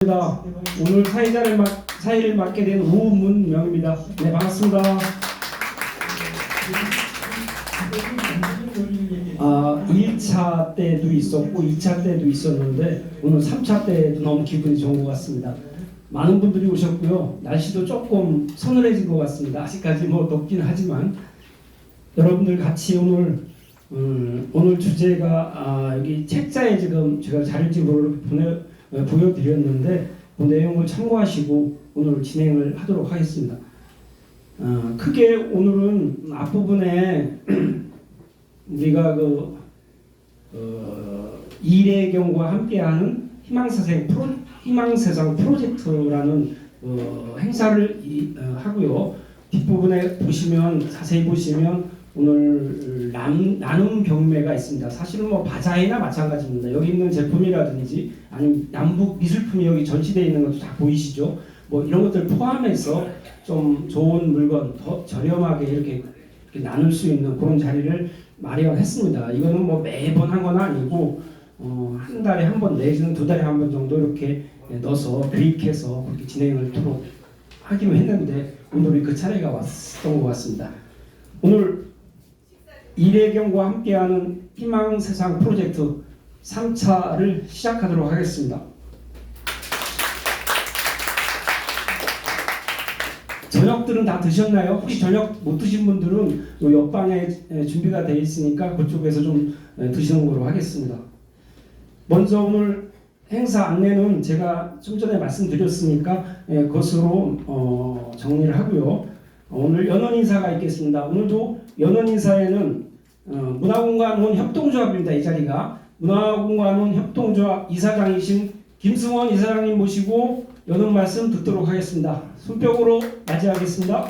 오늘 사회를 맡게 된 우문명입니다. 네, 반갑습니다. 1차 때도 있었고 2차 때도 있었는데 오늘 3차 때도 너무 기분이 좋은 것 같습니다. 많은 분들이 오셨고요. 날씨도 조금 서늘해진 것 같습니다. 아직까지 덥긴 하지만 여러분들 같이 오늘 주제가 여기 책자에 지금 제가 자료집으로 보여드렸는데 그 내용을 참고하시고 오늘 진행을 하도록 하겠습니다. 크게 오늘은 앞부분에 우리가 이래경과 함께하는 희망세상 프로젝트라는 행사를 하고요. 뒷부분에 자세히 보시면 오늘 나눔 경매가 있습니다. 사실은 바자회나 마찬가지입니다. 여기 있는 제품이라든지 아니면 남북 미술품이 여기 전시되어 있는 것도 다 보이시죠? 이런 것들 포함해서 좀 좋은 물건 더 저렴하게 이렇게 나눌 수 있는 그런 자리를 마련했습니다. 이거는 매번 한 건 아니고 한 달에 한 번 내지는 두 달에 한 번 정도 이렇게 넣어서 기획해서 그렇게 진행을 하기로 했는데 오늘이 그 차례가 왔던 것 같습니다. 오늘 이래경과 함께하는 희망세상 프로젝트 3차를 시작하도록 하겠습니다. 저녁들은 다 드셨나요? 혹시 저녁 못 드신 분들은 옆방에 준비가 되어 있으니까 그쪽에서 좀 드시는 걸로 하겠습니다. 먼저 오늘 행사 안내는 제가 좀 전에 말씀드렸으니까 그것으로 정리를 하고요. 오늘 연원 인사가 있겠습니다. 오늘도 연원 인사에는 문화공간원 협동조합입니다. 이 자리가 문화공간원 협동조합 이사장이신 김승원 이사장님 모시고 연원 말씀 듣도록 하겠습니다. 손뼉으로 맞이하겠습니다.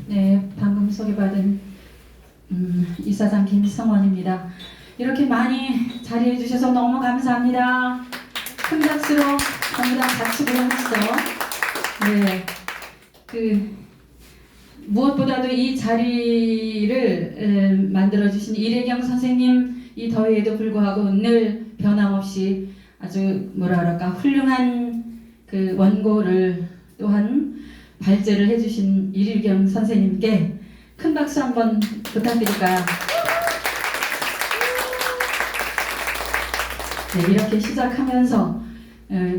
네, 방금 소개받은 이사장 김성원입니다. 이렇게 많이 자리해 주셔서 너무 감사합니다. 큰 박수로 전부 다 같이 부르시죠. 네, 무엇보다도 이 자리를 만들어 주신 이래경 선생님, 이 더위에도 불구하고 늘 변함없이 아주 훌륭한 원고를 또한 발제를 해주신 이래경 선생님께 큰 박수 한번 부탁드릴까요? 네, 이렇게 시작하면서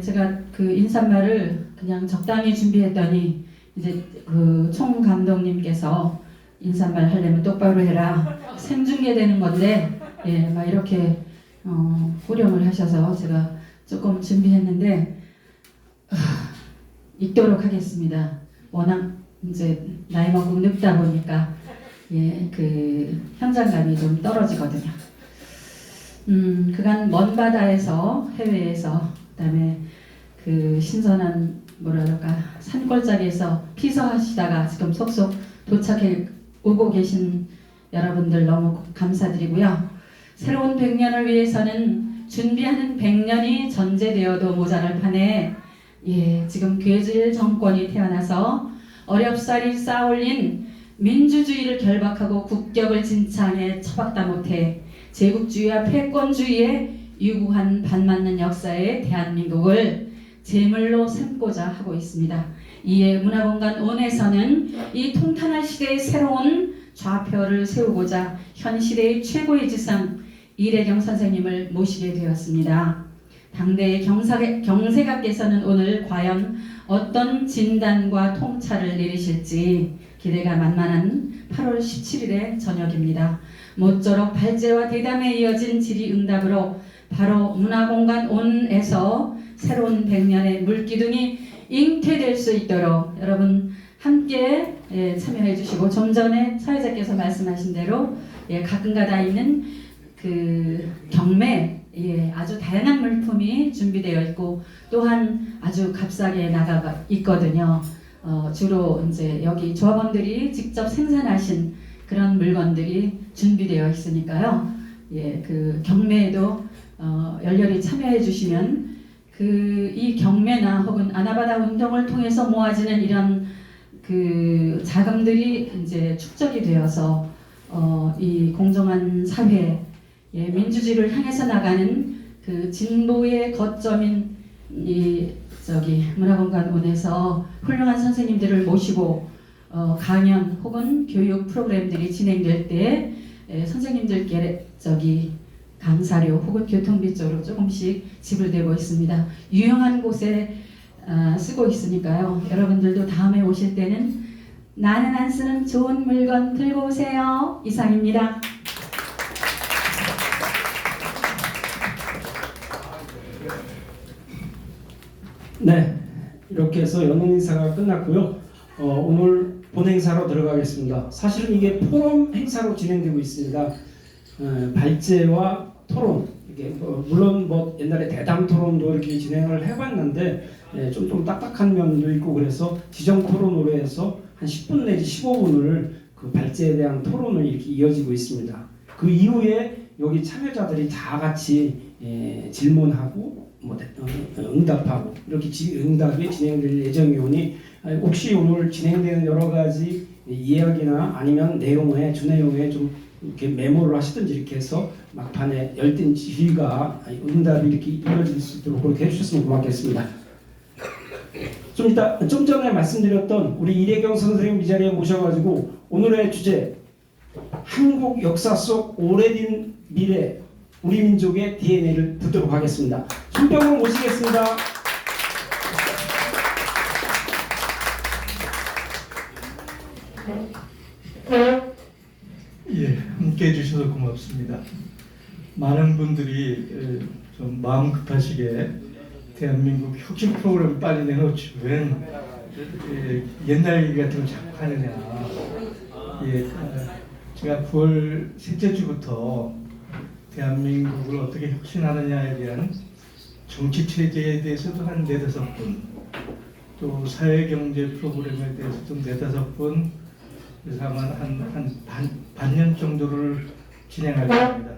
제가 인사말을 그냥 적당히 준비했더니 이제 총 감독님께서 인사말 하려면 똑바로 해라, 생중계되는 건데 막 이렇게 호령을 하셔서 제가 조금 준비했는데 읽도록 하겠습니다. 워낙 이제 나이 먹고 늙다 보니까 현장감이 좀 떨어지거든요. 그간 먼 바다에서, 해외에서, 그다음에 신선한 산골짜기에서 피서하시다가 지금 속속 도착해 오고 계신 여러분들 너무 감사드리고요. 새로운 100년을 위해서는 준비하는 100년이 전제되어도 모자랄 판에 지금 괴질 정권이 태어나서 어렵사리 쌓아올린 민주주의를 결박하고 국격을 진창에 처박다 못해 제국주의와 패권주의에 유구한 반맞는 역사의 대한민국을 제물로 삼고자 하고 있습니다. 이에 문화공간원에서는 이 통탄한 시대의 새로운 좌표를 세우고자 현 시대의 최고의 지상 이래경 선생님을 모시게 되었습니다. 당대의 경세가께서는 오늘 과연 어떤 진단과 통찰을 내리실지 기대가 만만한 8월 17일의 저녁입니다. 모쪼록 발제와 대담에 이어진 질의응답으로 바로 문화공간원에서 새로운 100년의 물기둥이 잉태될 수 있도록 여러분 함께 참여해 주시고, 좀 전에 사회자께서 말씀하신 대로 가끔가다 있는 경매 아주 다양한 물품이 준비되어 있고 또한 아주 값싸게 나가 있거든요. 주로 이제 여기 조합원들이 직접 생산하신 그런 물건들이 준비되어 있으니까요. 경매에도 열렬히 참여해 주시면 이 경매나 혹은 아나바다 운동을 통해서 모아지는 이런 그 자금들이 이제 축적이 되어서 이 공정한 사회에 민주주의를 향해서 나가는 그 진보의 거점인 이 문화공간원에서 훌륭한 선생님들을 모시고 강연 혹은 교육 프로그램들이 진행될 때 선생님들께 강사료 혹은 교통비 쪽으로 조금씩 지불되고 있습니다. 유용한 곳에 쓰고 있으니까요. 여러분들도 다음에 오실 때는 나는 안 쓰는 좋은 물건 들고 오세요. 이상입니다. 네, 이렇게 해서 연원 인사가 끝났고요. 오늘 본 행사로 들어가겠습니다. 사실은 이게 포럼 행사로 진행되고 있습니다. 발제와 토론, 이게 물론 뭐 옛날에 대담 토론도 이렇게 진행을 해봤는데 좀 딱딱한 면도 있고 그래서 지정 토론으로 해서 한 10분 내지 15분을 그 발제에 대한 토론을 이렇게 이어지고 있습니다. 그 이후에 여기 참여자들이 다 같이 질문하고 응답하고 이렇게 응답이 진행될 예정이오니 혹시 오늘 진행되는 여러 가지 이야기나 아니면 내용에 주내용에 좀 이렇게 메모를 하시든지 이렇게 해서 막판에 열띤 지휘가 응답이 이렇게 이루어질 수 있도록 그렇게 해주셨으면 고맙겠습니다. 좀 전에 말씀드렸던 우리 이래경 선생님 이 자리에 모셔가지고 오늘의 주제 한국 역사 속 오래된 미래 우리 민족의 DNA를 듣도록 하겠습니다. 손병을 모시겠습니다. 예, 함께 해주셔서 고맙습니다. 많은 분들이 좀 마음 급하시게 대한민국 혁신 프로그램 빨리 내놓지 왜 옛날 얘기 같은 거 자꾸 하느냐. 예, 제가 9월 셋째 주부터 대한민국을 어떻게 혁신하느냐에 대한 정치 체제에 대해서도 한 4-5번, 또 사회경제 프로그램에 대해서도 4-5번, 그래서 아마 한 반년 정도를 진행할 겁니다.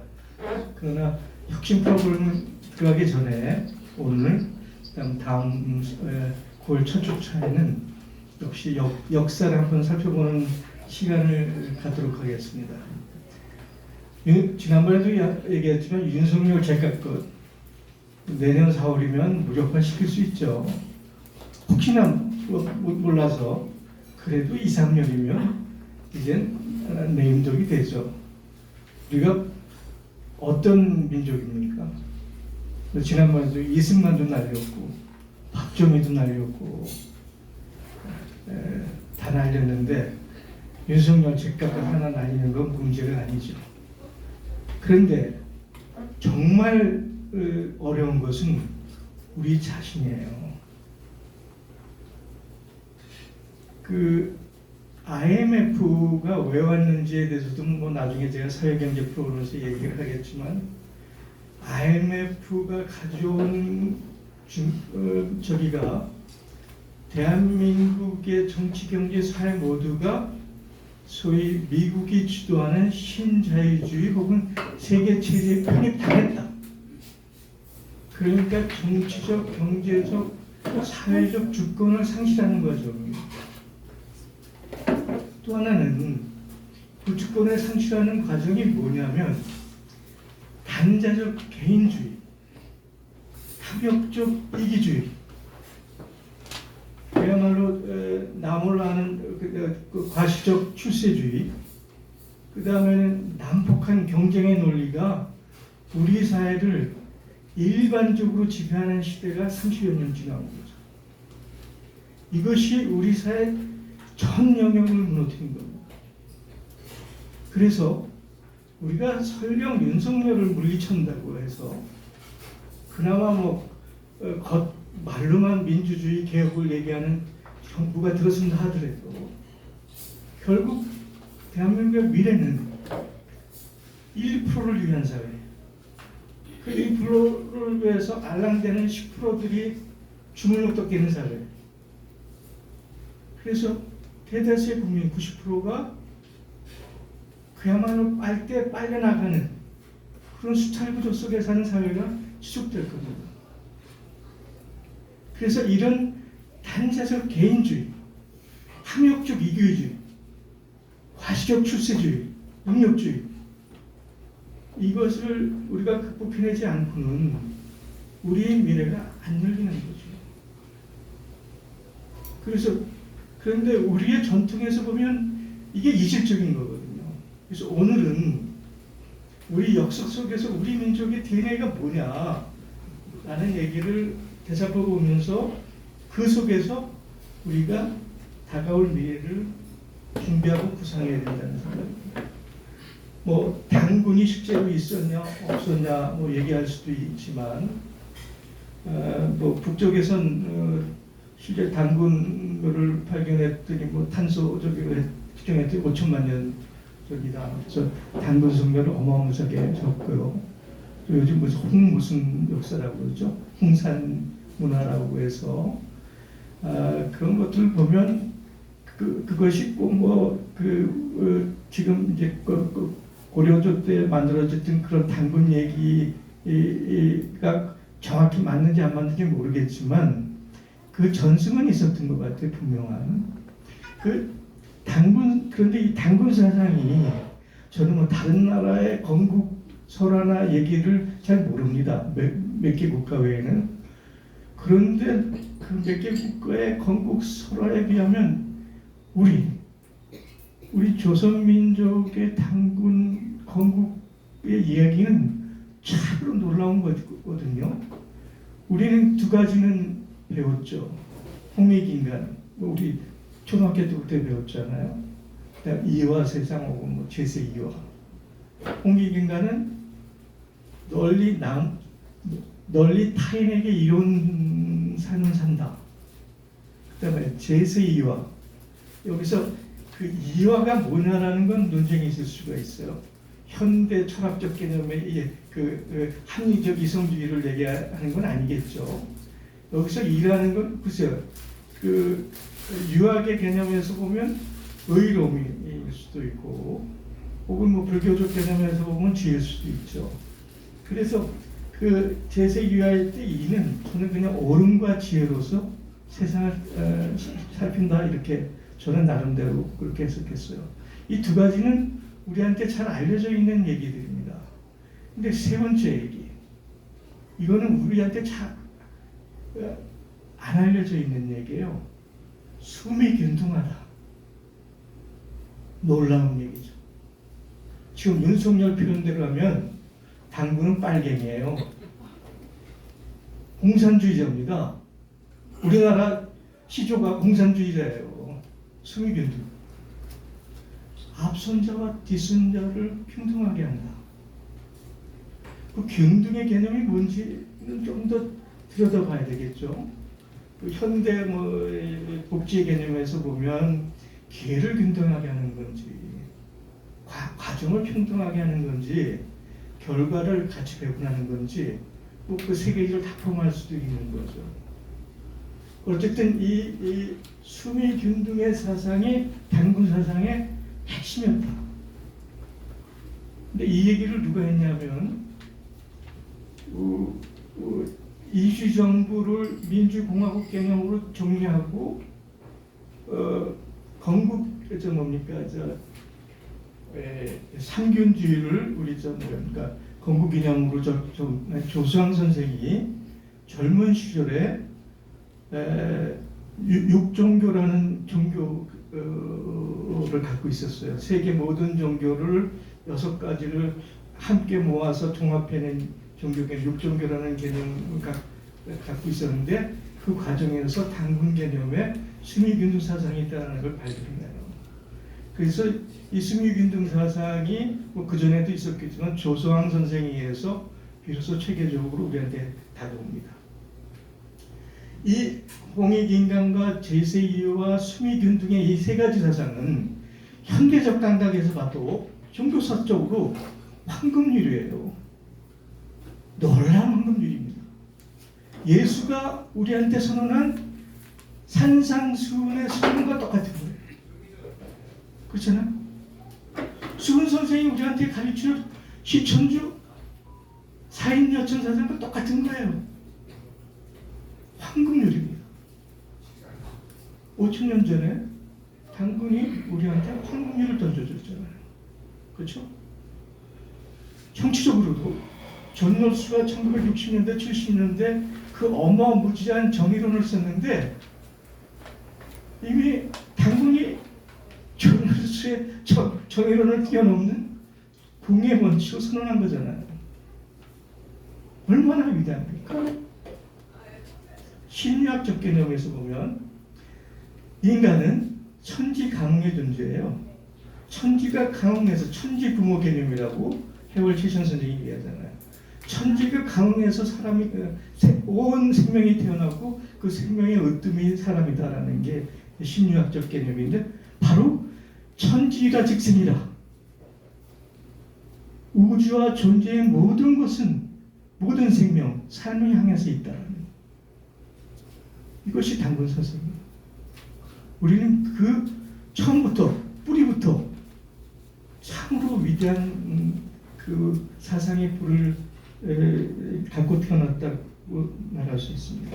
그러나 혁신 프로그램 들어가기 전에 오늘, 다음 9월 첫 주차에는 역시 역사를 한번 살펴보는 시간을 갖도록 하겠습니다. 지난번에도 얘기했지만 윤석열 제깍것 내년 4월이면 무력화시킬 수 있죠. 혹시나 몰라서 그래도 2-3년이면 이젠 내임덕이 되죠. 우리가 어떤 민족입니까? 지난번에도 이승만도 날렸고 박정희도 날렸고 다 날렸는데 윤석열 제깍것 하나 날리는 건 문제가 아니죠. 그런데 정말 어려운 것은 우리 자신이에요. 그 IMF가 왜 왔는지에 대해서도 뭐 나중에 제가 사회경제 프로그램에서 얘기를 하겠지만 IMF가 가져온 저기가 대한민국의 정치, 경제, 사회 모두가 소위 미국이 주도하는 신자유주의 혹은 세계 체제에 편입당했다. 그러니까 정치적, 경제적, 사회적 주권을 상실하는 거죠. 또 하나는 그 주권을 상실하는 과정이 뭐냐면 단자적 개인주의, 탐욕적 이기주의, 그야말로 남을 아는 그 과시적 출세주의, 그 다음에는 난폭한 경쟁의 논리가 우리 사회를 일반적으로 지배하는 시대가 30여 년 지나온 거죠. 이것이 우리 사회 전 영역을 무너뜨린 겁니다. 그래서 우리가 설령 윤석열을 물리친다고 해서 그나마 말로만 민주주의 개혁을 얘기하는 정부가 들었습니다 하더라도 결국 대한민국의 미래는 1%를 위한 사회, 그 1%를 위해서 알랑대는 10%들이 주물럭 끼는 사회. 그래서 대다수의 국민 90%가 그야말로 빨대 빨려나가는 그런 수탈구조 속에 사는 사회가 지속될 겁니다. 그래서 이런 단자적 개인주의, 탐욕적 이교주의, 과시적 출세주의, 능력주의, 이것을 우리가 극복해내지 않고는 우리의 미래가 안 열리는 거죠. 그런데 우리의 전통에서 보면 이게 이질적인 거거든요. 그래서 오늘은 우리 역사 속에서 우리 민족의 DNA가 뭐냐 라는 얘기를 되살펴보면서 그 속에서 우리가 다가올 미래를 준비하고 구상해야 된다는 생각입니다. 뭐 단군이 실제로 있었냐 없었냐 뭐 얘기할 수도 있지만 뭐 북쪽에선 실제 단군을 발견했더니 뭐 탄소 저기를 측정했더니 5천만 년 저기다. 그래서 단군 성별을 어마무시하게 적고요. 또 요즘 무슨 역사라고 그러죠? 홍산 문화라고 해서 그런 것들을 보면 그것이 꼭 지금 이제 고려조 때 만들어졌던 그런 단군 얘기가 정확히 맞는지 안 맞는지 모르겠지만 그 전승은 있었던 것 같아요. 분명한 그런데 이 단군 사상이 저는 뭐 다른 나라의 건국 설화나 얘기를 잘 모릅니다. 몇 개 국가 외에는. 그런데 그 몇 개 국가의 건국 설화에 비하면 우리 조선민족의 단군 건국의 이야기는 참으로 놀라운 거거든요. 우리는 두 가지는 배웠죠. 홍익인간, 우리 초등학교 때부터 배웠잖아요. 그다음 이화 세상 혹은 뭐 제세 이화. 홍익인간은 널리 타인에게 이론 삶을 산다. 그다음에 제세 이화. 여기서 그 이화가 뭐냐라는 건 논쟁이 있을 수가 있어요. 현대 철학적 개념의 합리적 이성주의를 얘기하는 건 아니겠죠. 여기서 이라는 건 글쎄요. 그 유학의 개념에서 보면 의로움일 수도 있고, 혹은 뭐 불교적 개념에서 보면 지혜일 수도 있죠. 그래서 그 제세 유화일 때 이는 저는 그냥 옳음과 지혜로서 세상을 살핀다 이렇게 저는 나름대로 그렇게 해석했어요. 이 두 가지는 우리한테 잘 알려져 있는 얘기들입니다. 근데 세 번째 얘기, 이거는 우리한테 잘 안 알려져 있는 얘기예요. 숨이 균등하다. 놀라운 얘기죠. 지금 윤석열 표현대로 하면 당구는 빨갱이에요. 공산주의자입니다. 우리나라 시조가 공산주의자예요. 숨이 균등. 앞선 자와 뒤선 자를 균등하게 한다. 그 균등의 개념이 뭔지는 좀 더 들여다봐야 되겠죠. 그 현대 복지의 개념에서 보면 기회를 균등하게 하는 건지, 과정을 평등하게 하는 건지, 결과를 같이 배분하는 건지, 뭐 그 세 개를 다 포함할 수도 있는 거죠. 어쨌든 이 수미 균등의 사상이 단군 사상의 핵심이었다. 근데 이 얘기를 누가 했냐면 이주 정부를 민주공화국 개념으로 정리하고 건국 삼균주의를 우리 그러니까 건국 기념으로 조수왕 선생이 젊은 시절에 육종교라는 종교를 갖고 있었어요. 세계 모든 종교를 6가지를 함께 모아서 종합해낸 종교계 육종교라는 개념을 갖고 있었는데 그 과정에서 단군 개념에 수미균등 사상이 있다는 걸 발견해요. 그래서 이 수미균등 사상이 뭐 그전에도 있었겠지만 조수왕 선생에 의해서 비로소 체계적으로 우리한테 다가옵니다. 이 홍익인간과 제세이유와 수미균등의 이 세 가지 사상은 현대적 감각에서 봐도 종교사적으로 황금률이에요. 놀라운 황금률입니다. 예수가 우리한테 선언한 산상수훈의 수훈과 똑같은 거예요. 그렇잖아요? 수훈 선생이 우리한테 가르치는 시천주 사인여천 사상과 똑같은 거예요. 황금률입니다. 5,000년 전에 당군이 우리한테 황금률을 던져줬잖아요. 그렇죠? 정치적으로도 존노스가 1960년대, 70년대 그 어마무지한 정의론을 썼는데 이미 당군이 존노스의 정의론을 뛰어넘는 공의 원칙을 선언한 거잖아요. 얼마나 위대합니까? 심리학적 개념에서 보면 인간은 천지강웅의 존재예요. 천지가 강웅해서 천지부모 개념이라고 해월 최천 선생이 얘기하잖아요. 천지가 강웅해서 사람이 온 생명이 태어나고 그 생명의 으뜸이 사람이다라는 게 심리학적 개념인데 바로 천지가 직생이라 우주와 존재의 모든 것은 모든 생명, 삶을 향해서 있다는 이것이 당군 선생입니다. 우리는 그 처음부터 뿌리부터 참으로 위대한 그 사상의 불을 갖고 태어났다고 말할 수 있습니다.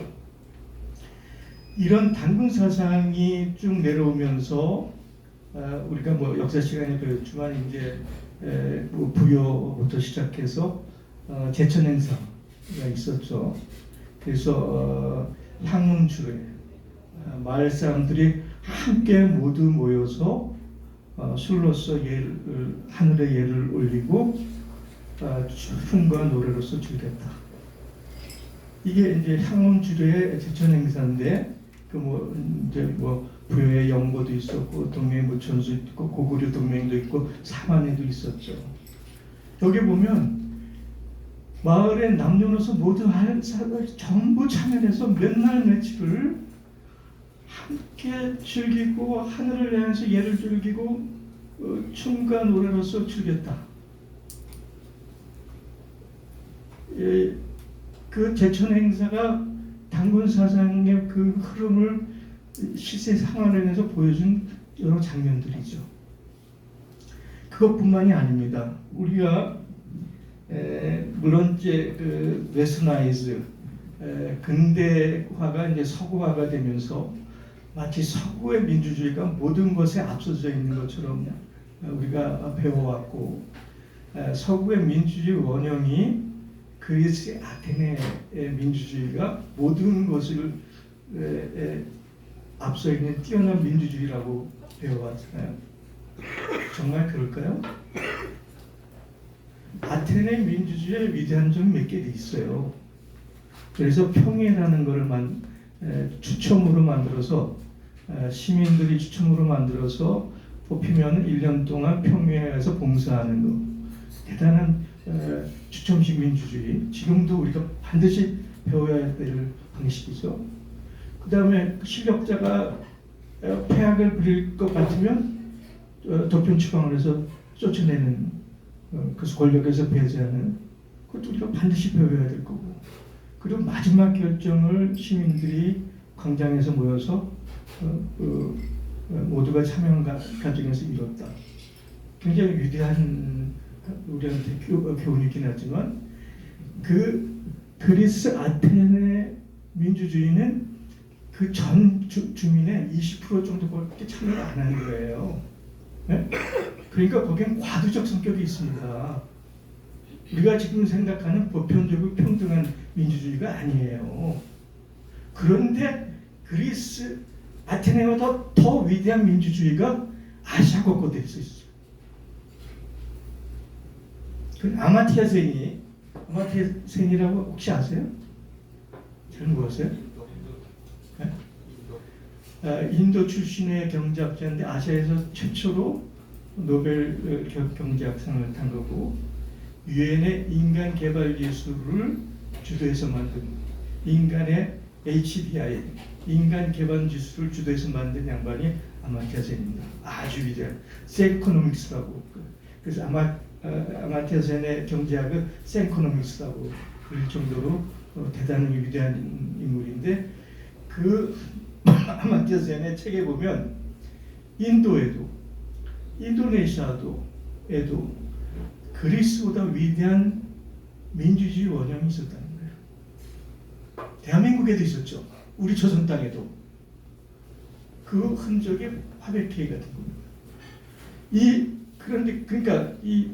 이런 당군 사상이 쭉 내려오면서 우리가 뭐 역사 시간에 배웠지만 이제 뭐 부여부터 시작해서 제천 행사가 있었죠. 그래서 향문주례 마을 사람들이 함께 모두 모여서 술로서 하늘에 예를 올리고 춤과 노래로서 즐겼다. 이게 이제 향문주례의 제천 행사인데 그 뭐 이제 뭐 부여의 영고도 있었고 동맹 무천수 있고 고구려 동맹도 있고 사만에도 있었죠. 여기 보면 마을의 남녀노소 모두 전부 참여해서 몇 날 며칠을 함께 즐기고 하늘을 향해서 예를 즐기고 춤과 노래로서 즐겼다. 그 제천 행사가 당군 사상의 그 흐름을 실세 상황에서 보여준 여러 장면들이죠. 그것뿐만이 아닙니다. 우리가 물론 이제 그 웨스터나이즈 근대화가 이제 서구화가 되면서 마치 서구의 민주주의가 모든 것에 앞서져 있는 것처럼 우리가 배워왔고 서구의 민주주의 원형이 그리스 아테네의 민주주의가 모든 것을 앞서 있는 뛰어난 민주주의라고 배워왔잖아요. 정말 그럴까요? 아테네 민주주의의 위대한 점이 몇 개 있어요. 그래서 평회라는 것을 추첨으로 만들어서 시민들이 추첨으로 만들어서 뽑히면 1년 동안 평회에서 봉사하는 거. 대단한 추첨식 민주주의. 지금도 우리가 반드시 배워야 될 방식이죠. 그 다음에 실력자가 폐악을 부릴 것 같으면 도평 추방을 해서 쫓아내는 그래서 권력에서 배제하는 그것도 우리가 반드시 배워야 될 거고 그리고 마지막 결정을 시민들이 광장에서 모여서 모두가 참여한 과정에서 이뤘다. 굉장히 위대한 우리한테 교훈이긴 하지만 그 그리스 아테네 민주주의는 그 전 주민의 20% 정도밖에 참여를 안 하는 거예요. 네? 그러니까 거기엔 과도적 성격이 있습니다. 우리가 지금 생각하는 보편적이고 평등한 민주주의가 아니에요. 그런데 그리스 아테네보다 더 위대한 민주주의가 아시아 곳곳에 있어요. 그 아마티아 세니라고 혹시 아세요? 잘 모르세요? 네? 인도 출신의 경제학자인데 아시아에서 최초로 노벨 경제학상을 탄 거고 유엔의 인간 개발 예술을 주도해서 만든 인간의 HBI 인간 개발 기술을 주도해서 만든 양반이 아마티아 센입니다. 아주 위대한 세코노믹스라고 그래서 아마티아 센의 경제학을 센코노믹스라고 부를 정도로 대단히 위대한 인물인데 그 아마티아 센의 책에 보면 인도에도 인도네시아에도 그리스보다 위대한 민주주의 원형이 있었다는 거예요. 대한민국에도 있었죠. 우리 조선 땅에도. 그 흔적이 화백회의가 된 겁니다. 그런데 그러니까 이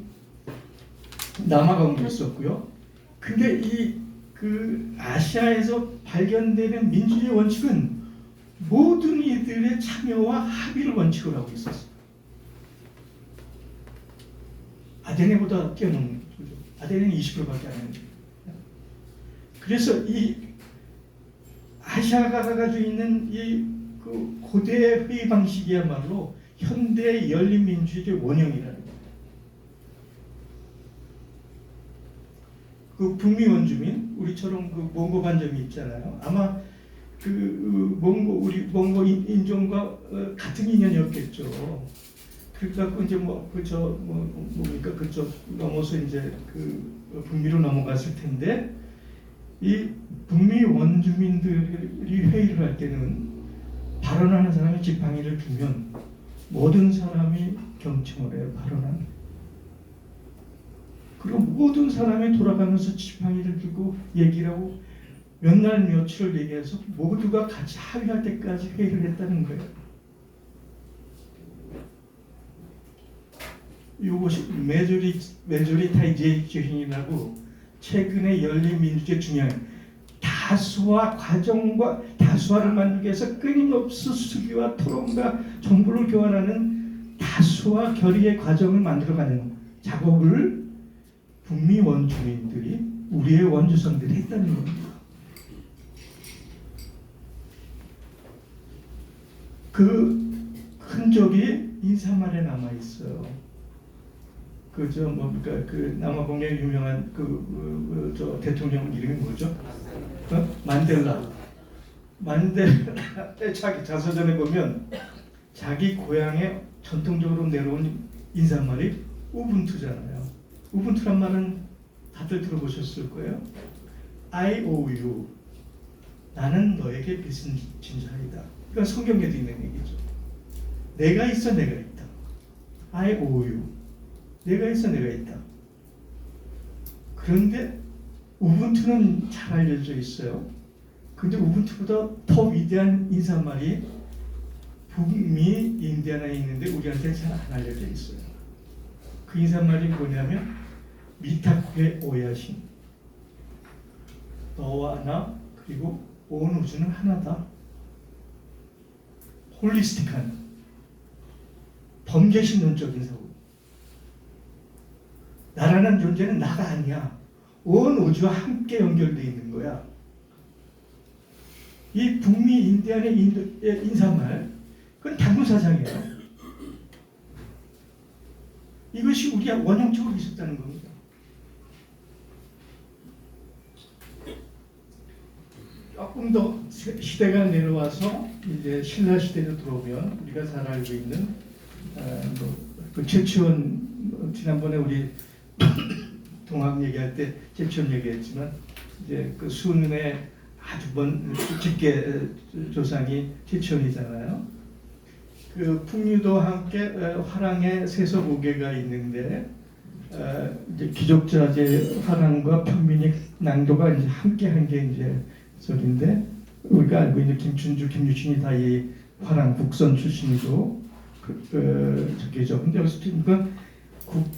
남아공도 있었고요. 근데 그 아시아에서 발견되는 민주주의 원칙은 모든 이들의 참여와 합의를 원칙으로 하고 있었어요. 아테네보다 뛰어넘는 거죠. 아테네는 20%밖에 안 했는데. 그래서 이 아시아가 가지고 있는 그 고대 회의 방식이야말로 현대 열린 민주주의 원형이라는 거예요. 그 북미 원주민, 우리처럼 그 몽고 반점이 있잖아요. 아마 그 우리 몽고 인종과 같은 인연이었겠죠. 그래갖고 이제 뭡니까 그쪽 넘어서 이제 그 북미로 넘어갔을 텐데, 이 북미 원주민들이 회의를 할 때는 발언하는 사람이 지팡이를 들면 모든 사람이 경청을 해요. 발언하는. 그리고 모든 사람이 돌아가면서 지팡이를 들고 얘기를 하고 몇 날 며칠을 얘기해서 모두가 같이 합의할 때까지 회의를 했다는 거예요. 이것이 메조리타이제이션이라고 최근에 열린 민주주의 중요한 다수화 과정과 다수화를 만들기 위해서 끊임없이 수기와 토론과 정보를 교환하는 다수화 결의의 과정을 만들어가는 작업을 북미 원주민들이 우리의 원주성들이 했다는 겁니다. 그 흔적이 인사말에 남아 있어요. 그저 뭡니까 그 남아공의 유명한 저 대통령 이름이 뭐죠? 만델라. 만델라의 자기 자서전에 보면 자기 고향에 전통적으로 내려온 인사말이 우분투잖아요. 우분투란 말은 다들 들어보셨을 거예요. I owe you. 나는 너에게 빚은 진 자이다. 그러니까 성경에도 있는 얘기죠. 내가 있어 내가 있다. I owe you. 내가 있어 내가 있다. 그런데 우분투는 잘 알려져 있어요. 근데 우분투보다 더 위대한 인사말이 북미 인디아나에 있는데 우리한테는 잘 안 알려져 있어요. 그 인사말이 뭐냐면 미타쿠의 오야신. 너와 나 그리고 온 우주는 하나다. 홀리스틱한 번개신론적인 사고. 나라는 존재는 나가 아니야. 온 우주와 함께 연결되어 있는 거야. 이 북미 인디안의 인사말, 그건 당구사상이에요. 이것이 우리가 원형적으로 있었다는 겁니다. 조금 더 시대가 내려와서 이제 신라 시대로 들어오면 우리가 잘 알고 있는 그 최치원, 지난번에 우리 동학 얘기할 때 최치원 얘기했지만 이제 그 수능의 아주 먼 직계 조상이 최치원이잖아요. 그 풍류도 함께 화랑의 세서 5개가 있는데 이제 귀족자재 화랑과 편민이 낭도가 이제 함께 한 게 이제 저긴데 우리가 알고 있는 김춘주, 김유신이 다 이 화랑 국선 출신이고 저기죠. 근데 여기서 그러니까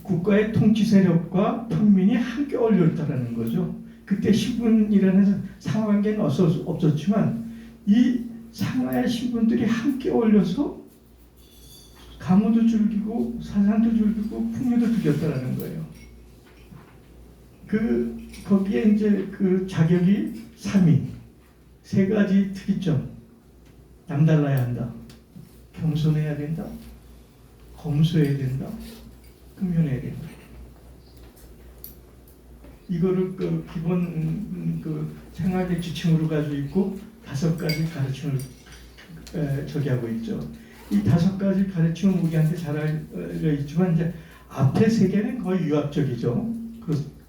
국가의 통치 세력과 평민이 함께 어울려 있다라는 거죠. 그때 신분이라는 상하관계는 없었지만 이 상하의 신분들이 함께 어울려서 가무도 즐기고 사상도 즐기고 풍류도 즐겼다라는 거예요. 거기에 이제 그 자격이 3위, 3가지 특이점. 남달라야 한다. 겸손해야 된다. 검소해야 된다. 끈면해야 된다. 이거를 그 기본 그 생활의 지침으로 가지고 있고 5가지 가르침을 저기 하고 있죠. 이 5가지 가르침은 우리한테 잘 알려 있지만 이제 앞에 3개는 거의 유학적이죠.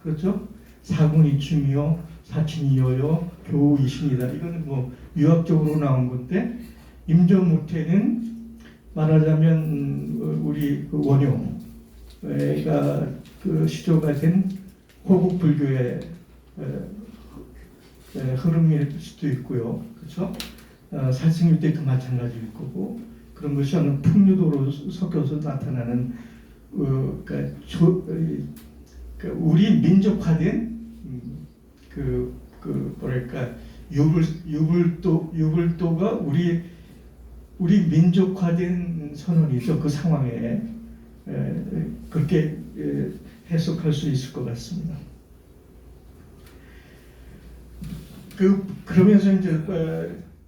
그렇죠? 사군이춤이요, 사친이여요, 교우이신이다. 이거는 뭐 유학적으로 나온 건데 임종무태는 말하자면 우리 그 원효가 그 시조가 된 호국 불교의 흐름일 수도 있고요. 그렇죠? 살생일 때도 마찬가지일 거고 그런 것이 어느 풍류도로 섞여서 나타나는 그러니까 우리 민족화된 뭐랄까 유불도가 우리 민족화된 선언이죠. 그 상황에 그렇게 해석할 수 있을 것 같습니다. 그러면서 이제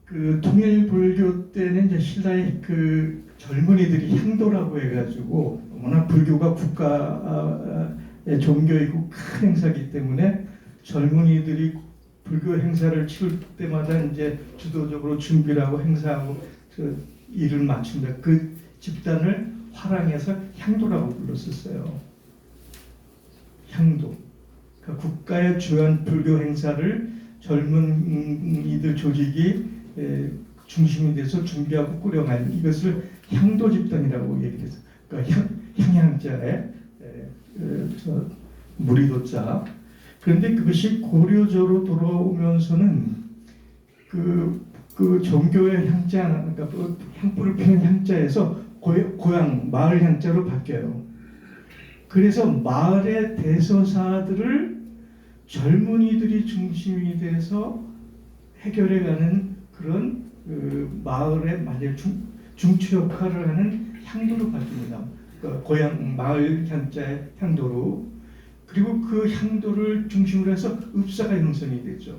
그 통일불교 때는 이제 신라의 그 젊은이들이 향도라고 해가지고 워낙 불교가 국가의 종교이고 큰 행사이기 때문에 젊은이들이 불교 행사를 치를 때마다 이제 주도적으로 준비를 하고 행사하고 그 일을 마칩니다. 그 집단을 화랑에서 향도라고 불렀었어요. 향도. 그러니까 국가의 주요한 불교 행사를 젊은이들 조직이 중심이 돼서 준비하고 꾸려가는 이것을 향도 집단이라고 얘기해서 그러니까 향양자에 무리도자. 그런데 그것이 고려조로 돌아오면서는 그 종교의 향자, 그러니까 그 향불을 피는 향자에서 고향 마을 향자로 바뀌어요. 그래서 마을의 대서사들을 젊은이들이 중심이 돼서 해결해가는 그런 마을의 만약 중추 역할을 하는 향도로 바뀝니다. 그러니까 고향 마을 향자의 향도로. 그리고 그 향도를 중심으로 해서 읍사가 형성이 되죠.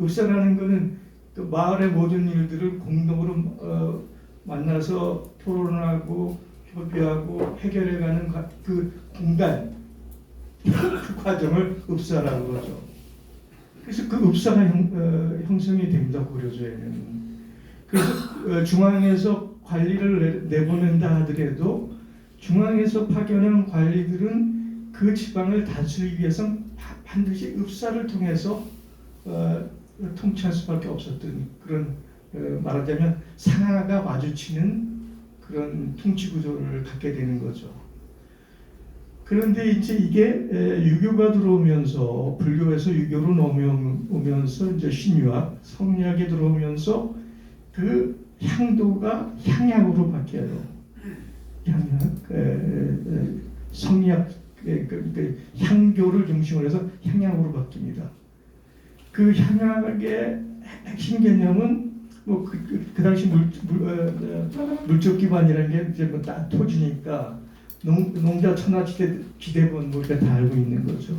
읍사라는 것은 그 마을의 모든 일들을 공동으로 만나서 토론하고 협의하고 해결해가는 그 공간, 그 과정을 읍사라는 거죠. 그래서 그 읍사가 형성이 됩니다. 고려조에는. 그래서 중앙에서 관리를 내보낸다 하더라도 중앙에서 파견한 관리들은 그 지방을 다스리기 위해서 반드시 읍사를 통해서 통치할 수밖에 없었던 그런 말하자면 상하가 마주치는 그런 통치 구조를 갖게 되는 거죠. 그런데 이제 이게 유교가 들어오면서 불교에서 유교로 넘어오면서 이제 신유학, 성리학에 들어오면서 그 향도가 향약으로 바뀌어요. 향약, 성리학 그 향교를 중심으로 해서 향약으로 바뀝니다. 그 향약의 핵심 개념은 뭐 그 당시 물적 기반이라는 게 이제 뭐 딱 토지니까 농자 천하 지대본 뭐 이렇게 다 알고 있는 거죠.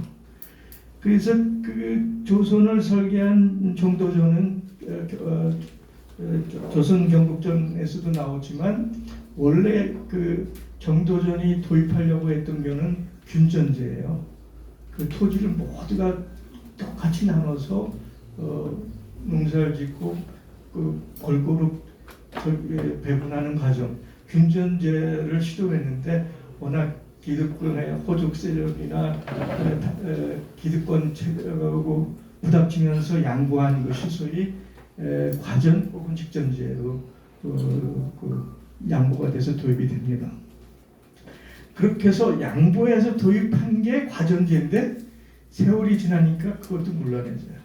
그래서 그 조선을 설계한 정도전은 조선 경국전에서도 나오지만 원래 그 정도전이 도입하려고 했던 거는 균전제예요. 그 토지를 모두가 똑같이 나눠서 농사를 짓고 그 골고루 배분하는 과정, 균전제를 시도했는데 워낙 기득권의 호족 세력이나 기득권 체제하고 부닥치면서 양보한 것이 소위 과전 혹은 직전제로 양보가 돼서 도입이 됩니다. 그렇게 해서 양보해서 도입한 게 과전제인데 세월이 지나니까 그것도 물러내져요.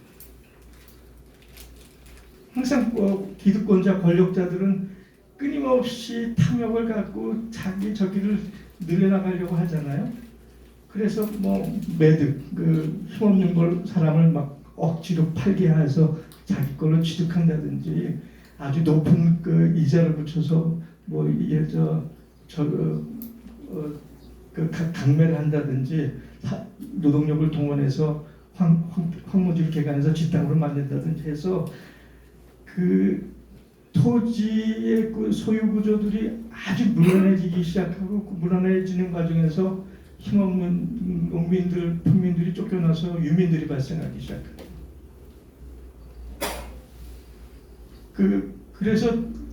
항상 기득권자 권력자들은 끊임없이 탐욕을 갖고 자기 저기를 늘려나가려고 하잖아요. 그래서 뭐 매듭, 힘없는 걸 사람을 막 억지로 팔게 해서 자기 걸로 취득한다든지 아주 높은 이자를 붙여서 뭐 이게 강매를 한다든지 노동력을 동원해서 황무지를 개간해서 집땅으로 만든다든지 해서 그 토지의 그 소유 구조들이 아주 물러내지기 시작하고 그 물러내지는 과정에서 힘없는 농민들, 평민들이 쫓겨나서 유민들이 발생하기 시작합니다. 그래서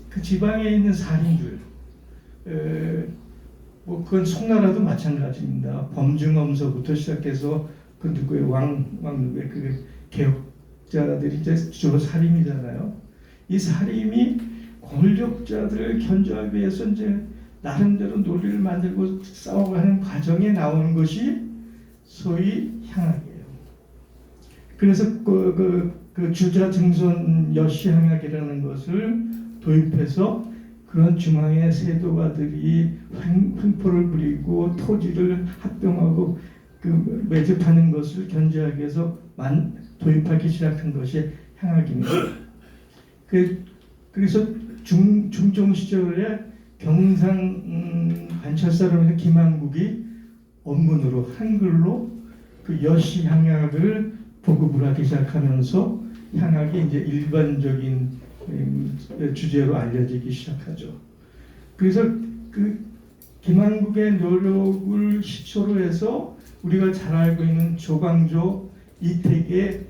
그 지방에 있는 산인들, 뭐 그건 송나라도 마찬가지입니다. 범증엄서부터 시작해서 그 누구의 누구의 그 개혁자들이 이제 주로 살인이잖아요. 이 살인이 권력자들을 견제하기 위해서 이제 나름대로 논리를 만들고 싸워가는 과정에 나오는 것이 소위 향학이에요. 그래서 그 주자 증손 여시향약이라는 것을 도입해서 그런 중앙의 세도가들이 횡포를 부리고 토지를 합병하고 그 매집하는 것을 견제하기 위해서 도입하기 시작한 것이 향학입니다. 그래서 중종 시절에 경상 관찰사로서 김한국이 원문으로 한글로 그 여시 향약을 보급을 하기 시작하면서 향약이 이제 일반적인 주제로 알려지기 시작하죠. 그래서 그 김한국의 노력을 시초로 해서 우리가 잘 알고 있는 조광조, 이택의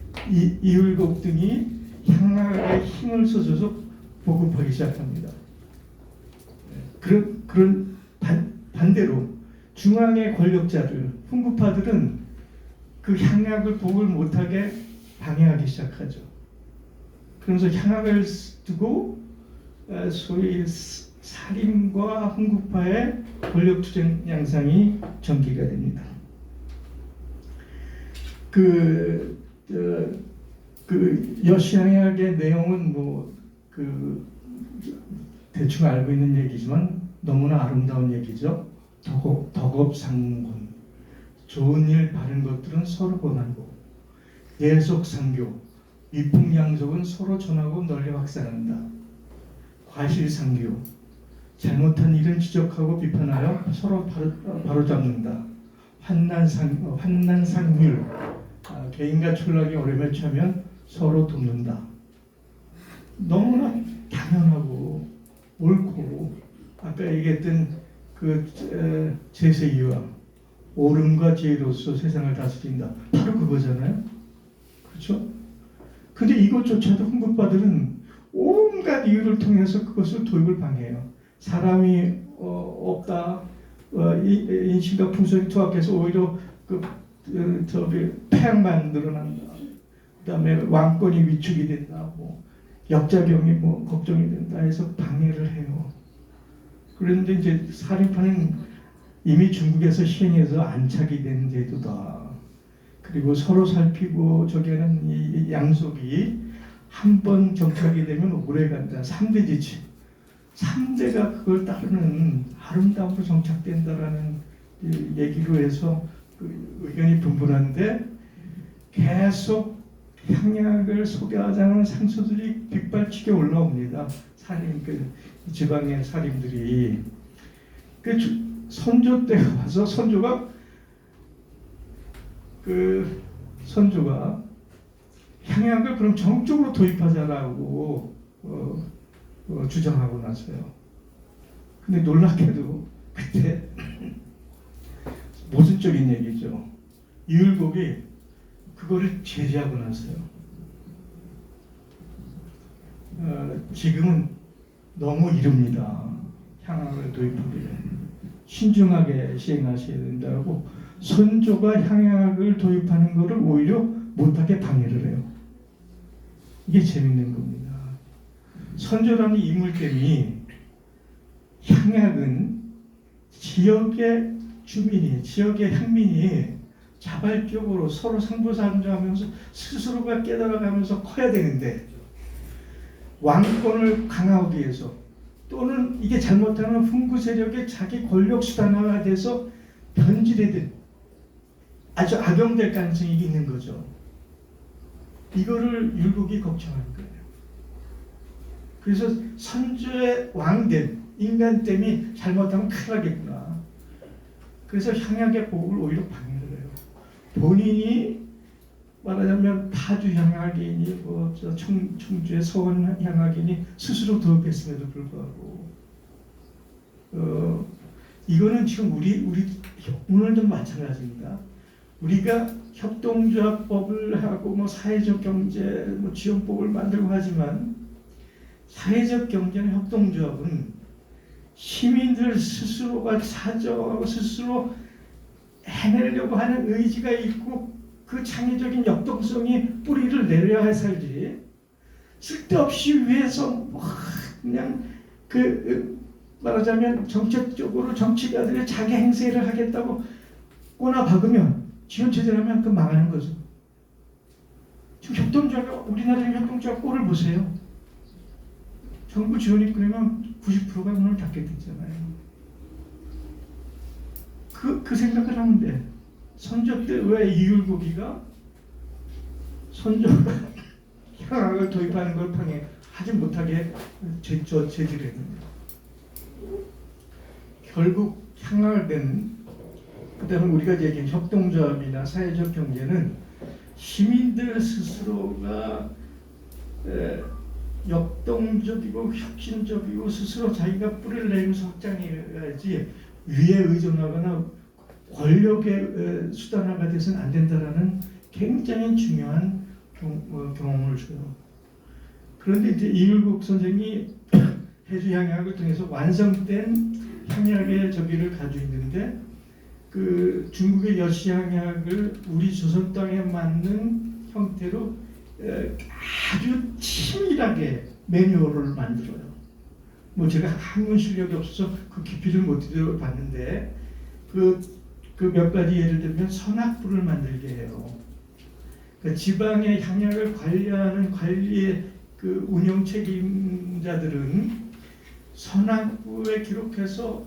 이율곡 등이 향락에 힘을 써줘서 보급하기 시작합니다. 그런 반대로 중앙의 권력자들, 훈구파들은 그 향락을 보급을 못하게 방해하기 시작하죠. 그러면서 향락을 두고 소위 사림과 훈구파의 권력투쟁 양상이 전개가 됩니다. 그 여시향약의 내용은 대충 알고 있는 얘기지만 너무나 아름다운 얘기죠. 덕업상군, 좋은 일 바른 것들은 서로 권하고, 예속상교, 위풍양속은 서로 전하고 널리 확산한다. 과실상교, 잘못한 일은 지적하고 비판하여 서로 바로잡는다. 환난상률, 개인과 촌락이 어려움에 처하면 서로 돕는다. 너무나 당연하고 옳고, 아까 얘기했던 그 제세이와 옳음과 지혜로서 세상을 다스린다. 바로 그거잖아요. 그렇죠? 근데 이것조차도 훈구파들은 온갖 이유를 통해서 그것을 도입을 방해해요. 사람이 없다, 인신과 풍속이 투합해서 오히려 폐악만 늘어난다. 그다음에 왕권이 위축이 된다. 역작용이 걱정이 된다 해서 방해를 해요. 그런데 이제 사립파는 이미 중국에서 시행해서 안착이 된 제도다. 그리고 서로 살피고 저기하는 이 양속이 한 번 정착이 되면 오래 간다. 3대 지침. 3대가 그걸 따르는 아름다움으로 정착된다라는 얘기로 해서 그 의견이 분분한데 계속 향약을 소개하자는 상소들이 빗발치게 올라옵니다. 지방의 사림들이. 선조 때 와서 선조가 향약을 그럼 정적으로 도입하자라고 주장하고 나서요. 근데 놀랍게도 그때 모순적인 얘기죠. 이율곡이 그거를 제지하고 나서요. 지금은 너무 이릅니다. 향약을 도입하기에 신중하게 시행하셔야 된다고 선조가 향약을 도입하는 것을 오히려 못하게 방해를 해요. 이게 재밌는 겁니다. 선조라는 인물됨이 향약은 지역의 주민이, 지역의 향민이 자발적으로 서로 상부상조하면서 스스로가 깨달아가면서 커야 되는데 왕권을 강화하기 위해서 또는 이게 잘못하면 훈구 세력의 자기 권력 수단화가 돼서 변질되듯 아주 악용될 가능성이 있는 거죠. 이거를 율곡이 걱정하는 거예요. 그래서 선조의 왕됨, 인간됨이 잘못하면 큰일 나겠구나. 그래서 향약의 보급을 오히려 방해를 해요. 본인이 말하자면 파주 향약이니 청주의 서원 향약이니 스스로 도입했음에도 불구하고 이거는 지금 우리 오늘도 마찬가지입니다. 우리가 협동조합법을 하고 사회적 경제 지원법을 만들고 하지만 사회적 경제나 협동조합은 시민들 스스로가 사정하고 스스로 해내려고 하는 의지가 있고 그 창의적인 역동성이 뿌리를 내려야 살지 쓸데없이 위에서 그냥 말하자면 정책적으로 정치가들이 자기 행세를 하겠다고 꼬나 박으면 지원체제라면 그 망하는 거죠. 지금 지금 협동조합, 우리나라 협동조합 꼴을 보세요. 정부 지원이 그러면 90%가 문을 닫게 됐잖아요. 그 생각을 하는데 선조 때 왜 이율고기가 선조가 향학을 도입하는 걸 하지 못하게 제지를 했는데 결국 향학을 그다음에 우리가 얘기한 협동조합이나 사회적 경제는 시민들 스스로가 역동적이고 혁신적이고 스스로 자기가 뿌리를 내면서 확장해야지 위에 의존하거나 권력의 수단화가 돼서는 안 된다라는 굉장히 중요한 경험을 줘요. 그런데 이제 이율국 선생이 해주 향약을 통해서 완성된 향약의 저기를 가지고 있는데 그 중국의 여시 향약을 우리 조선 땅에 맞는 형태로 아주 치밀하게 매뉴얼을 만들어요. 뭐 제가 한문 실력이 없어서 그 깊이를 못 들어봤는데 그 몇 가지 예를 들면 선악부를 만들게 해요. 그 지방의 향약을 관리하는 관리의 그 운영 책임자들은 선악부에 기록해서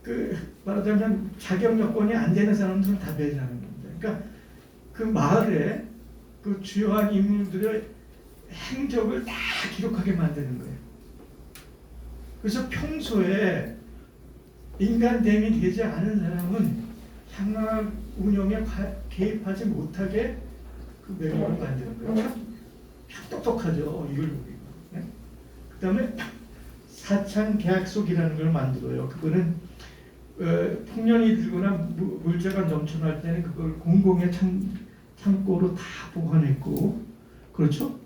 그 말하자면 자격 여건이 안 되는 사람들은 다 배제하는 겁니다. 그러니까 그 마을에 그 주요한 인물들의 행적을 다 기록하게 만드는 거예요. 그래서 평소에 인간 대응이 되지 않은 사람은 향락 운영에 개입하지 못하게 그 매뉴얼을 만드는 거예요. 참 똑똑하죠, 이율국이가. 네? 그 다음에 사창 계약속이라는 걸 만들어요. 그거는 풍년이 들거나 물자가 넘쳐날 때는 그걸 공공의 창고로 다 보관했고, 그렇죠?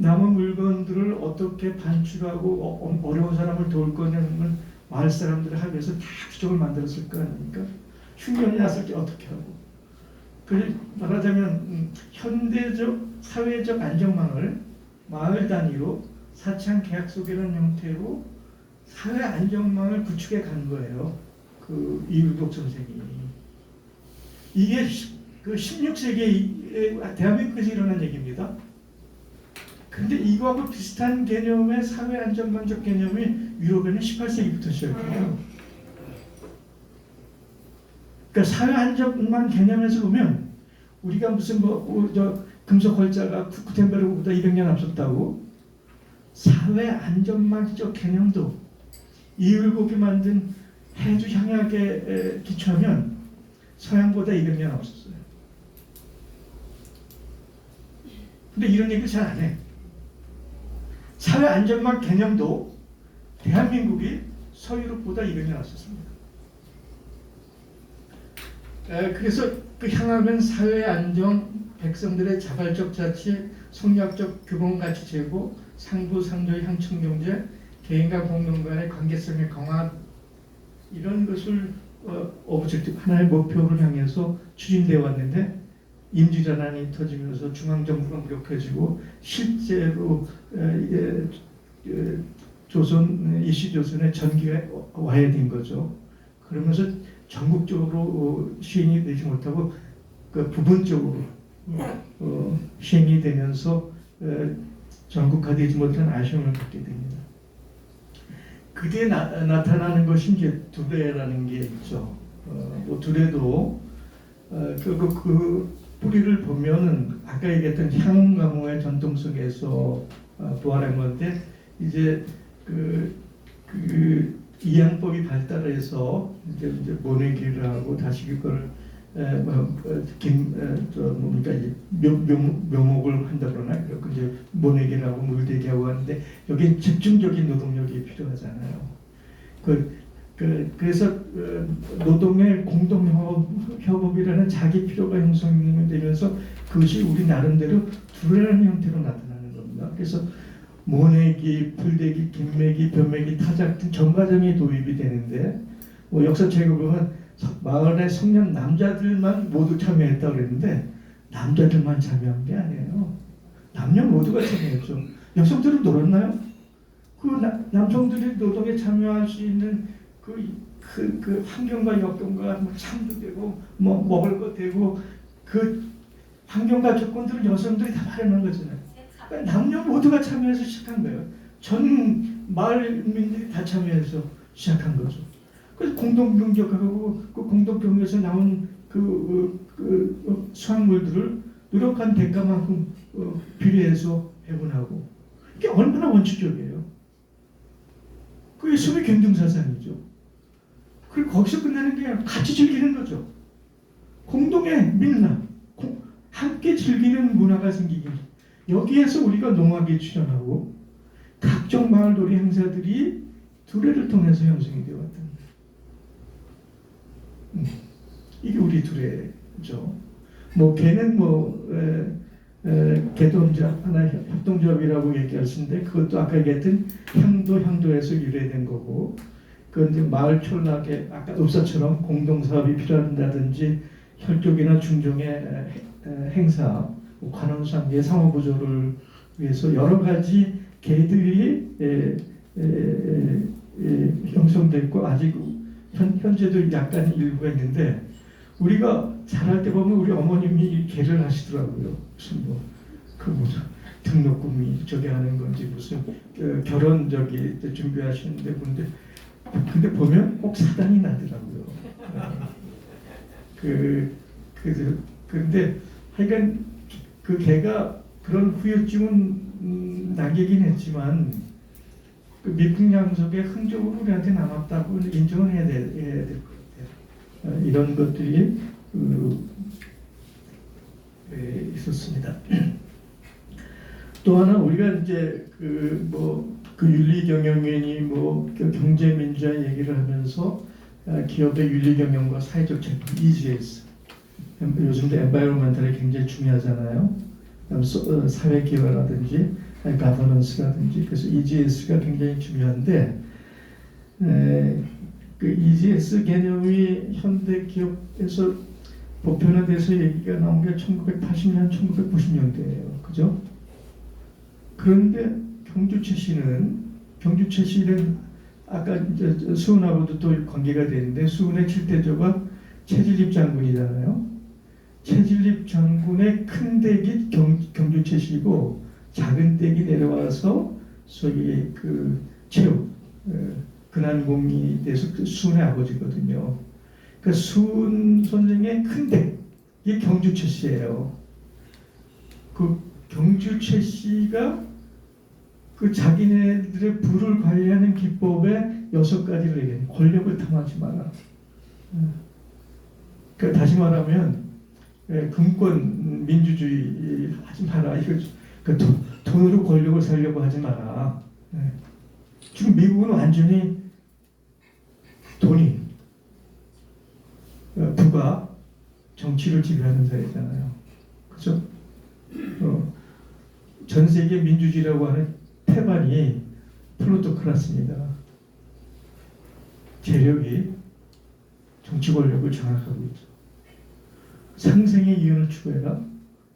남은 물건들을 어떻게 반출하고 어려운 사람을 도울 거냐는 마을 사람들의 합의해서 다 규정을 만들었을 거 아닙니까? 흉년이 났을 때 어떻게 하고. 그래서 말하자면 현대적 사회적 안정망을 마을 단위로 사창 계약속이라는 형태로 사회 안정망을 구축해 간 거예요. 그 이율국 선생이. 이게 그 16세기에 대한민국에서 일어난 얘기입니다. 근데 이거하고 비슷한 개념의 사회 안정망적 개념이 유럽에는 18세기부터 시작해요. 그러니까 사회 안정망 개념에서 보면 우리가 무슨 저 금속 활자가 구텐베르그보다 200년 앞섰다고 사회 안정망적 개념도 이율곡이 만든 해주 향약에 기초하면 서양보다 200년 앞섰어요. 근데 이런 얘기를 잘 안 해. 사회 안정망 개념도 대한민국이 서유럽보다 200년 앞섰습니다. 그래서 그 향악은 사회 안정, 백성들의 자발적 자치, 성리학적 규범 가치 제고, 상부 상조의 향청 경제, 개인과 공동 간의 관계성의 강화, 이런 것을 오브젝티브 하나의 목표를 향해서 추진되어 왔는데 임시전환이 터지면서 중앙정부가 무력해지고 실제로 이시조선에 전기가 와야 된 거죠. 그러면서 전국적으로 시행이 되지 못하고 그 부분적으로 시행이 되면서 전국화되지 못한 아쉬움을 갖게 됩니다. 그게 나타나는 것이 이제 두레라는 게 있죠. 뭐 두레도 그 뿌리를 보면은 아까 얘기했던 향가무의 전통성에서 부활한 건데 이제 이양법이 발달해서 이제 모내기를 하고 다시 그걸 묘목을 한다 그러나 그렇고 이제 모내기를 하고 물대기 하고 하는데 여기 집중적인 노동력이 필요하잖아요. 그래서 노동의 공동협업이라는 자기 필요가 형성되면서 그것이 우리 나름대로 두레라는 형태로 나타나는 겁니다. 그래서 모내기, 풀대기, 김매기, 변매기, 타작 등 전과정이 도입이 되는데 뭐 역사책을 보면 마을의 성년 남자들만 모두 참여했다고 그랬는데 남자들만 참여한 게 아니에요. 남녀 모두가 참여했죠. 여성들은 놀았나요? 그 남성들이 노동에 참여할 수 있는 그 환경과 여건과 뭐 참도 되고 뭐 먹을 것 되고 그 환경가족권들은 여성들이 다 마련한 거잖아요. 그러니까 남녀 모두가 참여해서 시작한 거예요. 전 마을민들이 다 참여해서 시작한 거죠. 그래서 공동경작하고 그 공동경에서 나온 수확물들을 노력한 대가만큼 비례해서 배분하고, 이게 얼마나 원칙적이에요. 그게 소위 경중사상이죠. 그리고 거기서 끝나는 게 아니라 같이 즐기는 거죠. 공동의 민락, 함께 즐기는 문화가 생기긴, 여기에서 우리가 농악에 출연하고 각종 마을놀이 행사들이 두레를 통해서 형성이 되어 왔다는 거예요. 이게 우리 두레죠. 뭐 개는 개동자 하나 협동조합이라고 얘기하시는데, 그것도 아까 얘기했던 향도에서 유래된 거고, 그런데 마을 촌락에 아까 읍사처럼 공동사업이 필요하다든지 혈족이나 중종의 행사, 관원상계 상호보조를 위해서 여러 가지 개들이 형성됐고, 아직 현재도 약간 일부가 있는데, 우리가 자랄 때 보면 우리 어머님이 개를 하시더라고요. 무슨 등록금이 저기 하는 건지 무슨 결혼 준비하시는데, 근데 보면 꼭 사단이 나더라고요. 그런데 하여간 그 개가 그런 후유증은 남기긴 했지만, 그 미풍양속의 흔적으로 우리한테 남았다고 인정을 해야 될 것 같아요. 이런 것들이 있었습니다. 또 하나, 우리가 이제 그 윤리경영위원이 경제민주화 얘기를 하면서 기업의 윤리경영과 사회적 책임 EGS, 요즘도 엔바이러먼탈이 굉장히 중요하잖아요. 사회기여라든지 가버넌스라든지, 그래서 EGS가 굉장히 중요한데, 그 EGS 개념이 현대 기업에서 보편화돼서 얘기가 나온 게 1980년, 1990년대예요. 그죠? 그런데 경주최 씨는 아까 이제 수은하고도 또 관계가 되는데, 수은의 7대조가 최진립 장군이잖아요. 최진립 장군의 큰 댁이 경주최 씨고, 작은 댁이 내려와서 소위 체육 근안공이 돼서 수은의 아버지거든요. 그 수은 선생의 큰 댁이 경주최 씨예요. 그 경주최 씨가 그 자기네들의 부를 관리하는 기법의 6가지를 얘기해요. 권력을 탐하지 마라. 그러니까 다시 말하면 금권 민주주의 하지 마라. 이거 돈으로 권력을 살려고 하지 마라. 지금 미국은 완전히 돈이, 부가 정치를 지배하는 사회잖아요. 그렇죠? 전 세계 민주주의라고 하는 태반이 플루토크라스입니다. 재력이 정치 권력을 장악하고 있죠. 상생의 이윤을 추구해라.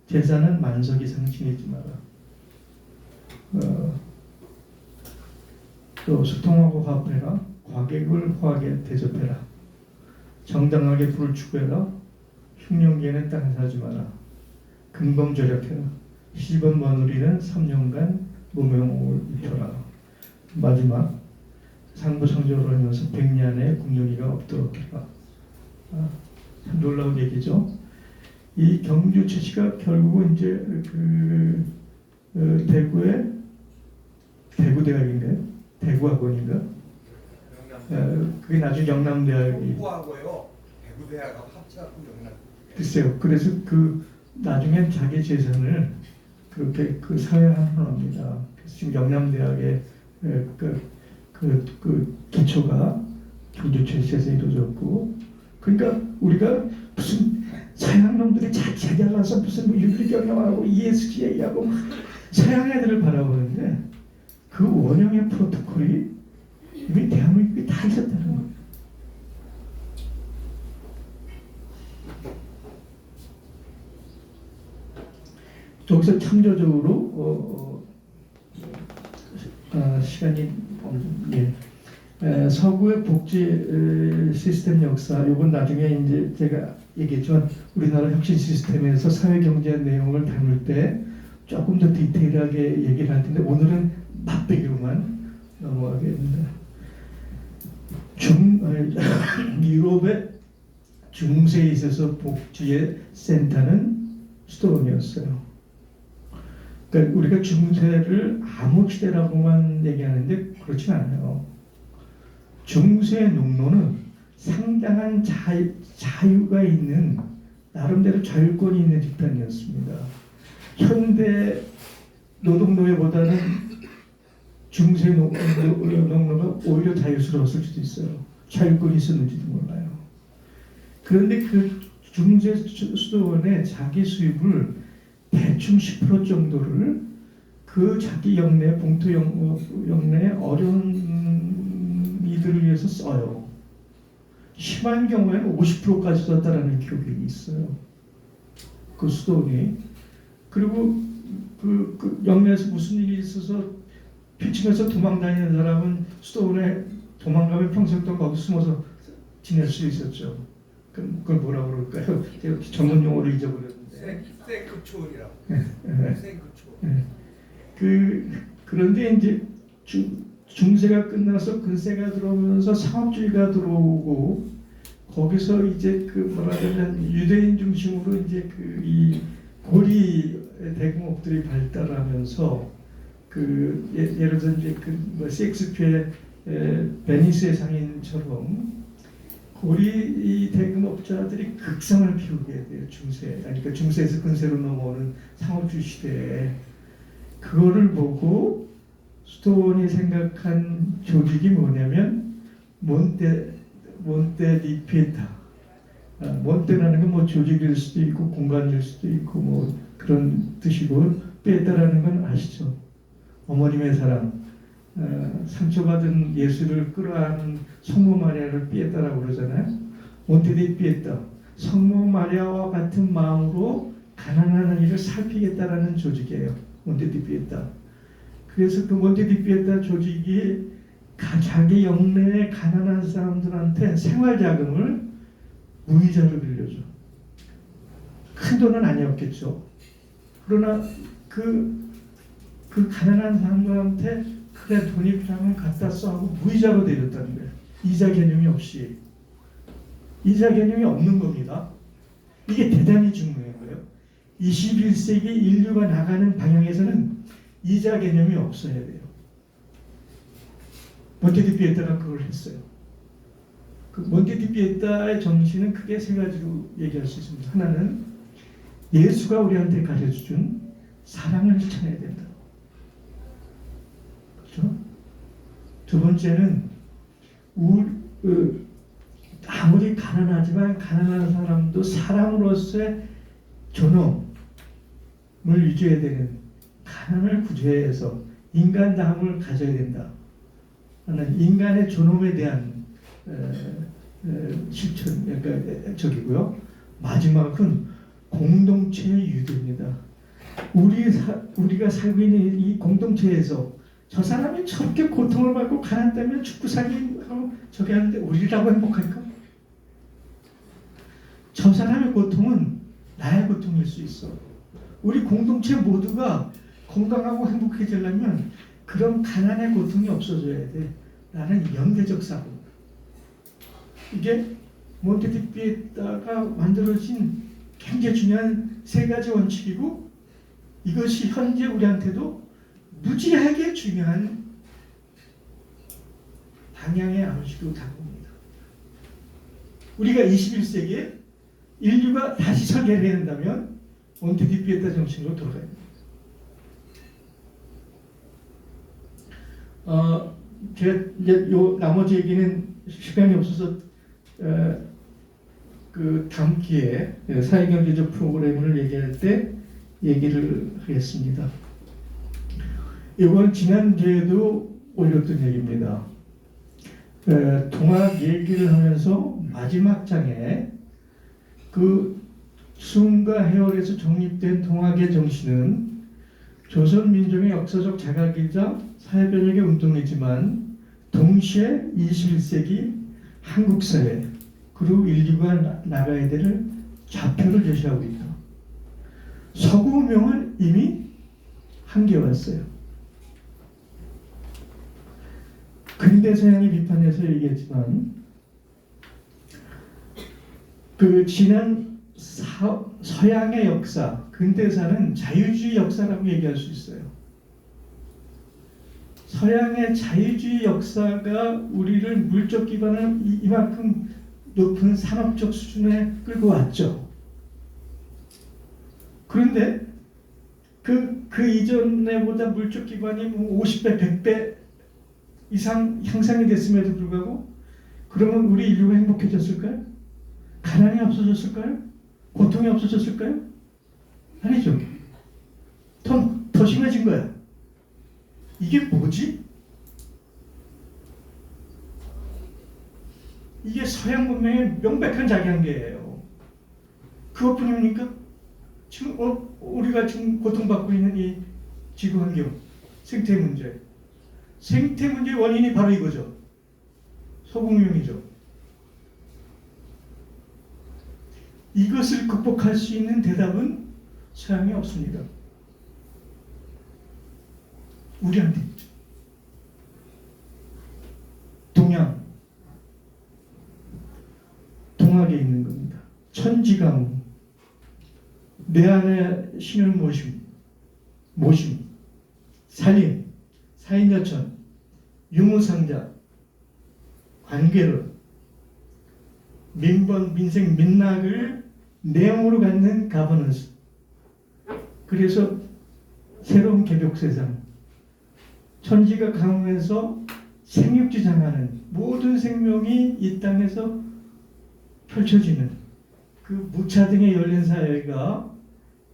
재산은 만석 이상 지니지 마라. 또 소통하고 화합해라. 과객을 화하게 대접해라. 정당하게 부를 추구해라. 흉년기에는 땅 사지 마라. 근검절약해라. 시번 머누리는 3년간 무명을 입혀라. 마지막, 상부상조를 하면서 백년의 국력이가 없도록 해라. 참 놀라운 얘기죠. 이 경주최 씨가 결국은 이제 대구의 대구대학인가요? 대구학원인가? 그게 나중에 영남대학이. 대구하고요. 대구대학하고 합쳐갖고 영남. 글쎄요. 그래서 나중엔 자기 재산을 그렇게 사회화를 합니다. 그래서 지금 영남대학의 기초가 경주최 씨에서 이루어졌고, 그러니까 우리가 무슨 서양 놈들이 잘 잘라서 무슨 윤리경영하고 ESG 얘기하고 서양 애들을 바라보는데, 그 원형의 프로토콜이 이미 대한민국에 다 있었다는 거예요. 여기서 참조적으로 시간이 서구의 복지 시스템 역사, 이건 나중에 이제 제가 얘기했지만 우리나라 혁신 시스템에서 사회 경제 내용을 다룰 때 조금 더 디테일하게 얘기를 할 텐데 오늘은 맛배기로만 넘어가겠습니다. 유럽의 중세에 있어서 복지의 센터는 수도원이었어요. 그러니까 우리가 중세를 암흑시대라고만 얘기하는데 그렇진 않아요. 중세 농노는 상당한 자유가 있는 나름대로 자율권이 있는 집단이었습니다. 현대 노동노예보다는 중세 농노가 오히려 자유스러웠을 수도 있어요. 자율권이 있었는지도 몰라요. 그런데 그 중세 수도원의 자기 수입을 대충 10% 정도를 그 자기 영내, 봉투 영내 어려운 이들을 위해서 써요. 심한 경우에는 50%까지 썼다라는 기록이 있어요. 그 수도원이. 그리고 그 영내에서 무슨 일이 있어서 피치면서 도망다니는 사람은 수도원에 도망가면 평생 동안 거기 숨어서 지낼 수 있었죠. 그걸 뭐라 그럴까요? 제가 전문 용어를 잊어버렸는데. 생급초월이라고. 생급초월. 그런데 이제 중세가 끝나서 근세가 들어오면서 상업주의가 들어오고 거기서 이제 그 말하자면 유대인 중심으로 이제 이 고리 대공업들이 발달하면서 예를 들어 이제 셰익스피어의 베니스의 상인처럼 고리 대금업자들이 극성을 피우게 돼요. 그러니까 중세에서 근세로 넘어오는 상업주의 시대에 그거를 보고 수도원이 생각한 조직이 뭐냐면 몬테 디 피에타. 몬테라는 건 뭐 조직일 수도 있고 공간일 수도 있고 뭐 그런 뜻이고 피에타라는 건 아시죠? 어머님의 사랑. 상처받은 예수를 끌어안은 성모 마리아를 피에타라고 그러잖아요. 몬테 디 피에타. 성모 마리아와 같은 마음으로 가난한 이를 살피겠다라는 조직이에요. 몬테 디 피에타. 그래서 그 몬테 디 피에타 조직이 자기 영내의 가난한 사람들한테 생활 자금을 무이자로 빌려줘. 큰 돈은 아니었겠죠. 그러나 그 가난한 사람들한테 그래 돈이 필요하면 갖다 써 하고 무이자로 내렸다는 거예요. 이자 개념이 없이. 이자 개념이 없는 겁니다. 이게 대단히 중요한 거예요. 21세기 인류가 나가는 방향에서는 이자 개념이 없어야 돼요. 몬테디 피에타가 그걸 했어요. 그 몬테디 피에타의 정신은 크게 세 가지로 얘기할 수 있습니다. 하나는 예수가 우리한테 가르쳐준 사랑을 실천해야 된다. 그렇죠? 두 번째는 아무리 가난하지만 가난한 사람도 사랑으로서의 존엄을 유지해야 되는 가난을 구제해서 인간다움을 가져야 된다. 하는 인간의 존엄에 대한 실천, 그러니까 저기고요. 마지막은 공동체의 유대입니다. 우리가 살고 있는 이 공동체에서 저 사람이 저렇게 고통을 받고 가난 때문에 죽고 살기 하고 저기 하는데 우리라고 행복할까? 저 사람의 고통은 나의 고통일 수 있어. 우리 공동체 모두가 건강하고 행복해지려면 그런 가난의 고통이 없어져야 돼. 나는 연대적 사고. 이게 몬테디 피에타가 만들어진 굉장히 중요한 세 가지 원칙이고 이것이 현재 우리한테도 무지하게 중요한 방향의 암시로 다가옵니다. 우리가 21세기에 인류가 다시 설계를 해야 한다면 몬테디 피에타 정신으로 돌아가야 됩니다. 제가 이제 요 나머지 얘기는 시간이 없어서 그 다음 기회에 사회경제적 프로그램을 얘기할 때 얘기를 하겠습니다. 이건 지난주에도 올렸던 얘기입니다. 동학 얘기를 하면서 마지막 장에 그 수은과 해월에서 정립된 동학의 정신은 조선 민족의 역사적 자각이자 사회변혁의 운동이지만 동시에 21세기 한국 사회 그리고 인류가 나가야 될 좌표를 제시하고 있다. 서구 운명은 이미 한계에 왔어요. 근대 서양의 비판에서 얘기했지만 그 지난 서양의 역사, 근대사는 자유주의 역사라고 얘기할 수 있어요. 서양의 자유주의 역사가 우리를 물적 기반을 이만큼 높은 산업적 수준에 끌고 왔죠. 그런데 그 이전에보다 물적 기반이 뭐 50배, 100배 이상 향상이 됐음에도 불구하고 그러면 우리 인류가 행복해졌을까요? 가난이 없어졌을까요? 고통이 없어졌을까요? 아니죠. 더 심해진 거야. 이게 뭐지? 이게 서양 문명의 명백한 자기한계예요. 그것뿐입니까? 지금 우리가 지금 고통받고 있는 이 지구 환경, 생태 문제. 생태 문제의 원인이 바로 이거죠. 소금융이죠. 이것을 극복할 수 있는 대답은 서양에 없습니다. 우리한테 있죠. 동학에 있는 겁니다. 천지가무, 내 안에 신을 모심, 살림, 사인여천, 유무상자, 관계론, 민번, 민생, 민락을 내용으로 갖는 가버넌스. 그래서 새로운 개벽세상, 천지가 강화해서 생육지장하는 모든 생명이 이 땅에서 펼쳐지는 그 무차등의 열린 사회가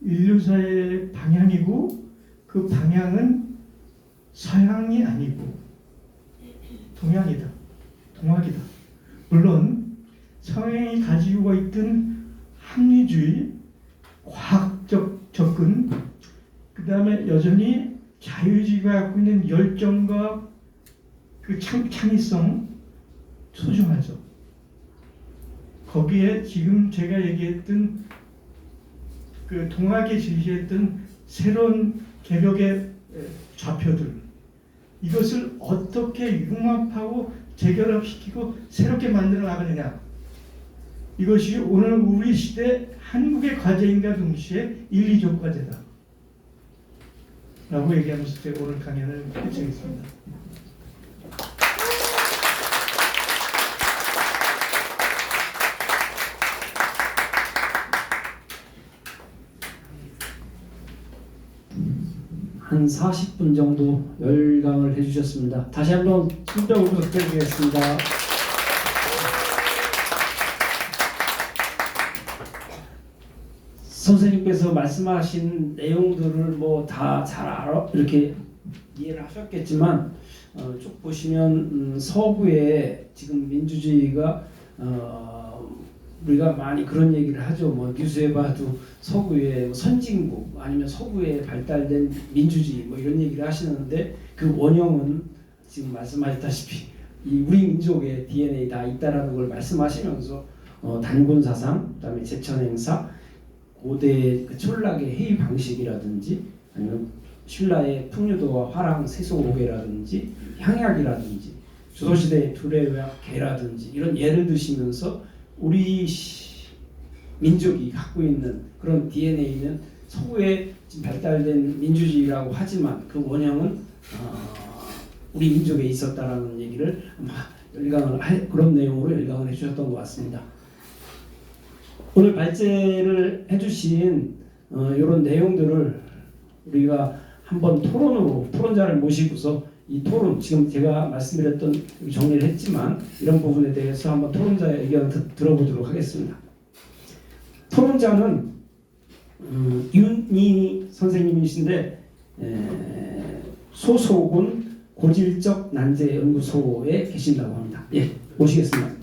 인류사회의 방향이고 그 방향은 서양이 아니고 동양이다. 동학이다. 물론 서양이 가지고 있던 합리주의, 과학적 접근, 그 다음에 여전히 자유주의가 갖고 있는 열정과 그 창의성 소중하죠. 거기에 지금 제가 얘기했던 그 동학이 제시했던 새로운 개벽의 좌표들, 이것을 어떻게 융합하고 재결합시키고 새롭게 만들어 나가느냐, 이것이 오늘 우리 시대 한국의 과제인가 동시에 인류적 과제다 라고 얘기하면서 제가 오늘 강연을 마치겠습니다. 한 40분 정도 열강을 해주셨습니다. 다시 한번 심정으로 부탁드리겠습니다. 선생님께서 말씀하신 내용들을 뭐 다 잘 알아 이렇게 이해를 하셨겠지만 쭉 보시면 서구의 지금 민주주의가 우리가 많이 그런 얘기를 하죠. 뭐 뉴스에 봐도 서구의 선진국 아니면 서구에 발달된 민주주의 뭐 이런 얘기를 하시는데 그 원형은 지금 말씀하셨다시피 이 우리 민족의 DNA 다 있다라는 걸 말씀하시면서 단군 사상, 그다음에 제천 행사, 고대 그 촌락의 회의 방식이라든지 아니면 신라의 풍류도와 화랑 세속오개라든지 향약이라든지 조선시대의 두레와 개라든지 이런 예를 드시면서 우리 민족이 갖고 있는 그런 DNA는 서구에 발달된 민주주의라고 하지만 그 원형은 우리 민족에 있었다라는 얘기를 그런 내용으로 열강을 해주셨던 것 같습니다. 오늘 발제를 해주신 이런 내용들을 우리가 한번 토론자를 모시고서 이 토론, 지금 제가 말씀드렸던 정리를 했지만 이런 부분에 대해서 한번 토론자의 의견을 들어보도록 하겠습니다. 토론자는 윤희 선생님이신데 소속은 고질적 난제 연구소에 계신다고 합니다. 예, 모시겠습니다.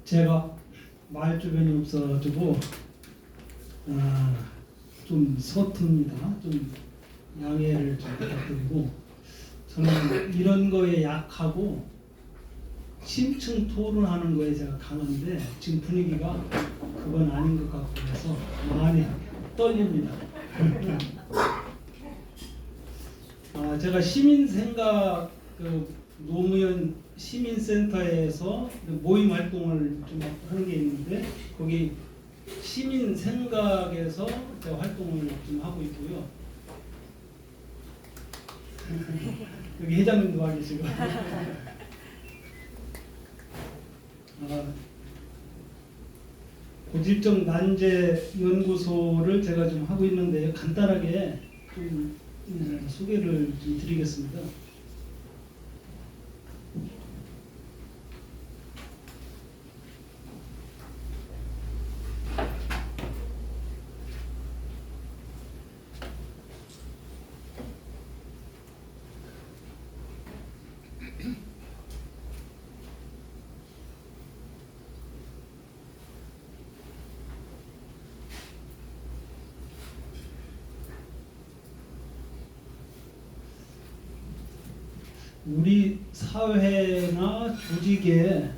제가 말 주변이 없어가지고 좀 서툽니다. 좀 양해를 좀 부탁드리고, 저는 이런 거에 약하고 심층 토론하는 거에 제가 강한데 지금 분위기가 그건 아닌 것 같고 해서 많이 떨립니다. 제가 시민생각 노무현 시민센터에서 모임 활동을 좀 하는 게 있는데 거기 시민생각에서 제가 활동을 좀 하고 있고요. 여기 회장님도 와 계시고 고질적 난제 연구소를 제가 좀 하고 있는데 간단하게 좀 소개를 좀 드리겠습니다. 우리 사회나 조직에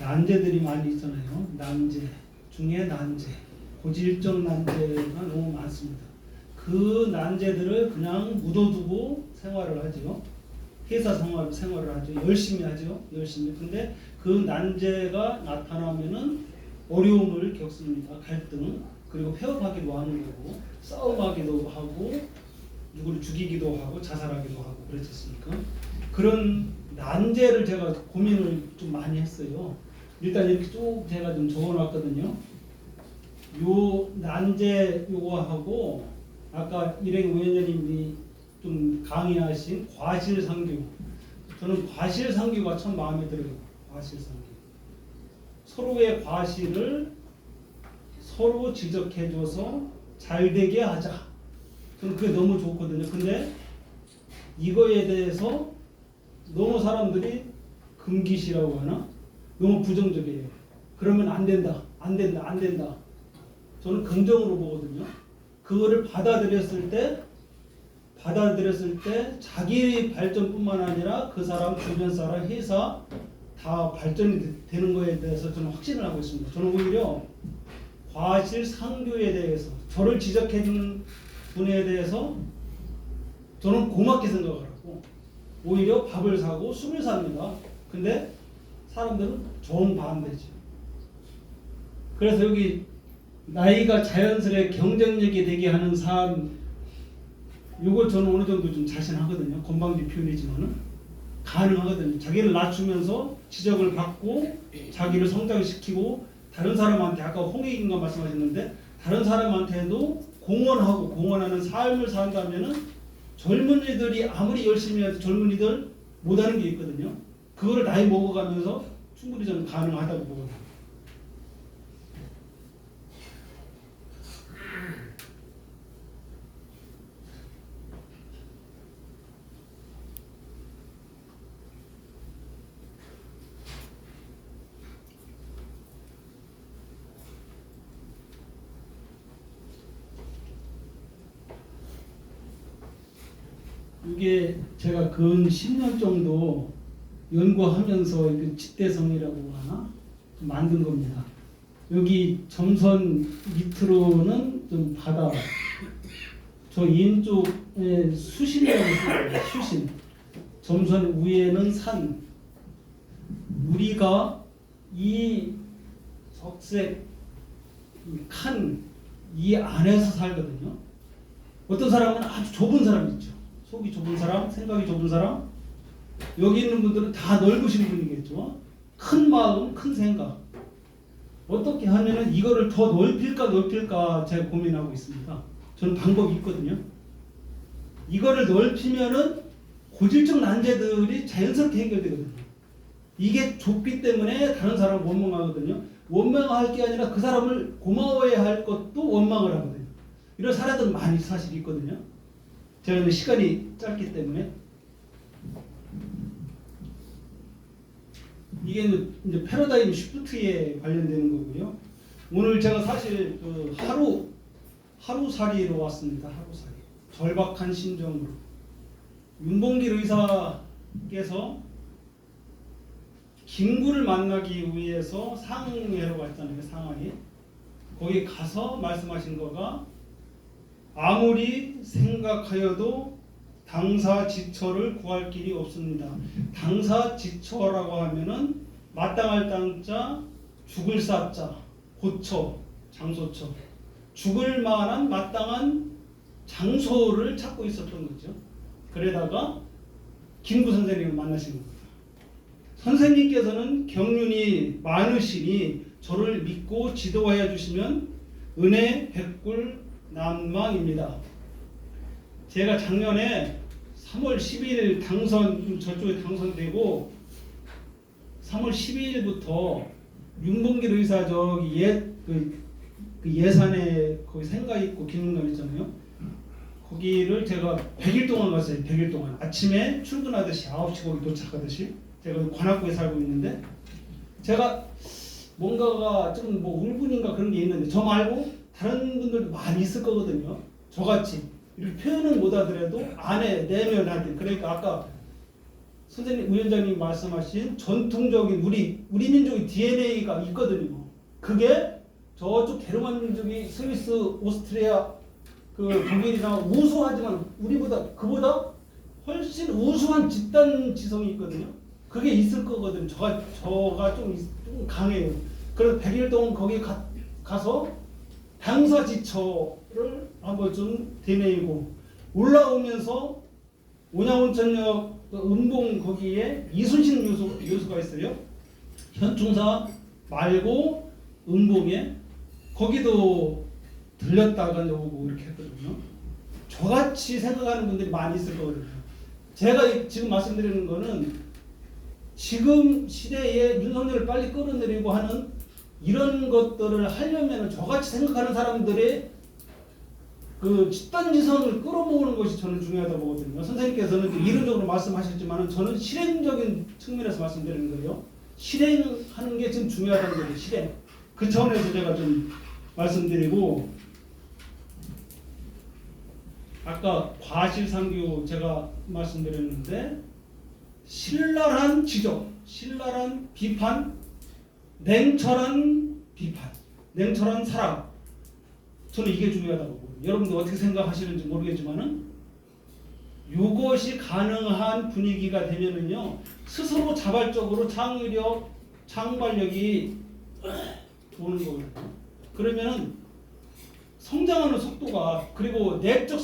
난제들이 많이 있잖아요. 난제 중에 난제, 고질적 난제가 너무 많습니다. 그 난제들을 그냥 묻어두고 생활을 하죠. 회사 생활을 하죠. 열심히 하죠. 열심히. 근데 그 난제가 나타나면은 어려움을 겪습니다. 갈등, 그리고 폐업하기도 하는 거고, 싸움하기도 하고, 누구를 죽이기도 하고 자살하기도 하고 그랬지 않습니까? 그런 난제를 제가 고민을 좀 많이 했어요. 일단 이렇게 쭉 제가 좀 적어놨거든요. 요 난제 요거하고 아까 일행 위원장님이 좀 강의하신 과실상규, 저는 과실상규가 참 마음에 들어요. 과실상규. 서로의 과실을 서로 지적해줘서 잘 되게 하자. 저는 그게 너무 좋거든요. 근데 이거에 대해서 너무 사람들이 금기시라고 하나? 너무 부정적이에요. 그러면 안 된다. 안 된다. 안 된다. 저는 긍정으로 보거든요. 그거를 받아들였을 때 자기 발전뿐만 아니라 그 사람, 주변 사람, 회사 다 발전이 되는 거에 대해서 저는 확신을 하고 있습니다. 저는 오히려 과실상규에 대해서 저를 지적해주는 분에 대해서 저는 고맙게 생각을 하고 오히려 밥을 사고 술을 삽니다. 근데 사람들은 정반대죠. 그래서 여기 나이가 자연스레 경쟁력이 되게 하는 삶, 이거 저는 어느 정도 좀 자신하거든요. 건방진 표현이지만은 가능하거든요. 자기를 낮추면서 지적을 받고 자기를 성장시키고 다른 사람한테 아까 홍익인가 말씀하셨는데 다른 사람한테도 공헌하는 삶을 산다면은 젊은이들이 아무리 열심히 해도 젊은이들 못하는 게 있거든요. 그거를 나이 먹어가면서 충분히 저는 가능하다고 보거든요. 이게 제가 근 10년 정도 연구하면서 집대성이라고 하나 만든 겁니다. 여기 점선 밑으로는 좀 바다, 저 왼쪽에 수신이라고 있어요. 수신. 점선 위에는 산. 우리가 이 적색 칸 이 안에서 살거든요. 어떤 사람은 아주 좁은 사람 있죠. 속이 좁은 사람, 생각이 좁은 사람. 여기 있는 분들은 다 넓으신 분이겠죠. 큰 마음, 큰 생각. 어떻게 하면은 이거를 더 넓힐까 제가 고민하고 있습니다. 저는 방법이 있거든요. 이거를 넓히면은 고질적 난제들이 자연스럽게 해결되거든요. 이게 좁기 때문에 다른 사람을 원망하거든요. 원망할 게 아니라 그 사람을 고마워해야 할 것도 원망을 하거든요. 이런 사례들 많이 사실 있거든요. 제가 시간이 짧기 때문에 이게 이제 패러다임 시프트에 관련되는 거고요. 오늘 제가 사실 그 하루살이로 왔습니다. 하루살이. 절박한 심정으로. 윤봉길 의사께서 김구를 만나기 위해서 상해로 갔잖아요. 상하이. 거기 가서 말씀하신 거가 아무리 생각하여도 당사지처를 구할 길이 없습니다. 당사지처라고 하면은 마땅할 땅자, 죽을 사자, 고처, 장소처. 죽을 만한 마땅한 장소를 찾고 있었던 거죠. 그러다가 김구 선생님을 만나신 겁니다. 선생님께서는 경륜이 많으시니 저를 믿고 지도하여 주시면 은혜 백굴 난망입니다. 제가 작년에 3월 10일 저쪽에 당선되고 3월 12일부터 윤봉길 의사 저기 그 예산에 거기 생가 있고 기능관 있잖아요. 거기를 제가 100일 동안 갔어요. 100일 동안. 아침에 출근하듯이 9시 거기 도착하듯이. 제가 관악구에 살고 있는데 제가 뭔가가 좀 뭐 울분인가 그런 게 있는데 저 말고 다른 분들도 많이 있을 거거든요. 저같이 이렇게 표현은 못 하더라도 안에 내면한테. 그러니까 아까 선생님 위원장님 말씀하신 전통적인 우리 민족의 DNA가 있거든요. 그게 저쪽 게르만 민족이 스위스, 오스트리아, 그 독일이나 우수하지만 그보다 훨씬 우수한 집단 지성이 있거든요. 그게 있을 거거든요. 저가 좀 강해요. 그래서 100일 동안 거기 가서 당사지처를 한번 좀 되뇌이고 올라오면서 온양온천역 은봉 거기에 이순신 요수가 있어요. 현충사 말고 은봉에 거기도 들렸다가 오고 이렇게 했거든요. 저같이 생각하는 분들이 많이 있을 거거든요. 제가 지금 말씀드리는 거는 지금 시대에 윤석열을 빨리 끌어내리고 하는 이런 것들을 하려면 저같이 생각하는 사람들의 그 집단지성을 끌어모으는 것이 저는 중요하다고 보거든요. 선생님께서는 이론적으로 말씀하셨지만 저는 실행적인 측면에서 말씀드리는 거예요. 실행하는 게 지금 중요하다는 거예요. 실행. 그 차원에서 제가 좀 말씀드리고 아까 과실상교 제가 말씀드렸는데 신랄한 지적, 신랄한 비판, 냉철한 비판, 냉철한 사랑. 저는 이게 중요하다고 보고 여러분들 어떻게 생각하시는지 모르겠지만은 이것이 가능한 분위기가 되면은요 스스로 자발적으로 창의력, 창발력이 오는 거거든요. 그러면은 성장하는 속도가 그리고 내적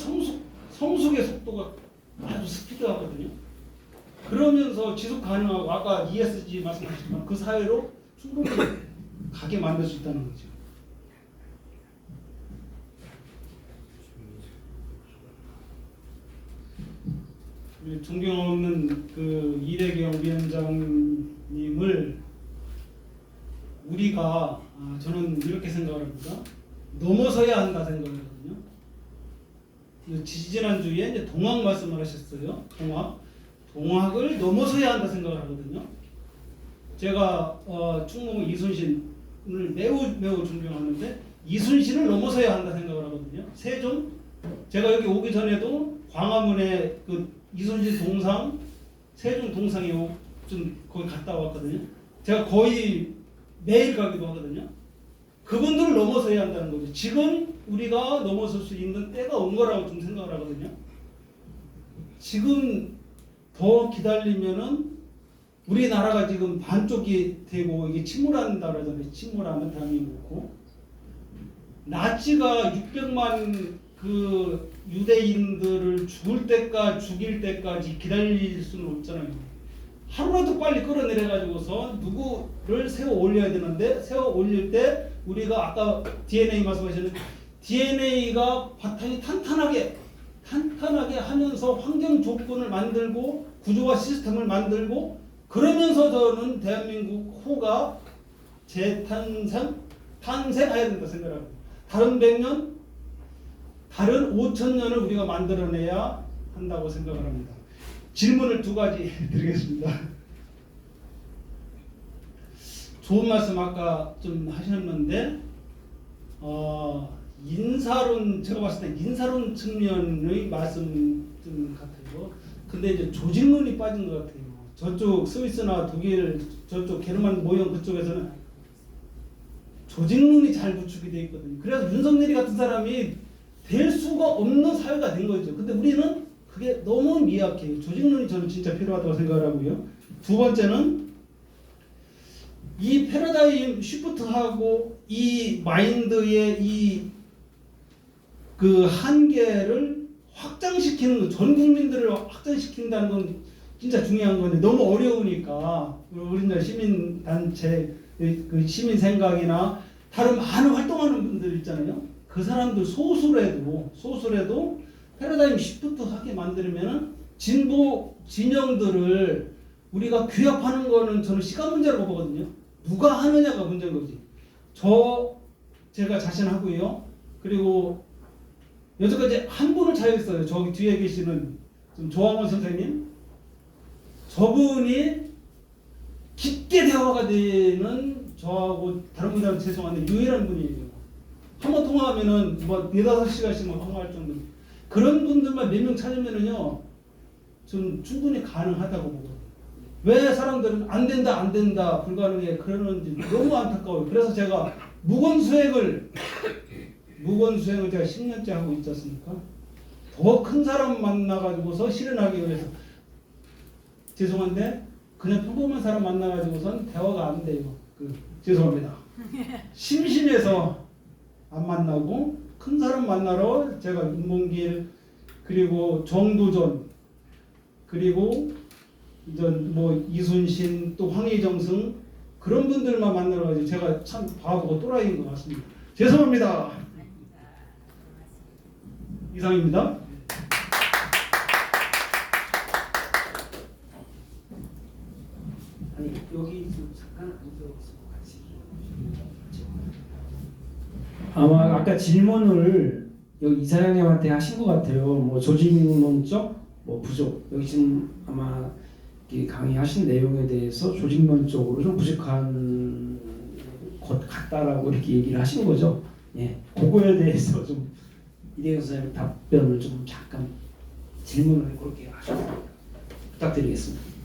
성숙의 속도가 아주 스피드하거든요. 그러면서 지속 가능하고 아까 ESG 말씀하셨지만 그 사회로 충분히 가게 만들 수 있다는 거죠. 존경하는 그 이대경 위원장님을 우리가 저는 이렇게 생각합니다. 넘어서야 한다 생각하거든요. 지지난주에 이제 동학 말씀을 하셨어요. 동학을 넘어서야 한다 생각을 하거든요. 제가 충무 이순신을 매우 존경하는데 이순신을 넘어서야 한다 생각을 하거든요. 세종 제가 여기 오기 전에도 광화문에 그 이순신 동상 세종 동상에 좀 거기 갔다 왔거든요. 제가 거의 매일 가기도 하거든요. 그분들을 넘어서야 한다는 거죠. 지금 우리가 넘어설 수 있는 때가 온 거라고 좀 생각을 하거든요. 지금 더 기다리면은 우리나라가 지금 반쪽이 되고 이게 침몰한다 그러잖아요. 침몰하면 대한민국고 나치가 600만 그 유대인들을 죽일 때까지 기다릴 수는 없잖아요. 하루라도 빨리 끌어내려가지고서 누구를 세워 올려야 되는데 세워 올릴 때 우리가 아까 DNA 말씀하셨는데 DNA가 바탕이 탄탄하게 하면서 환경 조건을 만들고 구조와 시스템을 만들고 그러면서 저는 대한민국 호가 탄생해야 된다 생각합니다. 다른 100년, 다른 5,000년을 우리가 만들어내야 한다고 생각을 합니다. 질문을 2가지 드리겠습니다. 좋은 말씀 아까 좀 하셨는데 인사론 제가 봤을 때 인사론 측면의 말씀 좀 같아요. 근데 이제 조직론이 빠진 것 같아요. 저쪽 스위스나 독일 저쪽 게르만 모형 그쪽에서는 조직론이 잘 구축이 돼 있거든요. 그래서 윤석열이 같은 사람이 될 수가 없는 사회가 된 거죠. 근데 우리는 그게 너무 미약해요. 조직론이 저는 진짜 필요하다고 생각하고요. 두 번째는 이 패러다임 시프트하고 이 마인드의 이 그 한계를 확장시키는 거, 전 국민들을 확장시킨다는 건 진짜 중요한 건데 너무 어려우니까 우리나라 시민 단체, 그 시민 생각이나 다른 많은 활동하는 분들 있잖아요. 그 사람들 소수라도 패러다임 시프트하게 만들면은 진보 진영들을 우리가 규합하는 거는 저는 시간 문제라고 보거든요. 누가 하느냐가 문제인 거지. 제가 자신하고요. 그리고 여태까지 한 분을 찾았어요. 저기 뒤에 계시는 좀 조항원 선생님. 저분이 깊게 대화가 되는 저하고 다른 분들은 죄송한데 유일한 분이에요. 한 번 통화하면은 뭐 4-5시간씩만 통화할 정도. 그런 분들만 몇 명 찾으면은요, 좀 충분히 가능하다고 보거든요. 왜 사람들은 안 된다 불가능해 그러는지 너무 안타까워요. 그래서 제가 무건수행을 제가 10년째 하고 있지 않습니까? 더 큰 사람 만나가지고서 실현하기 위해서 죄송한데 그냥 평범한 사람 만나가지고선 대화가 안 돼요. 죄송합니다. 심심해서 안 만나고 큰 사람 만나러 제가 윤봉길 그리고 정두전 그리고 이전 뭐 이순신 또 황희정승 그런 분들만 만나러 가지고 제가 참 바보고 또라이인 것 같습니다. 죄송합니다. 이상입니다. 아니 여기 좀 잠깐 앉아서 같이. 아마 아까 질문을 여기 이사장님한테 하신 것 같아요. 뭐 조직론적, 뭐 부족. 여기 지금 아마 강의하신 내용에 대해서 조직론적으로 좀 부족한 것 같다라고 이렇게 얘기를 하신 거죠. 예, 그거에 대해서 좀 이대현 선생님 답변을 좀 잠깐 질문을 그렇게 하셔서 부탁드리겠습니다.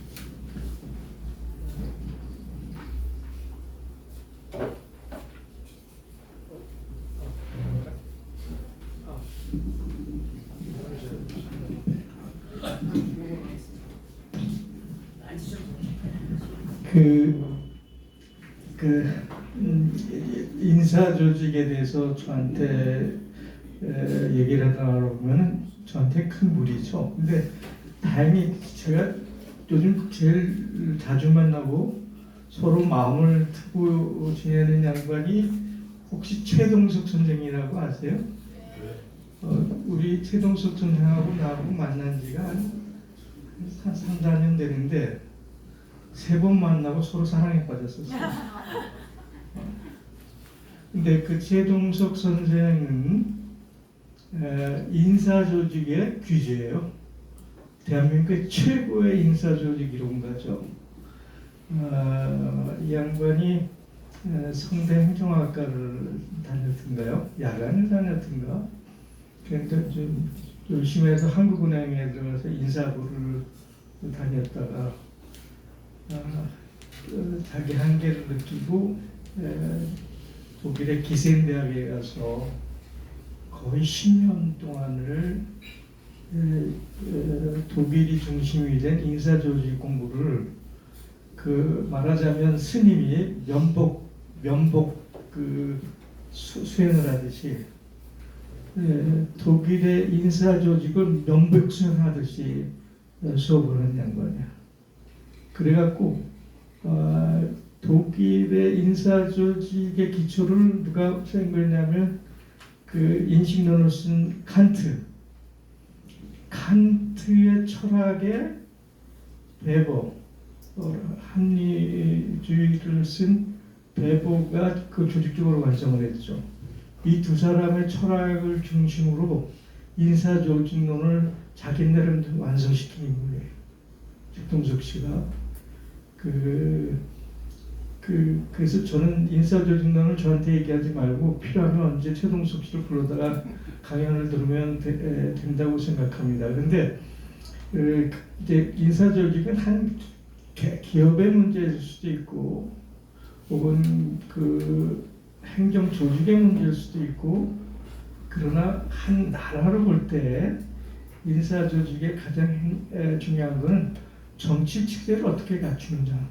인사 조직에 대해서 저한테 얘기를 하다 보면 저한테 큰 무리죠. 근데 다행히 제가 요즘 제일 자주 만나고 서로 마음을 트고 지내는 양반이 혹시 최동석 선생이라고 아세요? 우리 최동석 선생하고 나하고 만난 지가 한 3-4년 되는데 3번 만나고 서로 사랑에 빠졌었어요. 근데 그 최동석 선생은 인사조직의 귀재예요. 대한민국의 최고의 인사조직 이론가죠. 이 양반이 성대 행정학과를 다녔던가요? 야간을 다녔던가? 그러니까 좀 열심히 해서 한국은행에 들어가서 인사부를 다녔다가 자기 한계를 느끼고 독일의 기센 대학에 가서 거의 10년 동안을 독일이 중심이 된 인사조직 공부를 말하자면 스님이 면복 수행을 하듯이 독일의 인사조직을 면복 수행하듯이 수업을 한 양반이야. 그래갖고 독일의 인사조직의 기초를 누가 세운 거냐면 그 인식론을 쓴 칸트의 철학의 베버, 합리주의를 쓴 베버가 그 조직적으로 완성을 했죠. 이 두 사람의 철학을 중심으로 인사조직론을 자기네를 완성시킨 인물이에요. 최동석 씨가 그래서 저는 인사조직론을 저한테 얘기하지 말고 필요하면 언제 최동석 씨를 불러다가 강연을 들으면 된다고 생각합니다. 그런데 이제 인사조직은 한 기업의 문제일 수도 있고 혹은 그 행정 조직의 문제일 수도 있고, 그러나 한 나라를 볼 때 인사조직의 가장 중요한 것은 정치 체제를 어떻게 갖추느냐,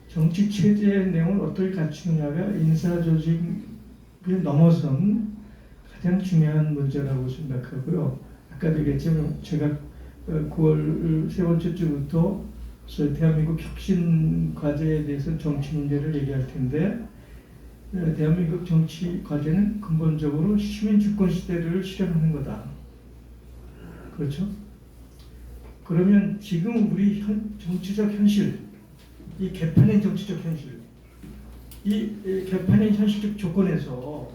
정치 체제의 내용을 어떻게 갖추느냐가 인사조직을 넘어선 가장 중요한 문제라고 생각하고요. 아까도 얘기했지만 제가 9월 세 번째 주부터 대한민국 혁신 과제에 대해서 정치 문제를 얘기할 텐데, 대한민국 정치 과제는 근본적으로 시민 주권 시대를 실현하는 거다. 그렇죠? 그러면 지금 우리 정치적 현실, 이 개판의 정치적 현실, 이 개판의 현실적 조건에서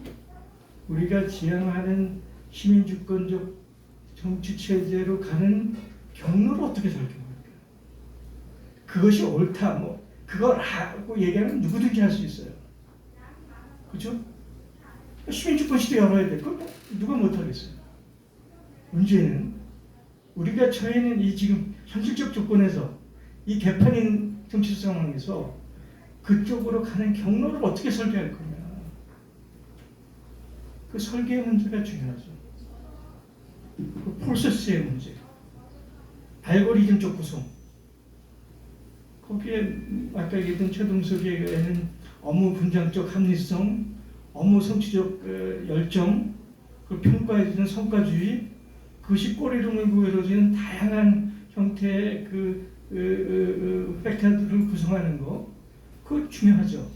우리가 지향하는 시민 주권적 정치 체제로 가는 경로를 어떻게 설계합니까? 그것이 옳다, 뭐 그거라고 얘기하면 누구든지 할 수 있어요. 그렇죠? 시민 주권 시대 열어야 돼. 그거 누가 못 하겠어요. 문제는 우리가 처해 있는 이 지금 현실적 조건에서 이 개판인 정치 상황에서 그쪽으로 가는 경로를 어떻게 설계할 거냐. 그 설계의 문제가 중요하죠. 그 프로세스의 문제, 알고리즘적 구성. 거기에 아까 얘기했던 최동석의 얘기에는 업무 분장적 합리성, 업무 성취적 열정, 그 평가에 대한 성과주의, 그것이 꼬리를 물고 이루어지는 다양한 형태의 팩터들을 구성하는 거, 그거 중요하죠.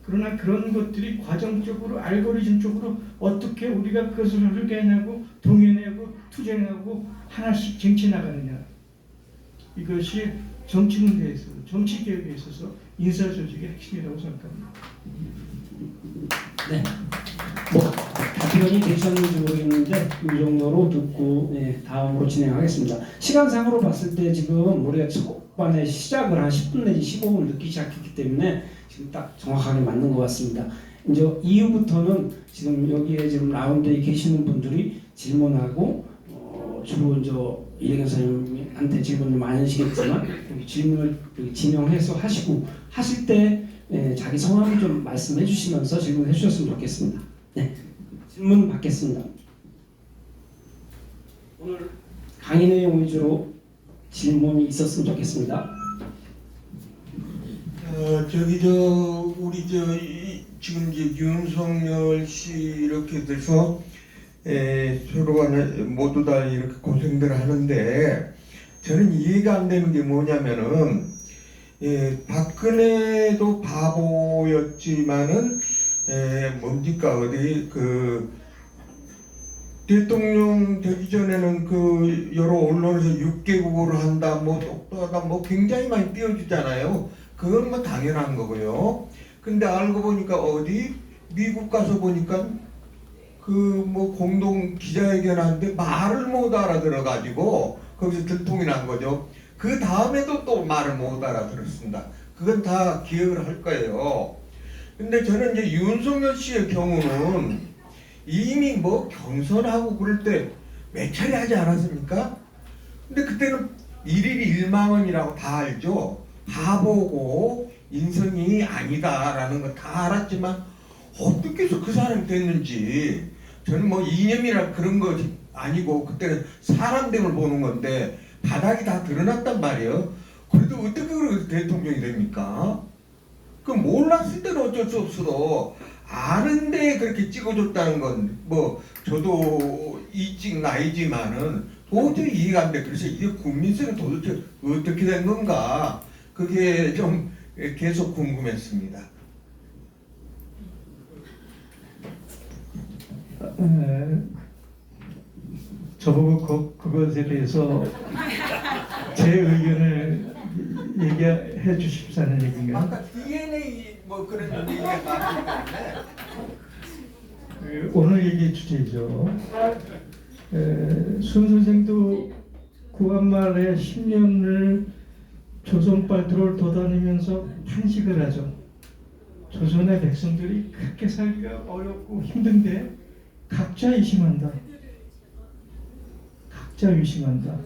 그러나 그런 것들이 과정적으로 알고리즘적으로 어떻게 우리가 그것을 설계하고 동의하고 투쟁하고 하나씩 쟁취해 나가느냐, 이것이 정치 문제에 있어서, 정치 개혁에 있어서 인사조직의 핵심이라고 생각합니다. 네. 뭐 답변이 되셨는지 모르겠는데 이 정도로 듣고 다음으로 진행하겠습니다. 시간상으로 봤을 때 지금 우리가 초반에 시작을 한 10분 내지 15분 늦기 시작했기 때문에 지금 딱 정확하게 맞는 것 같습니다. 이제 이후부터는 지금 여기에 지금 라운드에 계시는 분들이 질문하고 주로 이제 이래경 선생님한테 질문이 많으시겠지만 질문을 진행해서 하실 때 자기 성함을 좀 말씀해 주시면서 질문해 주셨으면 좋겠습니다. 네, 질문 받겠습니다. 오늘 강의 내용 위주로 질문이 있었으면 좋겠습니다. 우리 지금 이제 윤석열 씨 이렇게 돼서 서로 간에 모두 다 이렇게 고생들 하는데, 저는 이해가 안 되는 게 뭐냐면은, 박근혜도 바보였지만은 뭡니까, 어디 대통령 되기 전에는 여러 언론에서 6개국어로 한다, 뭐 똑똑하다, 뭐 굉장히 많이 띄워주잖아요. 그건 뭐 당연한 거고요. 근데 알고 보니까 미국 가서 보니까 뭐 공동 기자회견하는데 말을 못 알아들어가지고 거기서 들통이 난 거죠. 그 다음에도 또 말을 못 알아들었습니다. 그건 다 기억을 할 거예요. 근데 저는 이제 윤석열 씨의 경우는 이미 뭐 경선하고 그럴 때 몇 차례 하지 않았습니까? 근데 그때는 일일이 일망언이라고 다 알죠. 바보고 인성이 아니다라는 거 다 알았지만 어떻게 해서 그 사람이 됐는지, 저는 뭐 이념이나 그런 거 아니고 그때는 사람됨을 보는 건데 바닥이 다 드러났단 말이에요. 그래도 어떻게 그렇게 대통령이 됩니까? 그 몰랐을 때는 어쩔 수 없어도 아는데 그렇게 찍어줬다는 건 뭐 저도 이찍 나이지만은 도저히 이해가 안 돼. 그래서 이게 국민성이 도대체 어떻게 된 건가, 그게 좀 계속 궁금했습니다. 저보고 그것에 대해서 제 의견을 얘기해 주십사는 얘기인가요? 아까 DNA 뭐 그런 얘기가 나왔는데 오늘 얘기 주제죠. 순 선생도 구한말에 10년을 조선 발도를 도다니면서 탄식을 하죠. 조선의 백성들이 그렇게 살기가 어렵고 힘든데 각자 의심한다. 각자 의심한다.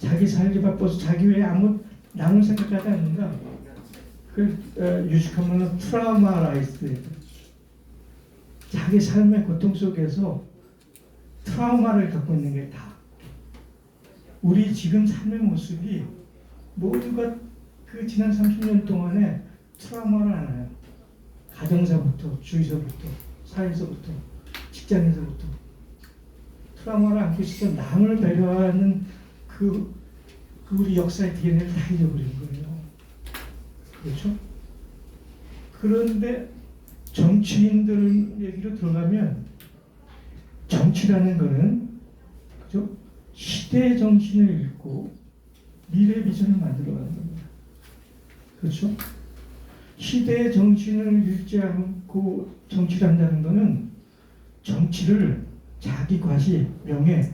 자기 살기 바빠서 자기 외에 아무 남을 생각하지 않는다. 그 유식하면 트라우마라이즈. 자기 삶의 고통 속에서 트라우마를 갖고 있는 게 다. 우리 지금 삶의 모습이 모두가 그 지난 30년 동안에 트라우마를 안아요. 가정사부터, 주위서부터, 사회에서부터, 직장에서부터 트라우마를 안고 있어서 남을 배려하는 그 우리 역사의 DNA를 다 잊어버린 거예요. 그렇죠? 그런데 정치인들 얘기로 들어가면 정치라는 거는 그죠? 시대의 정신을 읽고 미래 비전을 만들어가는 겁니다. 그렇죠? 시대의 정신을 읽지 않고 정치를 한다는 것은 정치를 자기 과시, 명예,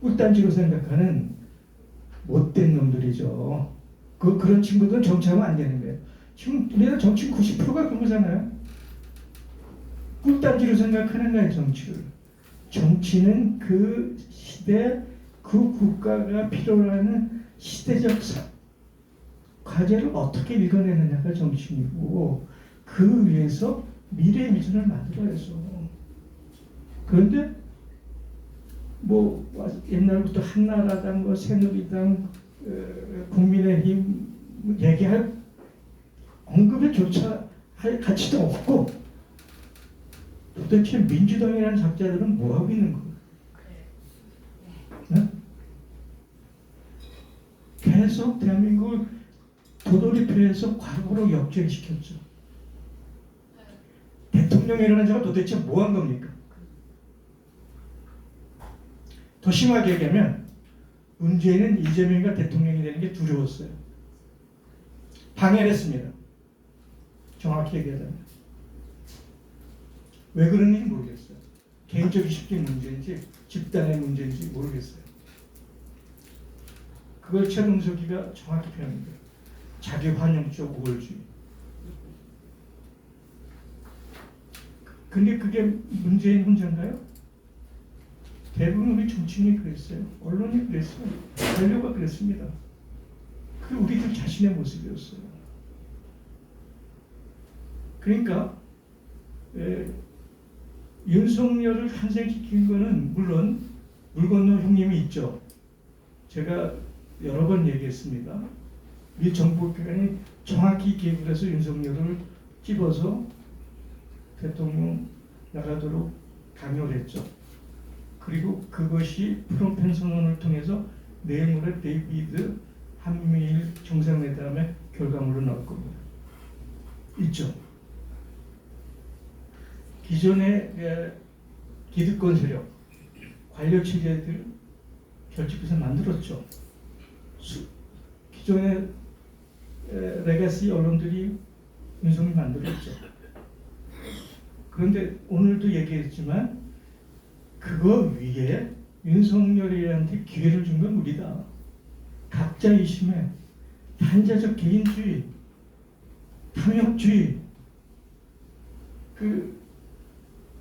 꿀단지로 생각하는 못된 놈들이죠. 그런 친구들은 정치하면 안 되는 거예요. 지금 우리나라 정치 90%가 그거잖아요. 꿀단지로 생각하는 거예요, 정치를. 정치는 그 시대, 그 국가가 필요로 하는 시대적 과제를 어떻게 읽어내느냐가 정치이고 그 위에서 미래의 비전을 만들어야죠. 그런데 뭐 옛날부터 한나라당, 뭐 새누리당, 국민의힘 얘기할 언급에조차 할 가치도 없고 도대체 민주당이라는 작자들은 뭐 하고 있는 거예요? 네? 계속 대한민국을 도돌이표해서 과거로 역전시켰죠. 대통령이라는 자가 도대체 뭐 한 겁니까? 더 심하게 얘기하면 문재인은 이재명이가 대통령이 되는 게 두려웠어요. 방해를 했습니다. 정확히 얘기하자면. 왜 그런지 모르겠어요. 개인적 의식의 문제인지 집단의 문제인지 모르겠어요. 그걸 최동석이가 정확히 표현합니다. 자기 환영적 우월주의. 근데 그게 문재인 혼자인가요? 대부분 우리 정치인이 그랬어요. 언론이 그랬어요. 관료가 그랬습니다. 그 우리들 자신의 모습이었어요. 그러니까 윤석열을 탄생시킨 거는 물론 물 건너 형님이 있죠. 제가 여러 번 얘기했습니다. 미 정보기관이 정확히 기획을 해서 윤석열을 집어서 대통령 나가도록 강요를 했죠. 그리고 그것이 프롬펜 선언을 통해서 내일모레 데이비드 한미일 정상회담의 결과물로 나올 겁니다. 있죠. 기존의 기득권 세력, 관료 체제들 결집해서 만들었죠. 기존의 레가시 언론들이 윤석열 만들었죠. 그런데 오늘도 얘기했지만 그거 위에 윤석열이한테 기회를 준 건 우리다. 각자 의심에 단자적 개인주의, 탐욕주의, 그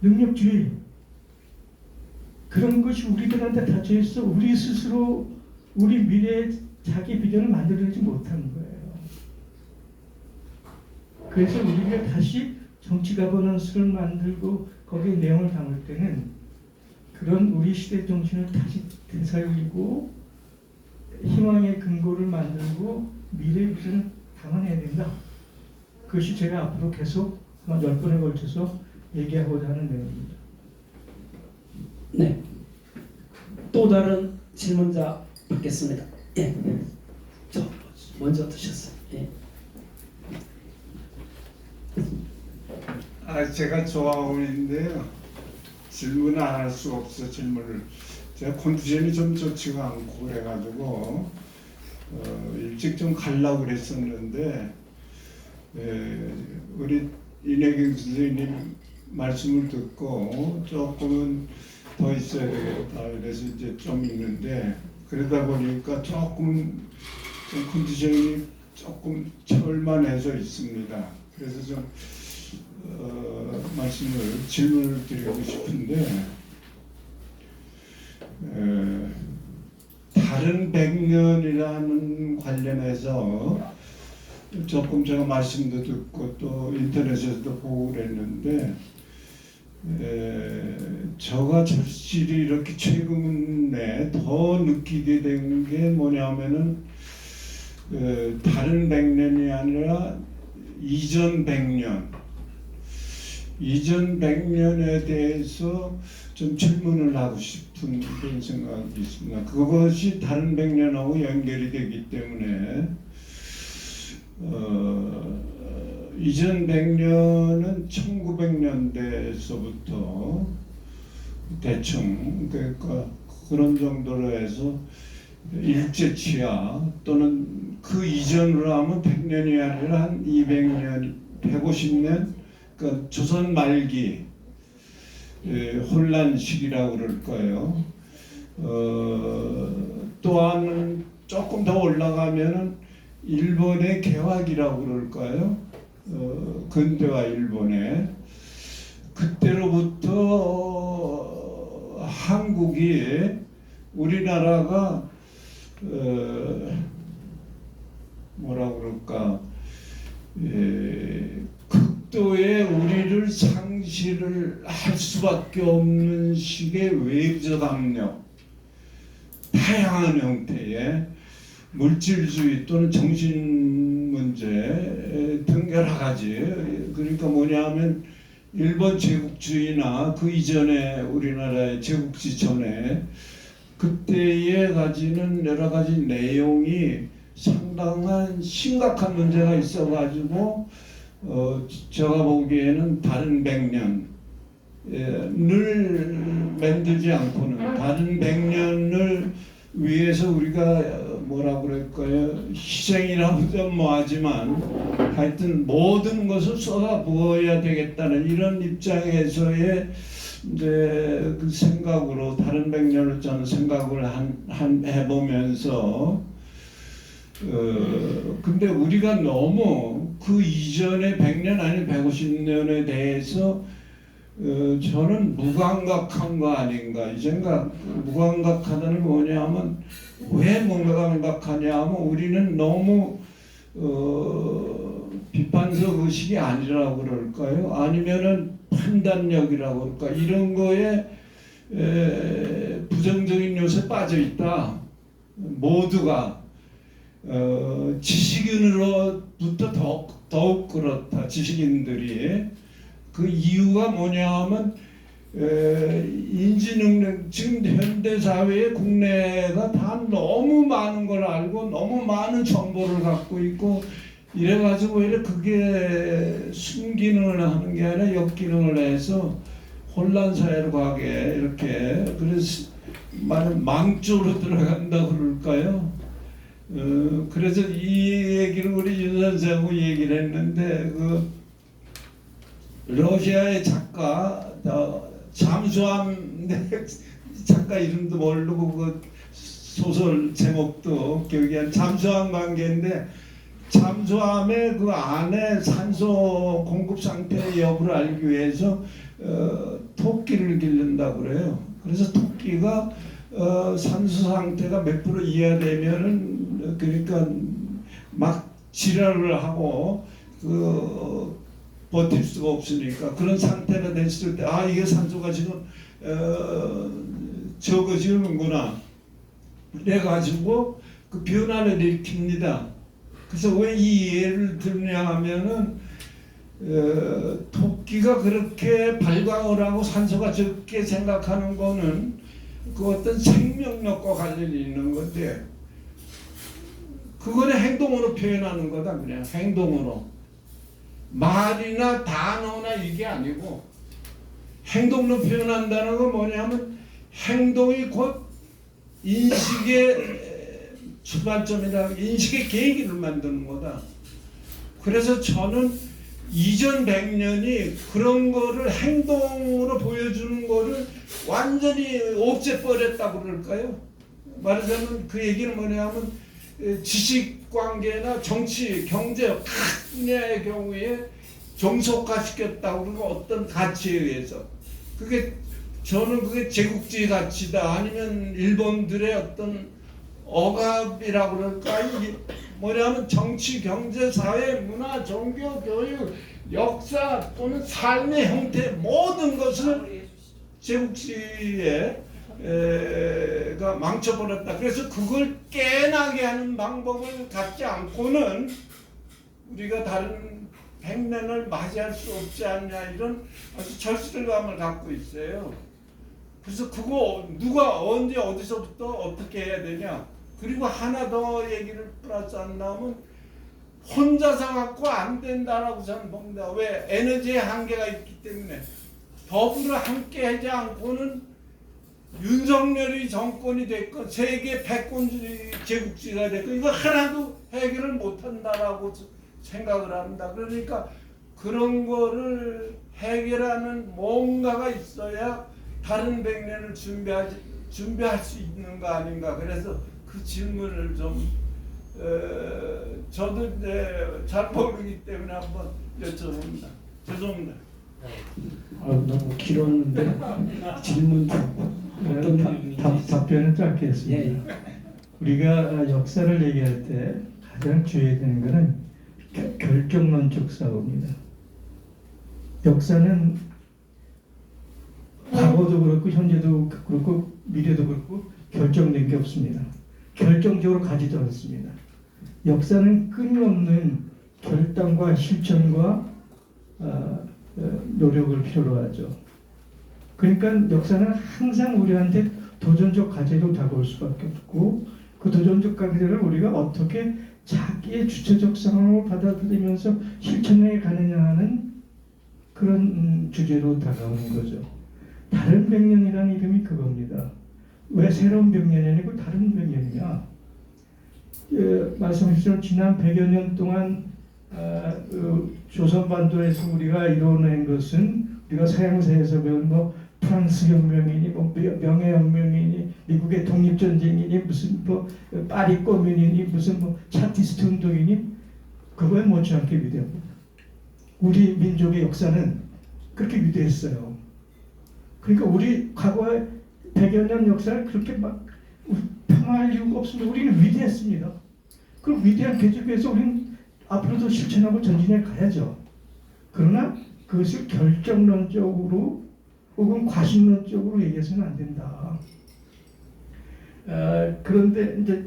능력주의 그런 것이 우리들한테 닫혀 있어 우리 스스로 우리 미래의 자기 비전을 만들어내지 못하는 거예요. 그래서 우리가 다시 정치 가버넌스를 만들고 거기에 내용을 담을 때는 그런 우리 시대 정신을 다시 되살리고 희망의 근거를 만들고 미래의 비전을 담아내야 된다. 그것이 제가 앞으로 계속 한 10번에 걸쳐서 얘기하고자 하는 내용입니다. 네. 또 다른 질문자 받겠습니다. 예. 저 먼저 드셨어요. 예. 제가 조아원인데요. 질문을 안 할 수가 없어 질문을. 제가 컨디션이 좀 좋지가 않고 그래가지고 일찍 좀 가려고 그랬었는데 우리 이내경 선생님 말씀을 듣고 조금은 더 있어야 되겠다. 그래서 이제 좀 있는데 그러다 보니까 조금 좀 컨디션이 조금 절만해져 있습니다. 그래서 좀 질문을 드리고 싶은데, 다른 백년이라는 관련해서 조금 제가 말씀도 듣고 또 인터넷에서도 보고 그랬는데, 저가 절실히 이렇게 최근에 더 느끼게 된 게 뭐냐면은 다른 백년이 아니라 이전 백년에 대해서 좀 질문을 하고 싶은 그런 생각이 있습니다. 그것이 다른 백년하고 연결이 되기 때문에 이전 백년은 1900년대에서부터 대충 그러니까 그런 정도로 해서 일제치하 또는 그 이전으로 하면 100년이 아니라 한 200년, 150년, 그러니까 조선 말기 혼란 시기라고 그럴 거예요. 또한 조금 더 올라가면은 일본의 개화기라고 그럴까요? 근대화 일본에 그때로부터 한국이 우리나라가 뭐라고 그럴까 극도의 우리를 상실을 할 수밖에 없는 식의 외교적 압력, 다양한 형태의 물질주의 또는 정신 문제 등 여러 가지, 그러니까 뭐냐면 일본 제국주의나 그 이전에 우리나라의 제국주의 전에 그때에 가지는 여러 가지 내용이 상당한 심각한 문제가 있어가지고 제가 보기에는 다른 백년을 만들지 않고는 다른 백년을 위해서 우리가 뭐라 그럴까요? 희생이라고 좀 뭐하지만 하여튼 모든 것을 쏟아 부어야 되겠다는 이런 입장에서의 이제 그 생각으로 다른 백년을 저는 생각을 해보면서 근데 우리가 너무 그 이전의 100년 아니면 150년에 대해서 저는 무감각한 거 아닌가 이 생각. 무감각하다는 게 뭐냐면 왜 무감각하냐 하면 우리는 너무 비판적 의식이 아니라고 그럴까요? 아니면은 판단력이라고 그럴까? 이런 거에 부정적인 요소에 빠져 있다. 모두가 지식인으로부터 더욱 그렇다. 지식인들이 그 이유가 뭐냐 하면 인지능력 지금 현대 사회의 국내가 다 너무 많은 걸 알고 너무 많은 정보를 갖고 있고 이래가지고 이래 그게 순기능을 하는 게 아니라 역기능을 해서 혼란 사회로 가게 이렇게 그래서 말은 망조로 들어간다 그럴까요? 그래서 이 얘기를 우리 윤 선생하고 얘기를 했는데 그 러시아의 작가 잠수함 작가 이름도 모르고 그 소설 제목도 기억이 안 잠수함 관계인데 잠수함의 그 안에 산소 공급 상태의 여부를 알기 위해서 토끼를 기른다고 그래요. 그래서 토끼가 산소 상태가 몇 프로 이하 되면은 그러니까 막 지랄을 하고 버틸 수가 없으니까 그런 상태가 됐을 때 이게 산소가 지금 적어지는구나 그래가지고 그 변화를 일으킵니다. 그래서 왜 이 예를 들냐 하면은 토끼가 그렇게 발광을 하고 산소가 적게 생각하는 거는 그 어떤 생명력과 관련이 있는 건데 그거는 행동으로 표현하는 거다. 그냥 행동으로 말이나 단어나 이게 아니고 행동으로 표현한다는 건 뭐냐면 행동이 곧 인식의 출발점이다. 인식의 계기를 만드는 거다. 그래서 저는 이전 100년이 그런 거를 행동으로 보여주는 거를 완전히 없애버렸다고 그럴까요? 말하자면 그 얘기는 뭐냐면 지식 관계나 정치, 경제 각 분야의 경우에 종속화시켰다고 그러면 어떤 가치에 의해서 저는 그게 제국주의 가치다 아니면 일본들의 어떤 억압이라고 그럴까 이게 뭐냐면 정치, 경제, 사회, 문화, 종교, 교육, 역사 또는 삶의 형태 모든 것을 제국주의가 망쳐버렸다. 그래서 그걸 깨나게 하는 방법을 갖지 않고는 우리가 다른 100년을 맞이할 수 없지 않냐 이런 아주 절실감을 갖고 있어요. 그래서 그거 누가 언제 어디서부터 어떻게 해야 되냐. 그리고 하나 더 얘기를 플러스 안 나오면 혼자서 갖고 안 된다라고 저는 봅니다. 왜? 에너지의 한계가 있기 때문에 더불어 함께 하지 않고는 윤석열이 정권이 됐건 세계 패권주의 제국주의가 됐건 이거 하나도 해결을 못한다라고 생각을 합니다. 그러니까 그런 거를 해결하는 뭔가가 있어야 다른 100년을 준비할 수 있는 거 아닌가. 그래서 그 질문을 좀 저도 이제 잘 모르기 때문에 한번 여쭤봅니다. 죄송합니다. 너무 길었는데 질문 어떤 내용인지. 답변은 짧게 했습니다. 예. 우리가 역사를 얘기할 때 가장 주의해야 되는 것은 결정론적 사고입니다. 역사는 과거도 그렇고 현재도 그렇고 미래도 그렇고 결정된 게 없습니다. 결정적으로 가지도 않습니다. 역사는 끊임없는 결단과 실천과 노력을 필요로 하죠. 그러니까 역사는 항상 우리한테 도전적 과제로 다가올 수밖에 없고 그 도전적 과제를 우리가 어떻게 자기의 주체적 상황을 받아들이면서 실천해 가느냐 하는 그런 주제로 다가오는 거죠. 다른 100년이라는 이름이 그겁니다. 왜 새로운 100년이 아니고 다른 100년이냐? 말씀하신 지난 100여 년 동안 조선반도에서 우리가 이뤄낸 것은 우리가 서양사에서 배운 뭐 프랑스 혁명이니 뭐 명예혁명이니 미국의 독립전쟁이니 무슨 뭐 파리 꼬뮌이니 무슨 뭐 차티스트 운동이니 그거에 못지않게 위대합니다. 우리 민족의 역사는 그렇게 위대했어요. 그러니까 우리 과거의 100여 년 역사를 그렇게 막 평화할 이유가 없습니다. 우리는 위대했습니다. 그럼 위대한 계획에서 우리는 앞으로도 실천하고 전진해 가야죠. 그러나 그것을 결정론적으로 혹은 과신론적으로 얘기해서는 안 된다. 그런데 이제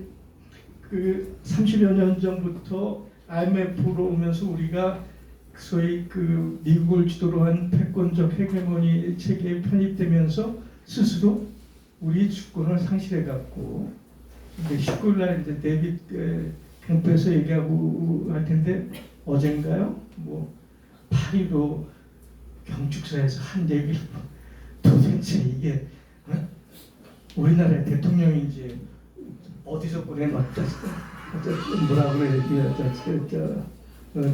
그 30여 년 전부터 IMF로 오면서 우리가 소위 그 미국을 주도로 한 패권적 헤게모니 체계에 편입되면서 스스로 우리 주권을 상실해갖고 19일 날 이제 데이빗 캠프에서 얘기하고 할 텐데 어젠가요? 뭐 파리로 경축사에서 한 얘기를 도대체 이게 우리나라의 대통령인지 어디서 보내놨다 뭐라 그래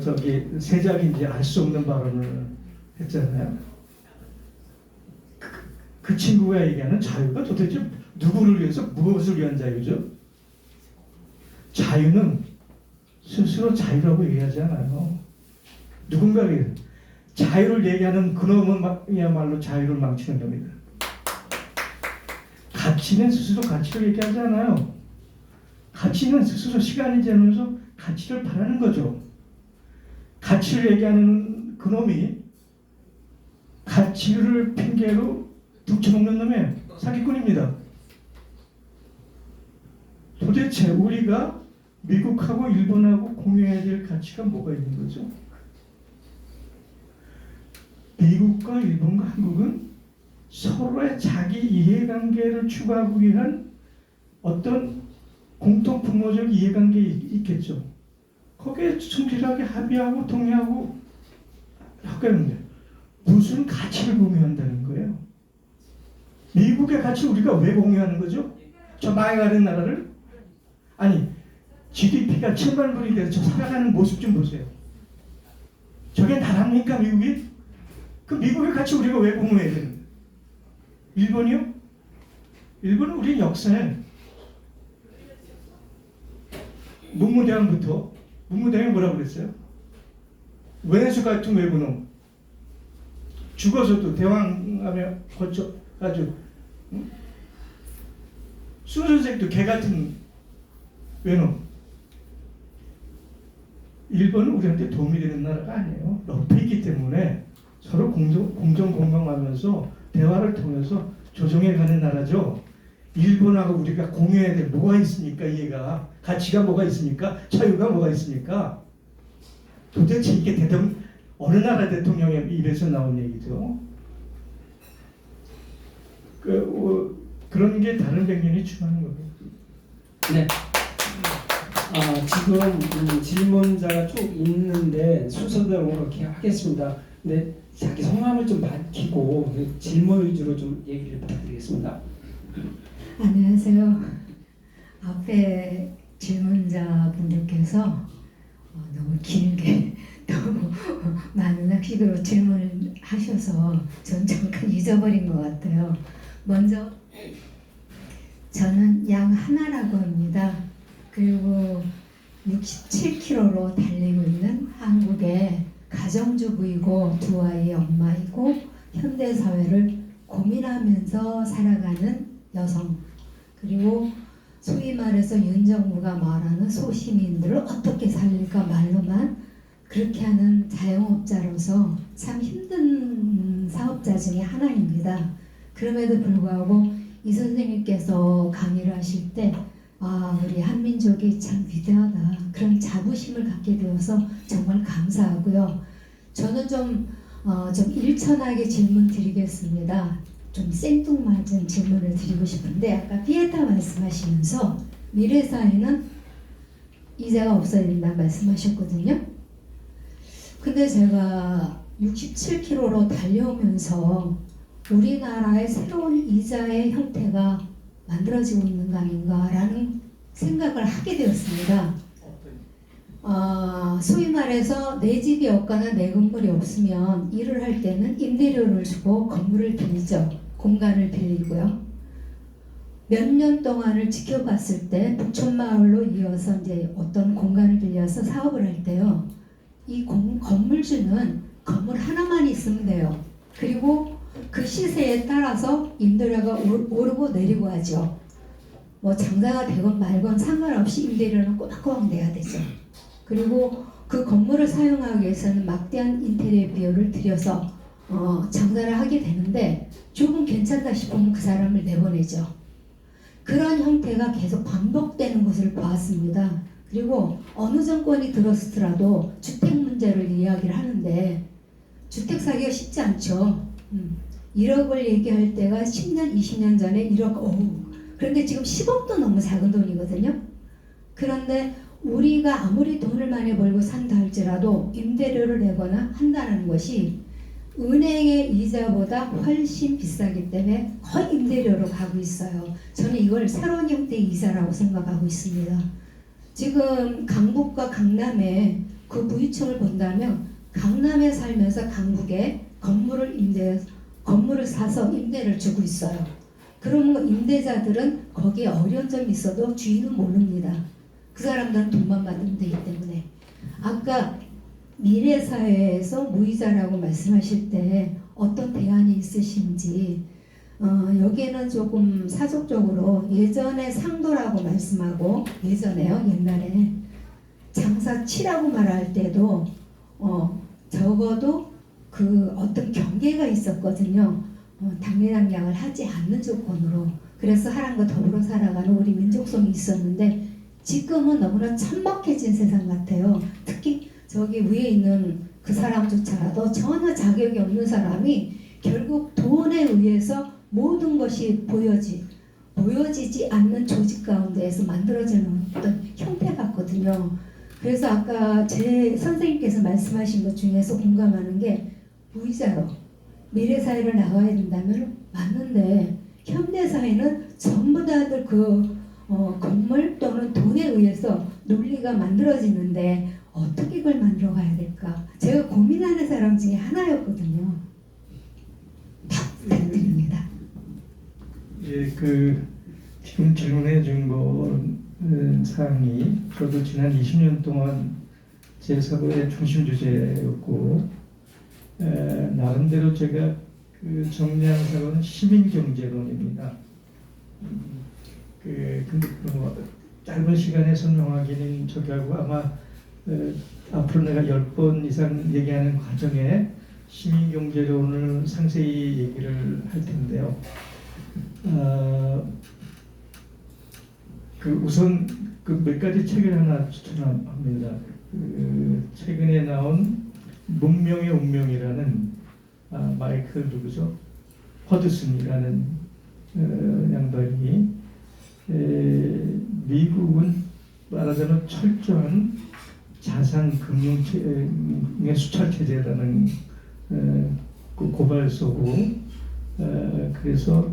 저기 세작인지 알 수 없는 발언을 했잖아요. 그 친구가 얘기하는 자유가 도대체 누구를 위해서 무엇을 위한 자유죠? 자유는 스스로 자유라고 얘기하지 않아요. 누군가에게 자유를 얘기하는 그놈은야말로 자유를 망치는 겁니다. 가치는 스스로 가치를 얘기하지 않아요. 가치는 스스로 시간이 지나면서 가치를 바라는 거죠. 가치를 얘기하는 그놈이 가치를 핑계로 붙여먹는 놈의 사기꾼입니다. 도대체 우리가 미국하고 일본하고 공유해야 될 가치가 뭐가 있는 거죠? 미국과 일본과 한국은 서로의 자기 이해관계를 추구하기 위한 어떤 공통 분모적 이해관계가 있겠죠. 거기에 충실하게 합의하고 동의하고 하겠는데 무슨 가치를 공유한다는 거예요? 미국의 가치 우리가 왜 공유하는 거죠? 저 망해가는 나라를? 아니 GDP가 7만 불이 돼서 저 살아가는 모습 좀 보세요. 저게 나랍니까 미국이? 그 미국의 가치 우리가 왜 공유해야 되는 거예요? 일본이요? 일본은 우리 역사에 문무대왕부터 문무대왕이 뭐라고 그랬어요? 웬수 같은 외부놈 죽어서도 대왕함에 거쳐가지고 수선생도 개 같은 외놈. 일본은 우리한테 도움이 되는 나라가 아니에요. 옆에 있기 때문에 서로 공정공평하면서 대화를 통해서 조정해가는 나라죠. 일본하고 우리가 공유해야 될 뭐가 있습니까? 얘가 가치가 뭐가 있습니까? 자유가 뭐가 있습니까? 도대체 이게 어느 나라 대통령의 입에서 나온 얘기죠. 그런 게 다른 백년이 추구하는 겁니다. 네. 지금 질문자가 쭉 있는데 순서대로 이렇게 하겠습니다. 근데 자기 성함을 좀 밝히고 질문 위주로 좀 얘기를 부탁드리겠습니다. 안녕하세요. 앞에 질문자분들께서 너무 길게 너무 많은 학식으로 질문을 하셔서 전 잠깐 잊어버린 것 같아요. 먼저 저는 양 하나라고 합니다. 그리고 67kg로 달리고 있는 한국의 가정주부이고 두 아이의 엄마이고 현대사회를 고민하면서 살아가는 여성, 그리고 소위 말해서 윤 정부가 말하는 소시민들을 어떻게 살릴까 말로만 그렇게 하는 자영업자로서 참 힘든 사업자 중에 하나입니다. 그럼에도 불구하고 이 선생님께서 강의를 하실 때 우리 한민족이 참 위대하다, 그런 자부심을 갖게 되어서 정말 감사하고요. 저는 좀 일천하게 질문 드리겠습니다. 좀 생뚱맞은 질문을 드리고 싶은데, 아까 피에타 말씀하시면서 미래사회는 이자가 없어야 된다 말씀하셨거든요. 근데 제가 67km로 달려오면서 우리나라의 새로운 이자의 형태가 만들어지고 있는 거 아닌가라는 생각을 하게 되었습니다. 소위 말해서 내 집이 없거나 내 건물이 없으면 일을 할 때는 임대료를 주고 건물을 빌리죠. 공간을 빌리고요. 몇 년 동안을 지켜봤을 때 북촌마을로 이어서 이제 어떤 공간을 빌려서 사업을 할 때요. 이 건물주는 건물 하나만 있으면 돼요. 그리고 그 시세에 따라서 임대료가 오르고 내리고 하죠. 뭐 장사가 되건 말건 상관없이 임대료는 꼬박꼬박 내야 되죠. 그리고 그 건물을 사용하기 위해서는 막대한 인테리어 비용을 들여서 장사를 하게 되는데 조금 괜찮다 싶으면 그 사람을 내보내죠. 그런 형태가 계속 반복되는 것을 보았습니다. 그리고 어느 정권이 들었더라도 주택 문제를 이야기를 하는데 주택 사기가 쉽지 않죠. 1억을 얘기할 때가 10년, 20년 전에 1억, 그런데 지금 10억도 너무 작은 돈이거든요. 그런데 우리가 아무리 돈을 많이 벌고 산다 할지라도 임대료를 내거나 한다는 것이 은행의 이자보다 훨씬 비싸기 때문에 거의 임대료로 가고 있어요. 저는 이걸 새로운 형태의 이자라고 생각하고 있습니다. 지금 강북과 강남의 그 부유층을 본다면 강남에 살면서 강북에 건물을 사서 임대를 주고 있어요. 그러면 임대자들은 거기에 어려운 점이 있어도 주인은 모릅니다. 그 사람들은 돈만 받으면 되기 때문에. 아까 미래사회에서 무이자라고 말씀하실 때 어떤 대안이 있으신지, 여기에는 조금 사족적으로 예전에 상도라고 말씀하고, 옛날에 장사치라고 말할 때도 적어도 그 어떤 경계가 있었거든요. 당리당량을 하지 않는 조건으로. 그래서 사람과 더불어 살아가는 우리 민족성이 있었는데 지금은 너무나 천박해진 세상 같아요. 특히 저기 위에 있는 그 사람조차라도 전혀 자격이 없는 사람이 결국 돈에 의해서 모든 것이 보여지지 않는 조직 가운데에서 만들어지는 어떤 형태 같거든요. 그래서 아까 제 선생님께서 말씀하신 것 중에서 공감하는 게 무이자로 미래사회를 나가야 된다면 맞는데, 현대사회는 전부 다들 건물 또는 돈에 의해서 논리가 만들어지는데 어떻게 그걸 만들어 가야 될까? 제가 고민하는 사람 중에 하나였거든요. 부탁드립니다. 예, 지금 질문해 준 건 사항이 저도 지난 20년 동안 제 사고의 중심 주제였고 나름대로 제가 그 정리한 사고는 시민경제론입니다. 근데 짧은 시간에 설명하기는 저기하고 아마 앞으로 내가 10번 이상 얘기하는 과정에 시민경제론을 상세히 얘기를 할 텐데요. 우선 몇 가지 책을 하나 추천합니다. 최근에 나온 문명의 운명이라는 마이클 누구죠? 허드슨이라는 양반이 미국은 말하자면 철저한 자산 금융의 수철 체제라는 고발서고 그래서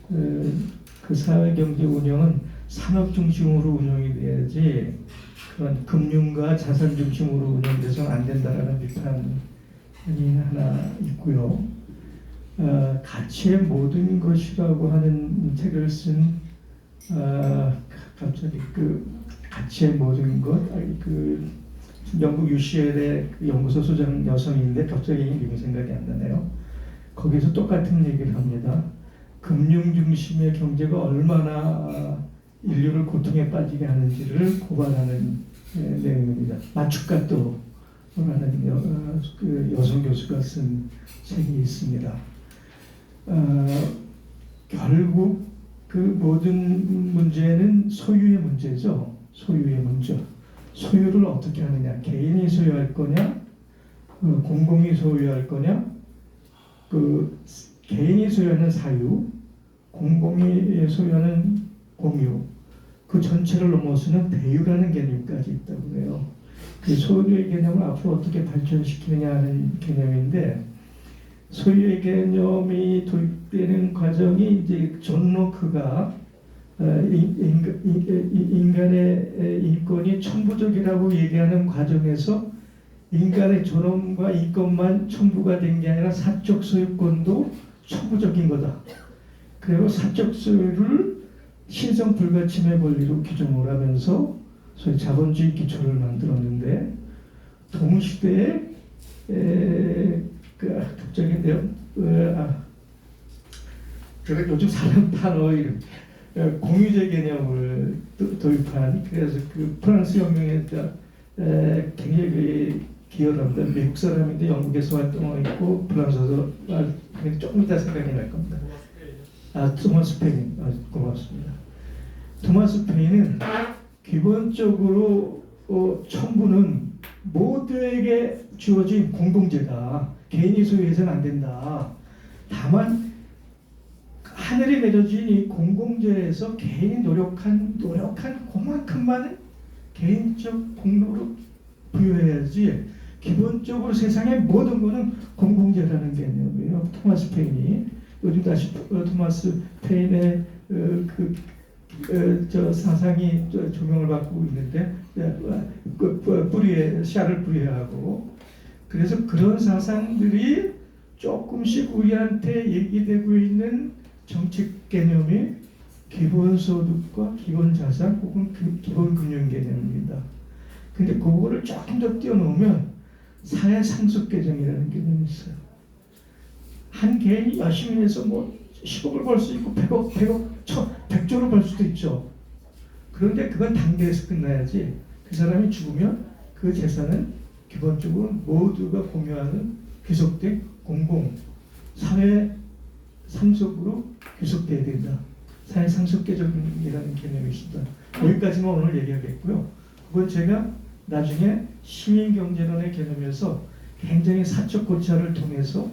그 사회 경제 운영은 산업 중심으로 운영이 돼야지 그런 금융과 자산 중심으로 운영돼서는 안 된다라는 비판이 하나 있고요. 가치의 모든 것이라고 하는 책을 쓴 갑자기 가치의 모든 것 영국 UCL의 연구소 소장 여성인데 갑자기 이름이 생각이 안 나네요. 거기서 똑같은 얘기를 합니다. 금융 중심의 경제가 얼마나 인류를 고통에 빠지게 하는지를 고발하는 내용입니다. 마추카토라는 여성 교수가 쓴 책이 있습니다. 결국 그 모든 문제는 소유의 문제죠. 소유의 문제. 소유를 어떻게 하느냐? 개인이 소유할 거냐? 공공이 소유할 거냐? 개인이 소유하는 사유, 공공이 소유하는 공유, 그 전체를 넘어서는 대유라는 개념까지 있다고 해요. 그 소유의 개념을 앞으로 어떻게 발전시키느냐 하는 개념인데 소유의 개념이 도입되는 과정이 이제 존 로크가 인간의 인권이 천부적이라고 얘기하는 과정에서 인간의 존엄과 인권만 천부가 된 게 아니라 사적 소유권도 천부적인 거다. 그리고 사적 소유를 신성 불가침의 권리로 규정을 하면서 소위 자본주의 기초를 만들었는데 동시대에 갑자기인데요. 제가 요즘 사람 단어 이름 공유제 개념을 도입한 그래서 프랑스 혁명에 굉장히 기여합니다. 미국 사람인데 영국에서 활동하고 프랑스에서 조금 이따 생각이 날 겁니다. 토마스 페인 고맙습니다. 토마스 페인은 기본적으로 천부는 모두에게 주어진 공동재다. 개인이 소유해서는 안 된다. 다만 하늘이 맺어진 이 공공재에서 개인이 노력한 그만큼만은 개인적 공로로 부여해야지 기본적으로 세상의 모든 것은 공공재라는 개념이에요. 토마스 페인이 요즘 다시 토마스 페인의 저 사상이 조명을 받고 있는데 샤를 뿌리하고 그래서 그런 사상들이 조금씩 우리한테 얘기되고 있는 정책 개념이 기본소득과 기본자산 혹은 기본금융 개념입니다. 근데 그거를 조금 더 뛰어넘으면 사회상속개정이라는 개념이 있어요. 한 개인이 열심히 해서 10억을 벌 수 있고 100억, 100조를 벌 수도 있죠. 그런데 그건 단계에서 끝나야지 그 사람이 죽으면 그 재산은 기본적으로 모두가 공유하는 귀속된 공공 사회 상속으로 귀속돼야 된다. 사회 상속개정이라는 개념이 있습니다. 여기까지만 오늘 얘기하겠고요. 그건 제가 나중에 시민경제론의 개념에서 굉장히 사적 고찰을 통해서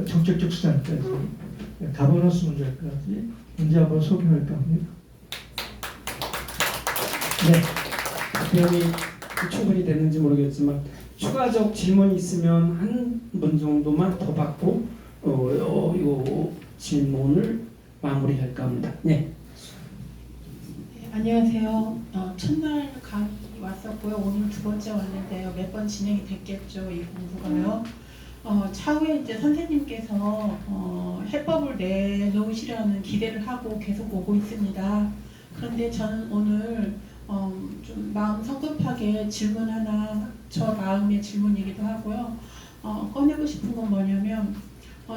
정책적 수단까지 가버넌스 문제까지 문제 한번 소개할까 합니다. 네, 답변이 충분히 됐는지 모르겠지만 추가적 질문이 있으면 한 분 정도만 더 받고 이 질문을 마무리할까 합니다. 네. 안녕하세요. 첫날 강의 왔었고요. 오늘 두 번째 왔는데요. 몇 번 진행이 됐겠죠, 이 공부가요. 차후에 이제 선생님께서 해법을 내놓으시려는 기대를 하고 계속 오고 있습니다. 그런데 저는 오늘 좀 마음 성급하게 질문 하나, 저 마음의 질문이기도 하고요. 꺼내고 싶은 건 뭐냐면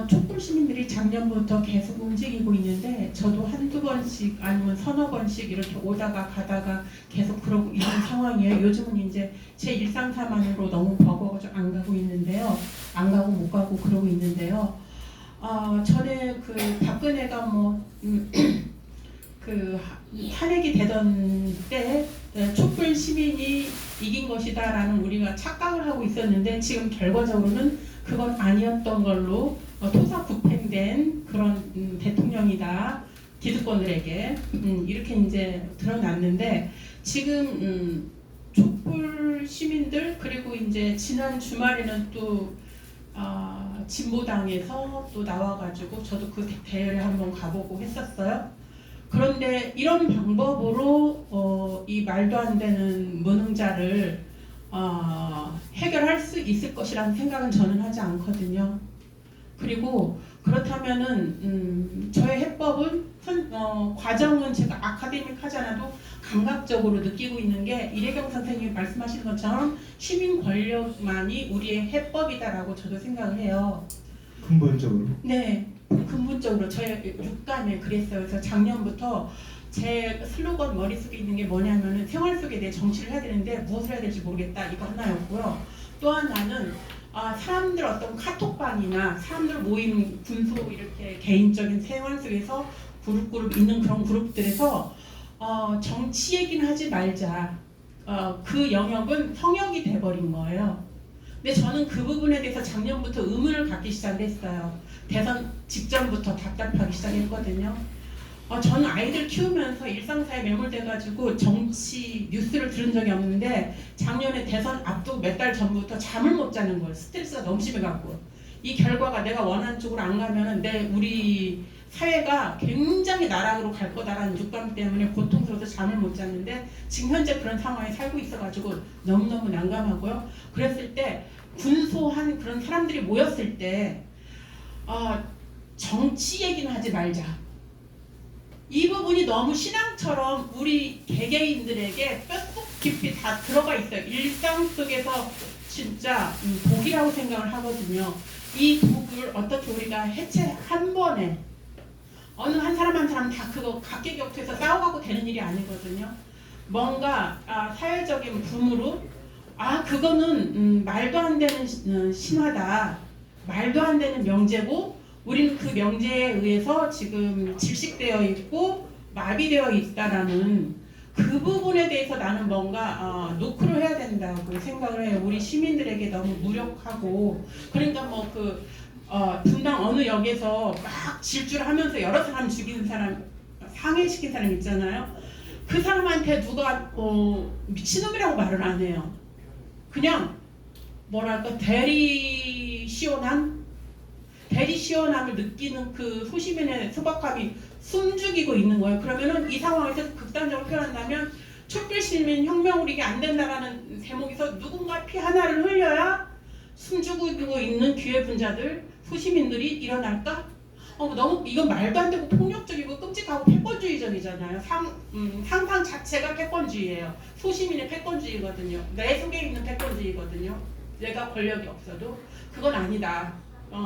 촛불 시민들이 작년부터 계속 움직이고 있는데 저도 한두 번씩 아니면 서너 번씩 이렇게 오다가 가다가 계속 그러고 있는 상황이에요. 요즘은 이제 제 일상사만으로 너무 버거워서 안 가고 있는데요. 안 가고 못 가고 그러고 있는데요. 전에 그 박근혜가 그 탄핵이 되던 때 촛불 시민이 이긴 것이다라는 우리가 착각을 하고 있었는데 지금 결과적으로는 그건 아니었던 걸로 토사구팽된 그런 대통령이다 기득권들에게 이렇게 이제 드러났는데 지금 촛불 시민들 그리고 이제 지난 주말에는 또 진보당에서 또 나와가지고 저도 그 대회를 한번 가보고 했었어요. 그런데 이런 방법으로 이 말도 안 되는 무능자를 해결할 수 있을 것이라는 생각은 저는 하지 않거든요. 그리고 그렇다면은 저의 해법은 과정은 제가 아카데믹하지 않아도 감각적으로 느끼고 있는 게 이래경 선생님이 말씀하신 것처럼 시민 권력만이 우리의 해법이다라고 저도 생각을 해요. 근본적으로. 네, 근본적으로 저희 육감에 그랬어요. 그래서 작년부터 제 슬로건 머릿속에 있는 게 뭐냐면은 생활 속에 내 정치를 해야 되는데 무엇을 해야 될지 모르겠다 이거 하나였고요. 또 하나는 사람들 어떤 카톡방이나 사람들 모임 군소 이렇게 개인적인 생활 속에서 그룹 있는 그런 그룹들에서 정치 얘기는 하지 말자. 그 영역은 성역이 돼버린 거예요. 근데 저는 그 부분에 대해서 작년부터 의문을 갖기 시작했어요. 대선 직전부터 답답하기 시작했거든요. 저는 아이들 키우면서 일상사에 매몰돼가지고 정치 뉴스를 들은 적이 없는데 작년에 대선 앞두고 몇 달 전부터 잠을 못 자는 거예요. 스트레스가 너무 심해갖고 이 결과가 내가 원하는 쪽으로 안 가면은 우리 사회가 굉장히 나락으로 갈 거다라는 육감 때문에 고통스러워서 잠을 못 잤는데 지금 현재 그런 상황에 살고 있어가지고 너무너무 난감하고요. 그랬을 때 군소한 그런 사람들이 모였을 때 정치 얘기는 하지 말자. 이 부분이 너무 신앙처럼 우리 개개인들에게 뼛속 깊이 다 들어가 있어요. 일상 속에서 진짜 독이라고 생각을 하거든요. 이 독을 어떻게 우리가 한 번에 어느 한 사람 한 사람 다 그거 각계격투해서 싸워가고 되는 일이 아니거든요. 뭔가 사회적인 붐으로 그거는 말도 안 되는 신화다. 말도 안 되는 명제고 우리는 그 명제에 의해서 지금 질식되어 있고 마비되어 있다라는 그 부분에 대해서 나는 뭔가 노크를 해야 된다고 생각을 해요. 우리 시민들에게 너무 무력하고 그러니까 분당 어느 역에서 막 질주를 하면서 여러 사람 죽이는 사람 상해시킨 사람 있잖아요. 그 사람한테 누가 미친놈이라고 말을 안 해요. 그냥 뭐랄까 대리 시원함을 느끼는 그 소시민의 소박함이 숨죽이고 있는 거예요. 그러면은 이 상황에서 극단적으로 표현한다면 촛불 시민 혁명으로 이게 안 된다라는 대목에서 누군가 피 하나를 흘려야 숨죽이고 있는 기회분자들 소시민들이 일어날까? 너무 이건 말도 안 되고 폭력적이고 끔찍하고 패권주의적이잖아요. 상상 자체가 패권주의예요. 소시민의 패권주의거든요. 내 속에 있는 패권주의거든요. 내가 권력이 없어도 그건 아니다.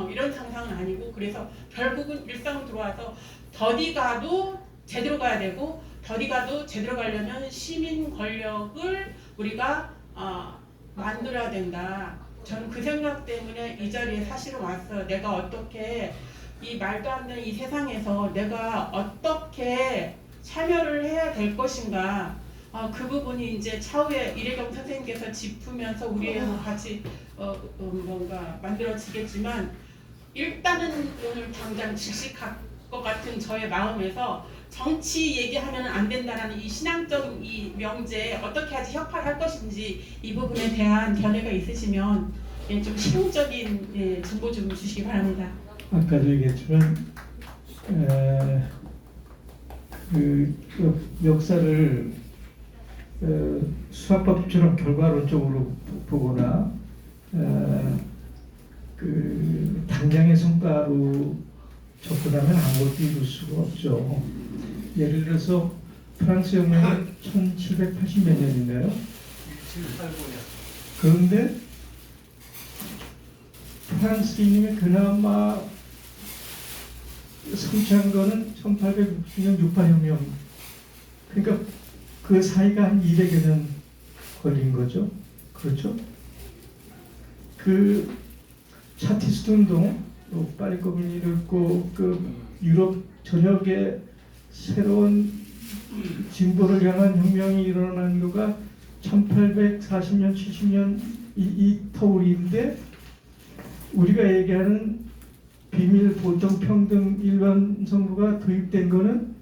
이런 상상은 아니고 그래서 결국은 일상 들어와서 더디 가도 제대로 가야 되고 더디 가도 제대로 가려면 시민 권력을 우리가 만들어야 된다. 저는 그 생각 때문에 이 자리에 사실은 왔어요. 내가 어떻게 이 말도 안 되는 이 세상에서 내가 어떻게 참여를 해야 될 것인가. 그 부분이 이제 차후에 이래경 선생님께서 짚으면서 우리하고 같이 뭔가 만들어지겠지만 일단은 오늘 당장 질식할 것 같은 저의 마음에서 정치 얘기하면 안 된다라는 이 신앙적인 이 명제에 어떻게 하지 협파할 것인지 이 부분에 대한 견해가 있으시면 좀 실용적인 정보 좀 주시기 바랍니다. 아까도 얘기했지만 그 역사를 수학법처럼 결과론적으로 보거나 그 당장의 성과로 접근하면 아무것도 이룰 수가 없죠. 예를 들어서 프랑스 혁명은 1780 몇 년인가요? 그런데 프랑스인이 그나마 성취한 거는 1860년 68혁명. 그러니까 그 사이가 한 200여 년 걸린 거죠. 그렇죠? 그 차티스트 운동, 파리 거민을 있고 그 유럽 전역에 새로운 진보를 향한 혁명이 일어난 거가 1840년, 70년 이 터울인데 우리가 얘기하는 비밀, 보통, 평등, 일반 선거가 도입된 거는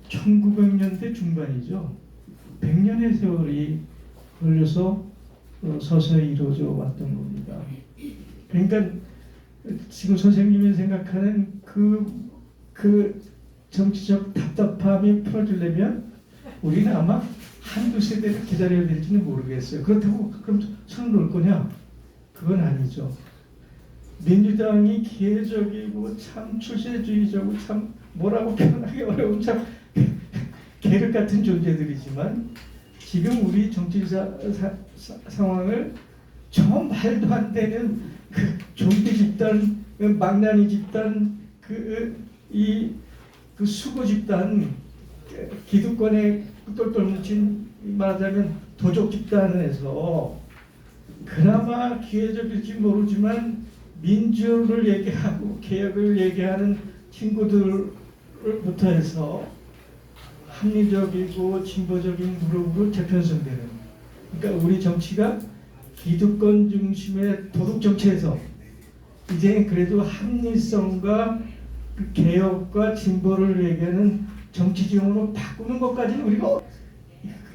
1900년대 중반이죠. 100년의 세월이 걸려서 서서히 이루어져 왔던 겁니다. 그러니까 지금 선생님이 생각하는 그 정치적 답답함이 풀어지려면 우리는 아마 한두 세대를 기다려야 될지는 모르겠어요. 그렇다고 그럼 손을 놓을 거냐? 그건 아니죠. 민주당이 기회적이고 참 출세주의적이고 참 뭐라고 표현하기 어려운 참 계륵 같은 존재들이지만 지금 우리 정치 상황을 저 말도 안 되는 그 좀비 집단, 그 망나니 집단, 그 수고 집단, 기득권에 똘똘 뭉친 말하자면 도적 집단에서 그나마 기회적일지 모르지만 민주를 얘기하고 개혁을 얘기하는 친구들부터 해서 합리적이고 진보적인 무릎으로 재편성되는, 그러니까 우리 정치가 기득권 중심의 도덕 정치에서 이제 그래도 합리성과 그 개혁과 진보를 얘기하는 정치 지형으로 바꾸는 것까지는 우리가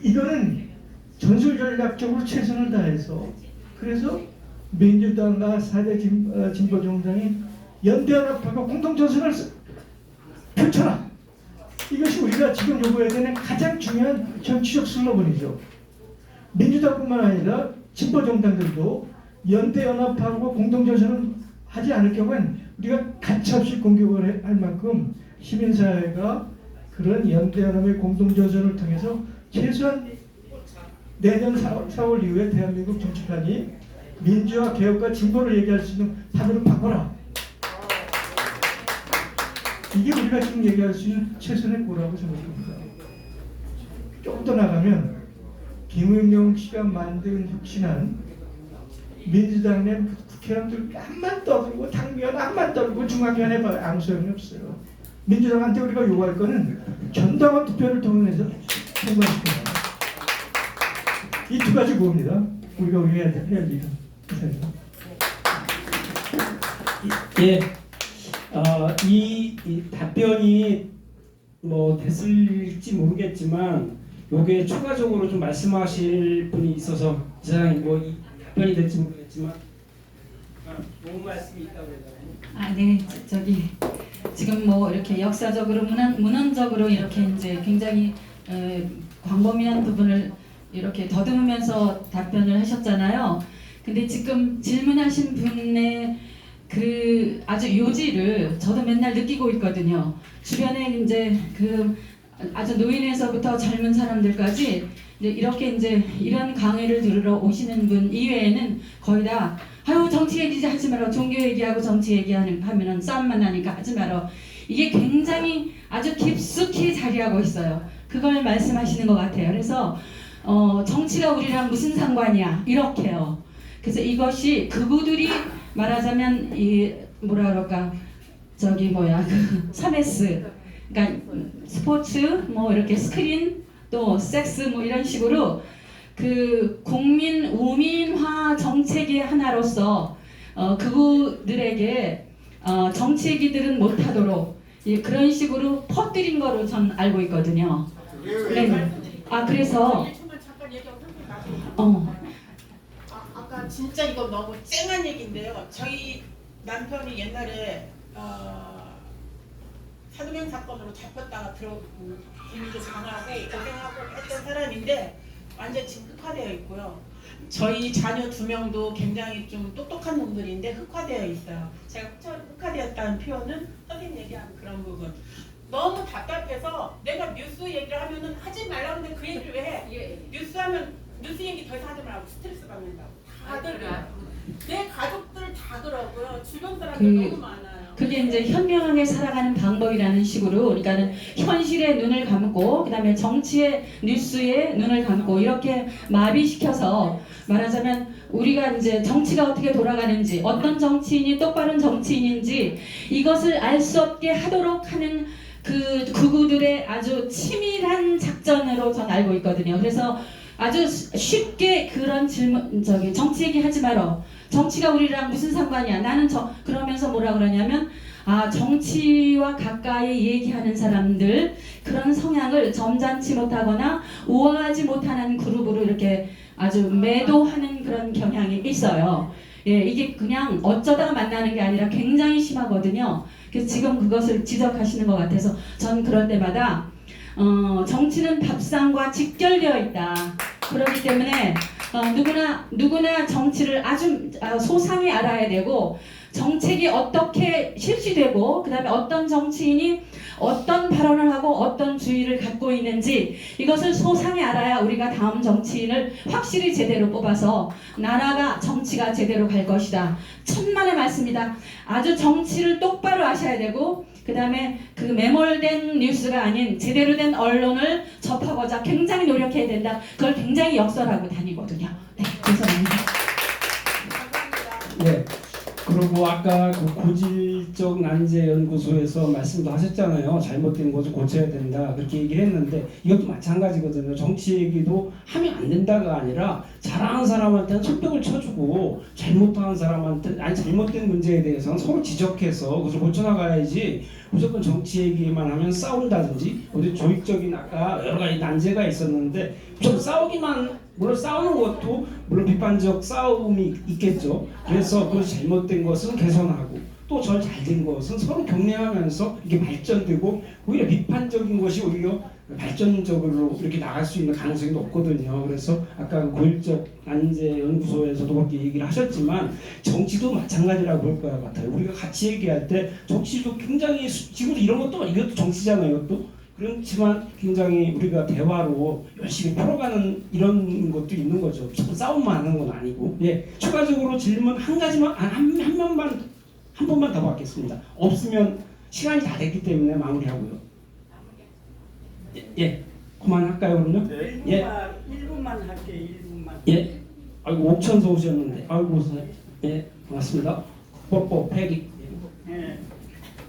이거는 전술전략적으로 최선을 다해서, 그래서 민주당과 4대 진보정당이 연대연합하고 공동전선을 펼쳐라. 이것이 우리가 지금 요구해야 되는 가장 중요한 정치적 슬로건이죠. 민주당뿐만 아니라 진보정당들도 연대연합하고 공동전선을 하지 않을 경우엔 우리가 가차없이 공격을 할 만큼 시민사회가 그런 연대연합의 공동전선을 통해서 최소한 내년 4월 이후에 대한민국 정치판이 민주화, 개혁과 진보를 얘기할 수 있는 판으로 바꿔라. 이게 우리가 지금 얘기할 수 있는 최선의 고라고 생각합니다. 조금 더 나가면 김은영 씨가 만든 혁신안, 민주당 내 국회의원들 암만 떠들고 당면 암만 떠들고 중앙위원회 아무 소용이 없어요. 민주당한테 우리가 요구할 거는 전당원 투표를 통해서 통과시켜요. 이 두 가지 구호입니다. 우리가 해야 할 일은. 예, 이 답변이 뭐 됐을지 모르겠지만 요게 추가적으로 좀 말씀하실 분이 있어서 이사장님 뭐 이 답변이 될지 모르겠지만 좋은 말씀이 있다고 해요. 네, 저기 지금 뭐 이렇게 역사적으로 문헌적으로 이렇게 이제 굉장히 광범위한 부분을 이렇게 더듬으면서 답변을 하셨잖아요. 근데 지금 질문하신 분의 그 아주 요지를 저도 맨날 느끼고 있거든요. 주변에 이제 그 아주 노인에서부터 젊은 사람들까지 이렇게 이제 이런 강의를 들으러 오시는 분 이외에는 거의 다 아유 정치 얘기 하지 마라, 종교 얘기하고 정치 얘기하면은 싸움만 나니까 하지 마라. 이게 굉장히 아주 깊숙이 자리하고 있어요. 그걸 말씀하시는 것 같아요. 그래서 정치가 우리랑 무슨 상관이야 이렇게요. 그래서 이것이 그분들이 말하자면 이 뭐라 그럴까 저기 뭐야 그 3S, 그러니까 스포츠 뭐 이렇게 스크린 또 섹스 뭐 이런 식으로 그 국민 우민화 정책의 하나로서 그분들에게 정치 얘기들은 못하도록 그런 식으로 퍼뜨린 거로 전 알고 있거든요. 네. 그래서 아까 진짜 이거 너무 쨍한 얘기인데요. 저희 남편이 옛날에 사도명 사건으로 잡혔다가 분위기 강하고 고생하고 했던 사람인데 완전 지금 흑화되어 있고요. 저희 자녀 2명도 굉장히 좀 똑똑한 놈들인데 흑화되어 있어요. 제가 흑화되었다는 표현은 선생님 얘기한 그런 부분. 너무 답답해서 내가 뉴스 얘기를 하면은 하지 말라고 근데 그 얘기를 왜 해? 뉴스 하면 뉴스 얘기 더 이상 하지 말라고 스트레스 받는다고. 다들 내 가족들 다 그러고요. 주변 사람들 너무 많아요. 그게 이제 현명하게 살아가는 방법이라는 식으로, 그러니까는 현실에 눈을 감고 그다음에 정치의 뉴스에 눈을 감고 이렇게 마비시켜서 말하자면 우리가 이제 정치가 어떻게 돌아가는지, 어떤 정치인이 똑바른 정치인인지 이것을 알 수 없게 하도록 하는 그 극우들의 아주 치밀한 작전으로 전 알고 있거든요. 그래서 아주 쉽게 그런 질문, 정치 얘기하지 말어. 정치가 우리랑 무슨 상관이야? 나는 그러면서 뭐라 그러냐면, 정치와 가까이 얘기하는 사람들, 그런 성향을 점잖지 못하거나 우아하지 못하는 그룹으로 이렇게 아주 매도하는 그런 경향이 있어요. 예, 이게 그냥 어쩌다가 만나는 게 아니라 굉장히 심하거든요. 그래서 지금 그것을 지적하시는 것 같아서 전 그럴 때마다 정치는 밥상과 직결되어 있다. 그렇기 때문에 누구나 정치를 아주 소상히 알아야 되고, 정책이 어떻게 실시되고 그다음에 어떤 정치인이 어떤 발언을 하고 어떤 주의를 갖고 있는지 이것을 소상히 알아야 우리가 다음 정치인을 확실히 제대로 뽑아서 나라가 정치가 제대로 갈 것이다. 천만의 말씀이다. 아주 정치를 똑바로 아셔야 되고 그 다음에 그 매몰된 뉴스가 아닌 제대로 된 언론을 접하고자 굉장히 노력해야 된다. 그걸 굉장히 역설하고 다니거든요. 네, 감사합니다. 네. 그리고 아까 그 고질적 난제 연구소에서 말씀도 하셨잖아요. 잘못된 것을 고쳐야 된다. 그렇게 얘기를 했는데 이것도 마찬가지거든요. 정치 얘기도 하면 안 된다가 아니라 잘하는 사람한테는 손뼉을 쳐주고 잘못한 사람한테 잘못된 문제에 대해서는 서로 지적해서 그것을 고쳐나가야지 무조건 정치 얘기만 하면 싸운다든지 어디 조직적인 아까 여러 가지 난제가 있었는데 좀 싸우기만 물론 싸우는 것도 물론 비판적 싸움이 있겠죠. 그래서 그 잘못된 것은 개선하고 또 저 잘된 것은 서로 격려하면서 이게 발전되고 오히려 비판적인 것이 오히려 발전적으로 이렇게 나갈 수 있는 가능성이 높거든요. 그래서 아까 그 고질적 난제 연구소에서도 그렇게 얘기를 하셨지만 정치도 마찬가지라고 볼 것 같아요. 우리가 같이 얘기할 때 정치도 굉장히 지금도 이런 것도 이것도 정치잖아요. 이것도. 그렇지만 굉장히 우리가 대화로 열심히 풀어가는 이런 것도 있는 거죠. 싸움만 하는 건 아니고. 예, 추가적으로 질문 한 가지만 한 번만 더 받겠습니다. 없으면 시간이 다 됐기 때문에 마무리하고요. 예, 그만할까요 그럼요? 네. 예, 1분만 할게요. 1분만. 예. 아이고 옥천서 오셨는데, 아이고 예, 고맙습니다. 뽀뽀 패기. 예.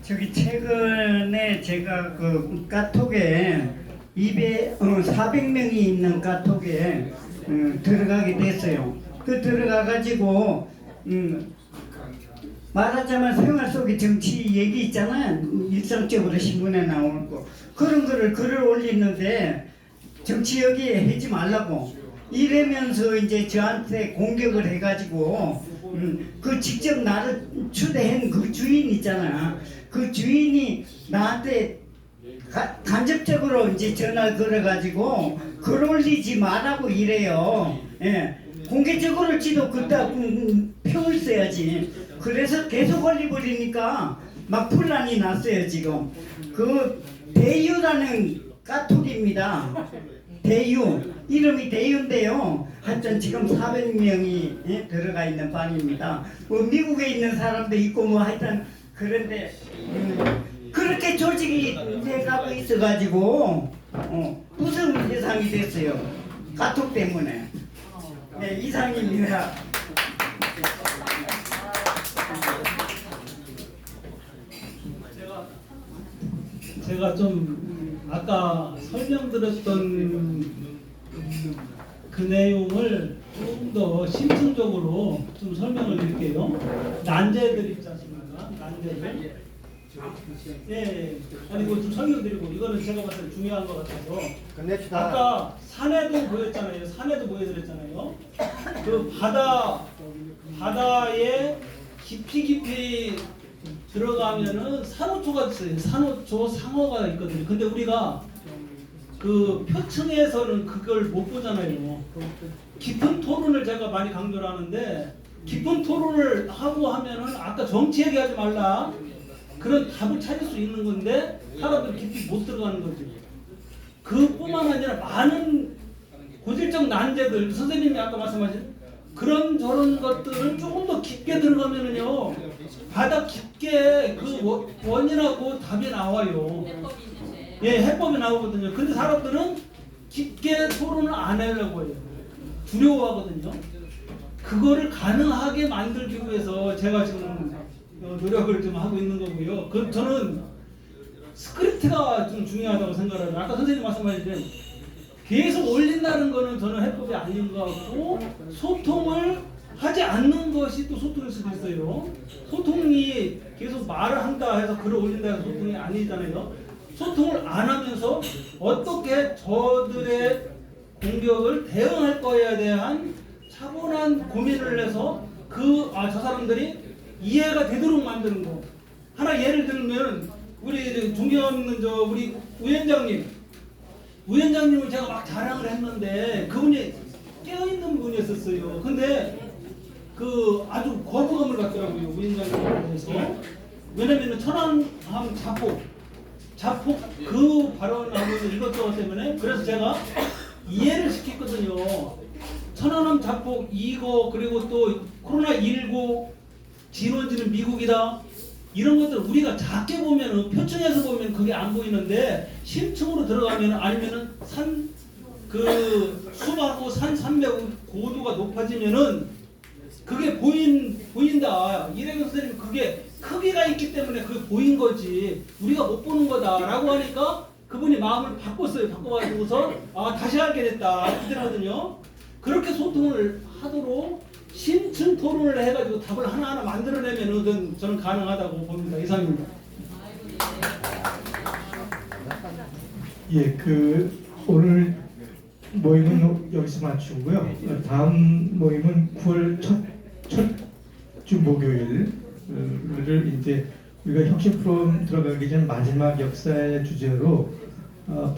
저기 최근에 제가 그 카톡에 400명이 있는 카톡에 들어가게 됐어요. 그 들어가가지고 말하자면 생활 속의 정치 얘기 있잖아요. 일상적으로 신문에 나오는 거 그런 거를 글을 올리는데 정치 여기에 하지 말라고 이러면서 이제 저한테 공격을 해가지고 그 직접 나를 초대한 그 주인 있잖아. 그 주인이 나한테 간접적으로 이제 전화를 걸어가지고 글 올리지 말라고 이래요. 예. 공개적으로 지도 그따 평을 써야지. 그래서 계속 올려버리니까 막 분란이 났어요 지금. 그 대유라는 카톡입니다. 대유. 이름이 대유인데요. 하여튼 지금 400명이 들어가 있는 방입니다. 뭐 미국에 있는 사람도 있고 뭐 하여튼 그런데 그렇게 조직이 돼가고 있어가지고 무슨 세상이 됐어요. 카톡 때문에. 네, 이상입니다. 제가 좀 아까 설명드렸던 그 내용을 조금 더 심층적으로 좀 설명을 드릴게요. 난제들 있지 않습니까? 난제들. 네, 아니 이거 좀 설명드리고 이거는 제가 봤을 때 중요한 것 같아서. 아까 산에도 보였잖아요. 산에도 보여드렸잖아요. 그 바다에 깊이 들어가면은 산호초가 있어요. 산호초, 상어가 있거든요. 근데 우리가 그 표층에서는 그걸 못 보잖아요. 깊은 토론을 제가 많이 강조를 하는데 깊은 토론을 하고 하면은 아까 정치 얘기하지 말라. 그런 답을 찾을 수 있는 건데 사람들이 깊이 못 들어가는 거죠. 그뿐만 아니라 많은 고질적 난제들, 선생님이 아까 말씀하신 그런 저런 것들을 조금 더 깊게 들어가면은요, 바닥 깊게 그 원인하고 답이 나와요. 예, 해법이 나오거든요. 근데 사람들은 깊게 토론을 안 하려고 해요. 두려워하거든요. 그거를 가능하게 만들기 위해서 제가 지금 노력을 좀 하고 있는 거고요. 그 저는 스크립트가 좀 중요하다고 생각을 해요. 아까 선생님 말씀하신 계속 올린다는 거는 저는 해법이 아닌 것 같고, 소통을 하지 않는 것이 또 소통일 수도 있어요. 소통이 계속 말을 한다 해서 글을 올린다 해서 소통이 아니잖아요. 소통을 안 하면서 어떻게 저들의 공격을 대응할 거에 대한 차분한 고민을 해서 저 사람들이 이해가 되도록 만드는 거. 하나 예를 들면 우리 존경하는 우리 우위원장님을 제가 막 자랑을 했는데 그분이 깨어있는 분이었어요. 근데 아주 거부감을 갖더라고요, 우위원장님에 대해서. 왜냐면 천안함 자폭 그 발언하고 이것저것 때문에, 그래서 제가 이해를 시켰거든요. 천안함 자폭 이거, 그리고 또 코로나19 진원지는 미국이다, 이런 것들 우리가 작게 보면은, 표층에서 보면 그게 안 보이는데 심층으로 들어가면, 아니면은 숲하고 산 산맥 고도가 높아지면은 그게 보인다. 이래경 선생님 그게 크기가 있기 때문에 그게 보인 거지 우리가 못 보는 거다라고 하니까 그분이 마음을 바꿨어요. 바꿔가지고서 다시 알게 됐다 그러거든요. 그렇게 소통을 하도록 심층 토론을 해가지고 답을 하나하나 만들어내면은 저는 가능하다고 봅니다. 이상입니다. 예, 오늘 모임은 여기서 마치고요. 다음 모임은 9월 첫 주 목요일을 이제 우리가 혁신 프로그램 들어가기 전 마지막 역사의 주제로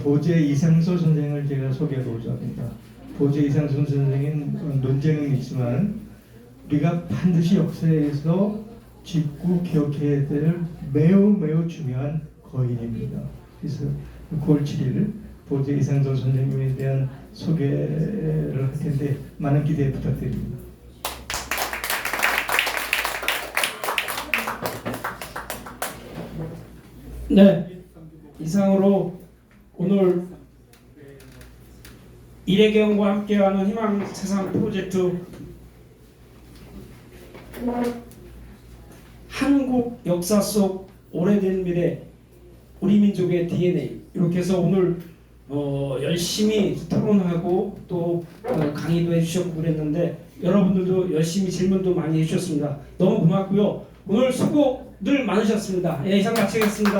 보제 이상소 선생을 제가 소개하고자 합니다. 보제 이상소 선생은 논쟁은 있지만 우리가 반드시 역사에서 짚고 기억해야 될 매우 중요한 거인입니다. 그래서 9월 7일 보제 이상소 선생님에 대한 소개를 할 텐데 많은 기대 부탁드립니다. 네, 이상으로 오늘 이래경과 함께하는 희망세상 프로젝트 한국 역사 속 오래된 미래, 우리 민족의 DNA, 이렇게 해서 오늘 열심히 토론하고 또 강의도 해주셨고 그랬는데 여러분들도 열심히 질문도 많이 해주셨습니다. 너무 고맙고요. 오늘 수고 늘 많으셨습니다. 예, 이상 마치겠습니다.